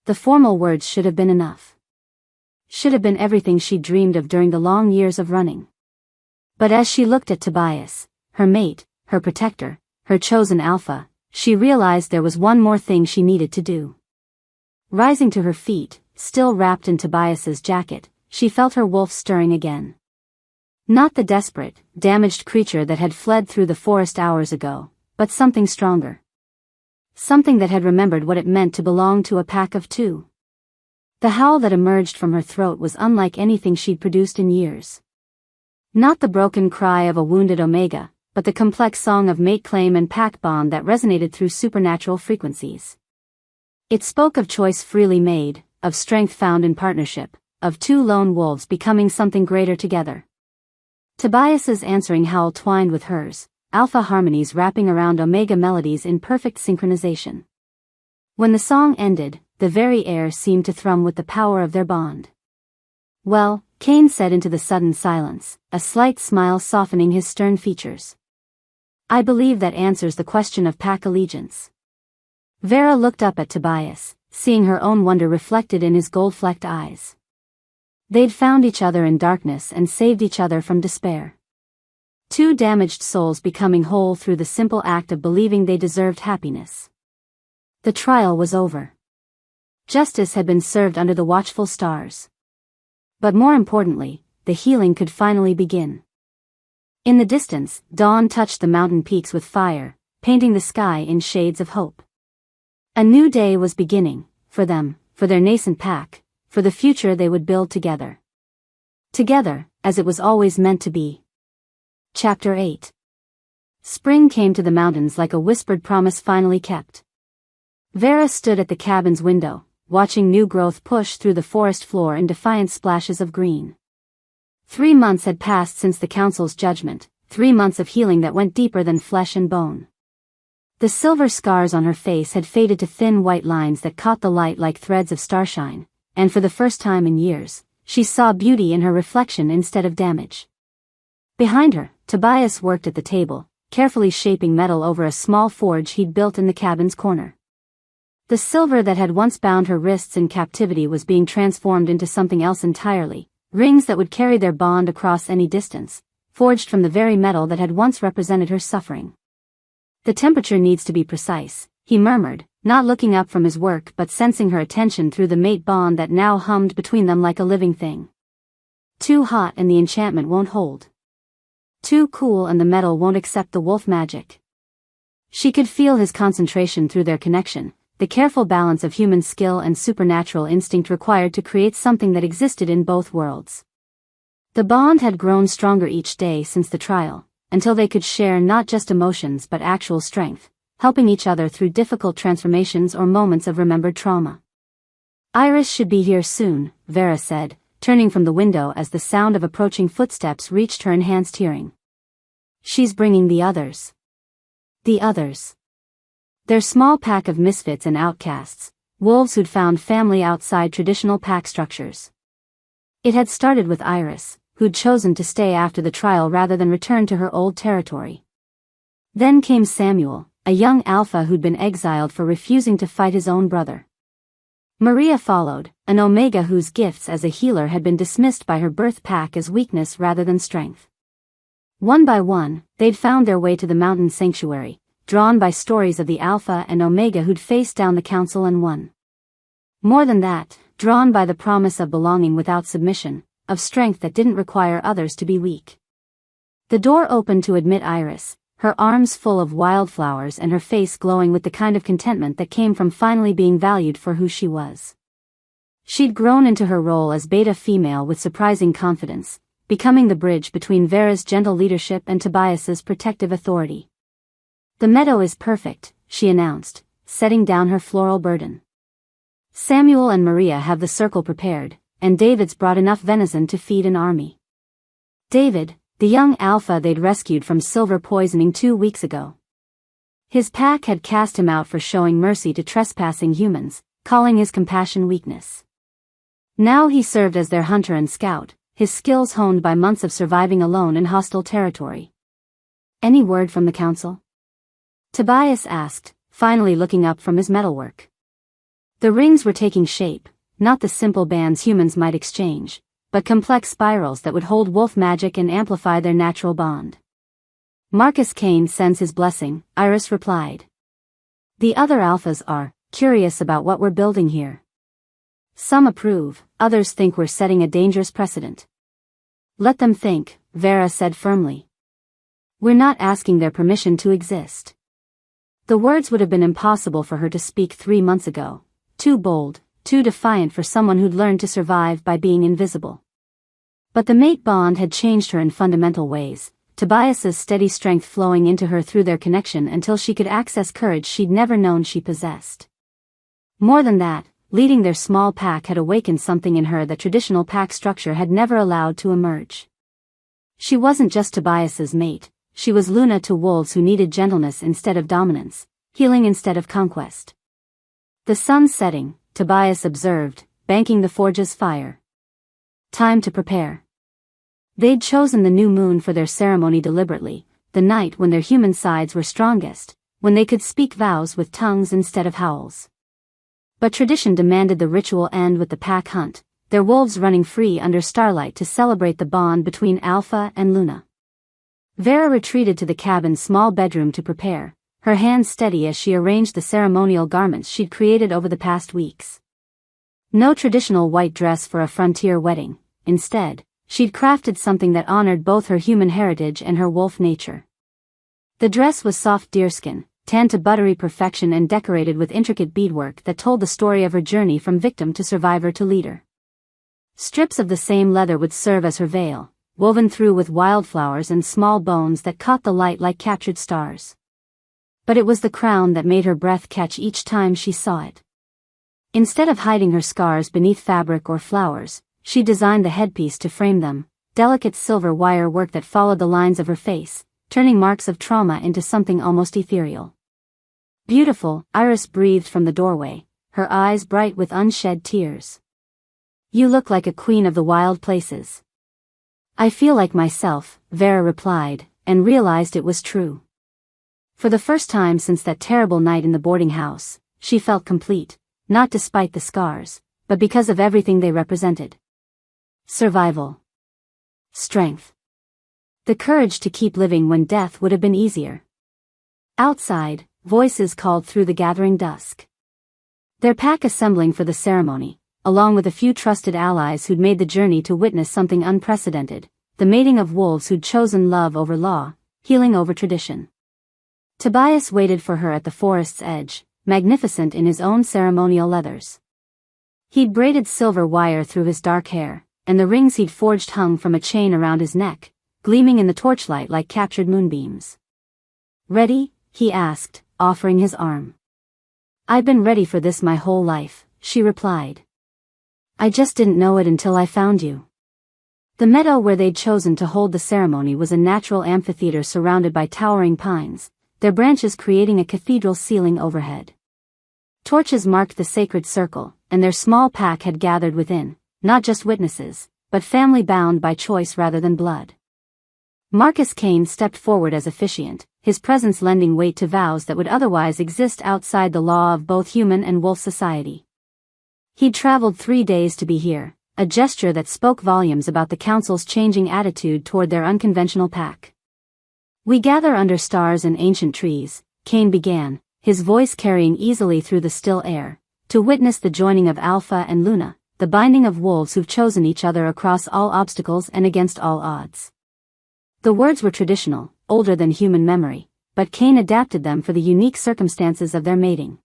S1: The formal words should have been enough. Should have been everything she dreamed of during the long years of running. But as she looked at Tobias, her mate, her protector, her chosen alpha, she realized there was one more thing she needed to do. Rising to her feet, still wrapped in Tobias's jacket, she felt her wolf stirring again. Not the desperate, damaged creature that had fled through the forest hours ago, but something stronger. Something that had remembered what it meant to belong to a pack of 2. The howl that emerged from her throat was unlike anything she'd produced in years. Not the broken cry of a wounded Omega, but the complex song of mate claim and pack bond that resonated through supernatural frequencies. It spoke of choice freely made, of strength found in partnership, of 2 lone wolves becoming something greater together. Tobias's answering howl twined with hers, alpha harmonies wrapping around Omega melodies in perfect synchronization. When the song ended, the very air seemed to thrum with the power of their bond. Well, Kane said into the sudden silence, a slight smile softening his stern features. I believe that answers the question of pack allegiance. Vera looked up at Tobias, seeing her own wonder reflected in his gold-flecked eyes. They'd found each other in darkness and saved each other from despair. 2 damaged souls becoming whole through the simple act of believing they deserved happiness. The trial was over. Justice had been served under the watchful stars. But more importantly, the healing could finally begin. In the distance, dawn touched the mountain peaks with fire, painting the sky in shades of hope. A new day was beginning, for them, for their nascent pack, for the future they would build together. Together, as it was always meant to be. Chapter 8. Spring came to the mountains like a whispered promise finally kept. Vera stood at the cabin's window, watching new growth push through the forest floor in defiant splashes of green. 3 months had passed since the council's judgment, 3 months of healing that went deeper than flesh and bone. The silver scars on her face had faded to thin white lines that caught the light like threads of starshine, and for the first time in years, she saw beauty in her reflection instead of damage. Behind her, Tobias worked at the table, carefully shaping metal over a small forge he'd built in the cabin's corner. The silver that had once bound her wrists in captivity was being transformed into something else entirely, rings that would carry their bond across any distance, forged from the very metal that had once represented her suffering. The temperature needs to be precise, he murmured, not looking up from his work but sensing her attention through the mate bond that now hummed between them like a living thing. Too hot and the enchantment won't hold. Too cool and the metal won't accept the wolf magic. She could feel his concentration through their connection, the careful balance of human skill and supernatural instinct required to create something that existed in both worlds. The bond had grown stronger each day since the trial, until they could share not just emotions but actual strength, helping each other through difficult transformations or moments of remembered trauma. Iris should be here soon, Vera said, turning from the window as the sound of approaching footsteps reached her enhanced hearing. She's bringing the others. The others. Their small pack of misfits and outcasts, wolves who'd found family outside traditional pack structures. It had started with Iris, who'd chosen to stay after the trial rather than return to her old territory. Then came Samuel, a young alpha who'd been exiled for refusing to fight his own brother. Maria followed, an Omega whose gifts as a healer had been dismissed by her birth pack as weakness rather than strength. One by one, they'd found their way to the mountain sanctuary, drawn by stories of the Alpha and Omega who'd faced down the council and won. More than that, drawn by the promise of belonging without submission, of strength that didn't require others to be weak. The door opened to admit Iris, her arms full of wildflowers and her face glowing with the kind of contentment that came from finally being valued for who she was. She'd grown into her role as beta female with surprising confidence, becoming the bridge between Vera's gentle leadership and Tobias's protective authority. "The meadow is perfect," she announced, setting down her floral burden. "Samuel and Maria have the circle prepared, and David's brought enough venison to feed an army." David, the young alpha they'd rescued from silver poisoning 2 weeks ago. His pack had cast him out for showing mercy to trespassing humans, calling his compassion weakness. Now he served as their hunter and scout, his skills honed by months of surviving alone in hostile territory. "Any word from the council?" Tobias asked, finally looking up from his metalwork. The rings were taking shape, not the simple bands humans might exchange, but complex spirals that would hold wolf magic and amplify their natural bond. "Marcus Kane sends his blessing," Iris replied. "The other alphas are curious about what we're building here. Some approve, others think we're setting a dangerous precedent." "Let them think," Vera said firmly. "We're not asking their permission to exist." The words would have been impossible for her to speak 3 months ago, too bold, too defiant for someone who'd learned to survive by being invisible. But the mate bond had changed her in fundamental ways, Tobias's steady strength flowing into her through their connection until she could access courage she'd never known she possessed. More than that, leading their small pack had awakened something in her that traditional pack structure had never allowed to emerge. She wasn't just Tobias's mate, she was Luna to wolves who needed gentleness instead of dominance, healing instead of conquest. "The sun's setting," Tobias observed, banking the forge's fire. "Time to prepare." They'd chosen the new moon for their ceremony deliberately, the night when their human sides were strongest, when they could speak vows with tongues instead of howls. But tradition demanded the ritual end with the pack hunt, their wolves running free under starlight to celebrate the bond between Alpha and Luna. Vera retreated to the cabin's small bedroom to prepare, her hands steady as she arranged the ceremonial garments she'd created over the past weeks. No traditional white dress for a frontier wedding, instead, she'd crafted something that honored both her human heritage and her wolf nature. The dress was soft deerskin, tanned to buttery perfection and decorated with intricate beadwork that told the story of her journey from victim to survivor to leader. Strips of the same leather would serve as her veil, woven through with wildflowers and small bones that caught the light like captured stars. But it was the crown that made her breath catch each time she saw it. Instead of hiding her scars beneath fabric or flowers, she designed the headpiece to frame them, delicate silver wire work that followed the lines of her face, turning marks of trauma into something almost ethereal. "Beautiful," Iris breathed from the doorway, her eyes bright with unshed tears. "You look like a queen of the wild places." "I feel like myself," Vera replied, and realized it was true. For the first time since that terrible night in the boarding house, she felt complete, not despite the scars, but because of everything they represented. Survival. Strength. The courage to keep living when death would have been easier. Outside, voices called through the gathering dusk. Their pack assembling for the ceremony, along with a few trusted allies who'd made the journey to witness something unprecedented, the mating of wolves who'd chosen love over law, healing over tradition. Tobias waited for her at the forest's edge, magnificent in his own ceremonial leathers. He'd braided silver wire through his dark hair, and the rings he'd forged hung from a chain around his neck, gleaming in the torchlight like captured moonbeams. "Ready?" he asked, offering his arm. "I've been ready for this my whole life," she replied. "I just didn't know it until I found you." The meadow where they'd chosen to hold the ceremony was a natural amphitheater surrounded by towering pines, their branches creating a cathedral ceiling overhead. Torches marked the sacred circle, and their small pack had gathered within, not just witnesses, but family bound by choice rather than blood. Marcus Kane stepped forward as officiant, his presence lending weight to vows that would otherwise exist outside the law of both human and wolf society. He'd traveled 3 days to be here, a gesture that spoke volumes about the council's changing attitude toward their unconventional pack. "We gather under stars and ancient trees," Kane began, his voice carrying easily through the still air, "to witness the joining of Alpha and Luna, the binding of wolves who've chosen each other across all obstacles and against all odds. The words were traditional, older than human memory, but Cain adapted them for the unique circumstances of their mating.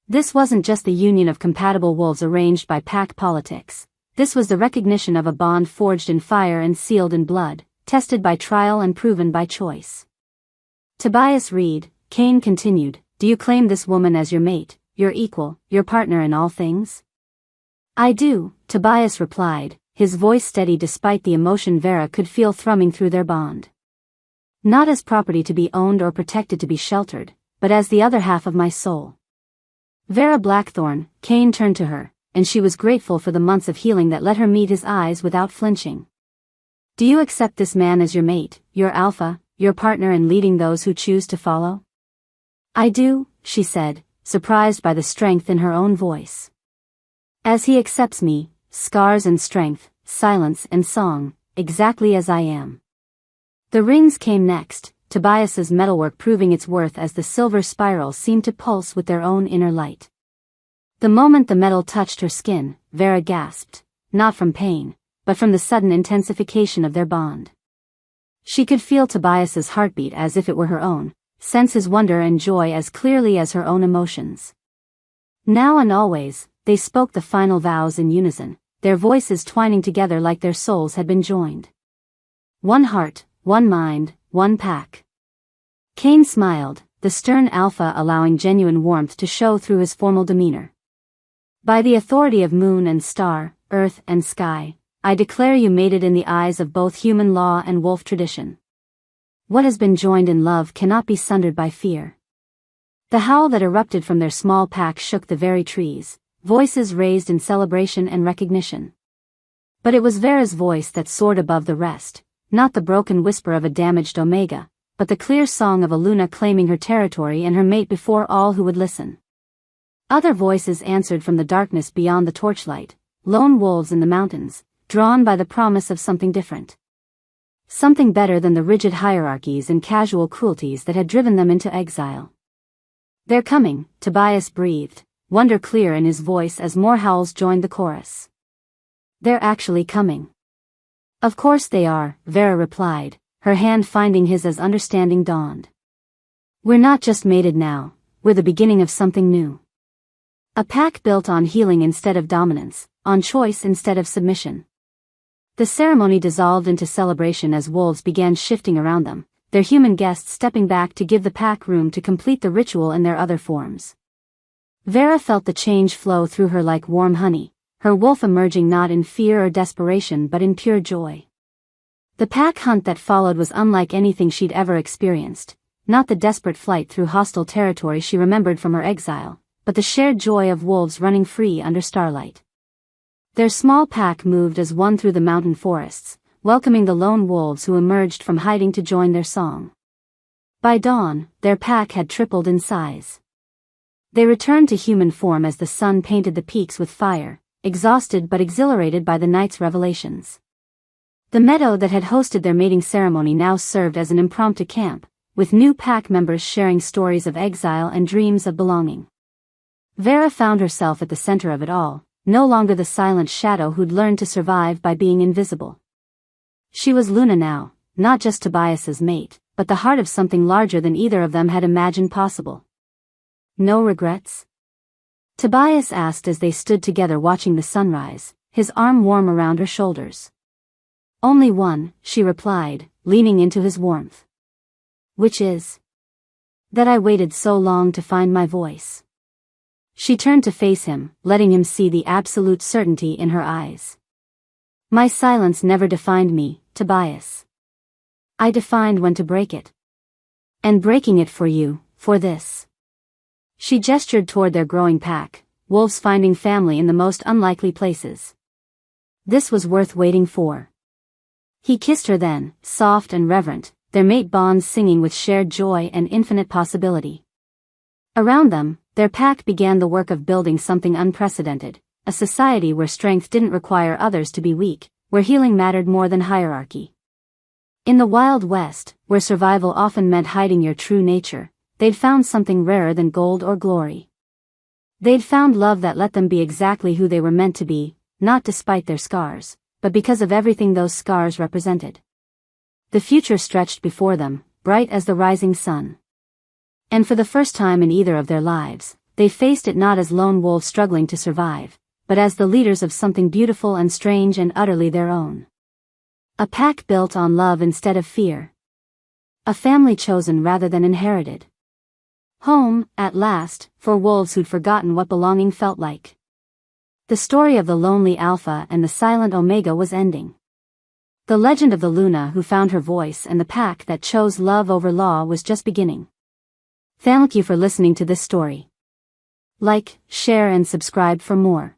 S1: This wasn't just the union of compatible wolves arranged by pack politics. This was the recognition of a bond forged in fire and sealed in blood, tested by trial and proven by choice. Tobias Reed, Cain continued, do you claim this woman as your mate, your equal, your partner in all things? I do, Tobias replied, his voice steady despite the emotion Vera could feel thrumming through their bond. Not as property to be owned or protected to be sheltered, but as the other half of my soul. Vera Blackthorne, Cain turned to her, and she was grateful for the months of healing that let her meet his eyes without flinching. Do you accept this man as your mate, your alpha, your partner in leading those who choose to follow? I do, she said, surprised by the strength in her own voice. As he accepts me, scars and strength, silence and song, exactly as I am. The rings came next, Tobias's metalwork proving its worth as the silver spirals seemed to pulse with their own inner light. The moment the metal touched her skin, Vera gasped, not from pain, but from the sudden intensification of their bond. She could feel Tobias's heartbeat as if it were her own, sense his wonder and joy as clearly as her own emotions. Now and always, they spoke the final vows in unison, their voices twining together like their souls had been joined. One heart, one mind, one pack. Cain smiled, the stern alpha allowing genuine warmth to show through his formal demeanor. By the authority of moon and star, earth and sky, I declare you mated in the eyes of both human law and wolf tradition. What has been joined in love cannot be sundered by fear. The howl that erupted from their small pack shook the very trees, voices raised in celebration and recognition. But it was Vera's voice that soared above the rest, not the broken whisper of a damaged Omega, but the clear song of a Luna claiming her territory and her mate before all who would listen. Other voices answered from the darkness beyond the torchlight, lone wolves in the mountains, drawn by the promise of something different. Something better than the rigid hierarchies and casual cruelties that had driven them into exile. They're coming, Tobias breathed, wonder clear in his voice as more howls joined the chorus. They're actually coming. Of course they are, Vera replied, her hand finding his as understanding dawned. We're not just mated now, we're the beginning of something new. A pack built on healing instead of dominance, on choice instead of submission. The ceremony dissolved into celebration as wolves began shifting around them, their human guests stepping back to give the pack room to complete the ritual in their other forms. Vera felt the change flow through her like warm honey, her wolf emerging not in fear or desperation but in pure joy. The pack hunt that followed was unlike anything she'd ever experienced, not the desperate flight through hostile territory she remembered from her exile, but the shared joy of wolves running free under starlight. Their small pack moved as one through the mountain forests, welcoming the lone wolves who emerged from hiding to join their song. By dawn, their pack had tripled in size. They returned to human form as the sun painted the peaks with fire, exhausted but exhilarated by the night's revelations. The meadow that had hosted their mating ceremony now served as an impromptu camp, with new pack members sharing stories of exile and dreams of belonging. Vera found herself at the center of it all, no longer the silent shadow who'd learned to survive by being invisible. She was Luna now, not just Tobias's mate, but the heart of something larger than either of them had imagined possible. No regrets? Tobias asked as they stood together watching the sunrise, his arm warm around her shoulders. Only one, she replied, leaning into his warmth. Which is? That I waited so long to find my voice. She turned to face him, letting him see the absolute certainty in her eyes. My silence never defined me, Tobias. I defined when to break it. And breaking it for you, for this. She gestured toward their growing pack, wolves finding family in the most unlikely places. This was worth waiting for. He kissed her then, soft and reverent, their mate bonds singing with shared joy and infinite possibility. Around them, their pack began the work of building something unprecedented, a society where strength didn't require others to be weak, where healing mattered more than hierarchy. In the Wild West, where survival often meant hiding your true nature, they'd found something rarer than gold or glory. They'd found love that let them be exactly who they were meant to be, not despite their scars, but because of everything those scars represented. The future stretched before them, bright as the rising sun. And for the first time in either of their lives, they faced it not as lone wolves struggling to survive, but as the leaders of something beautiful and strange and utterly their own. A pack built on love instead of fear. A family chosen rather than inherited. Home, at last, for wolves who'd forgotten what belonging felt like. The story of the lonely Alpha and the silent Omega was ending. The legend of the Luna who found her voice and the pack that chose love over law was just beginning. Thank you for listening to this story. Like, share and subscribe for more.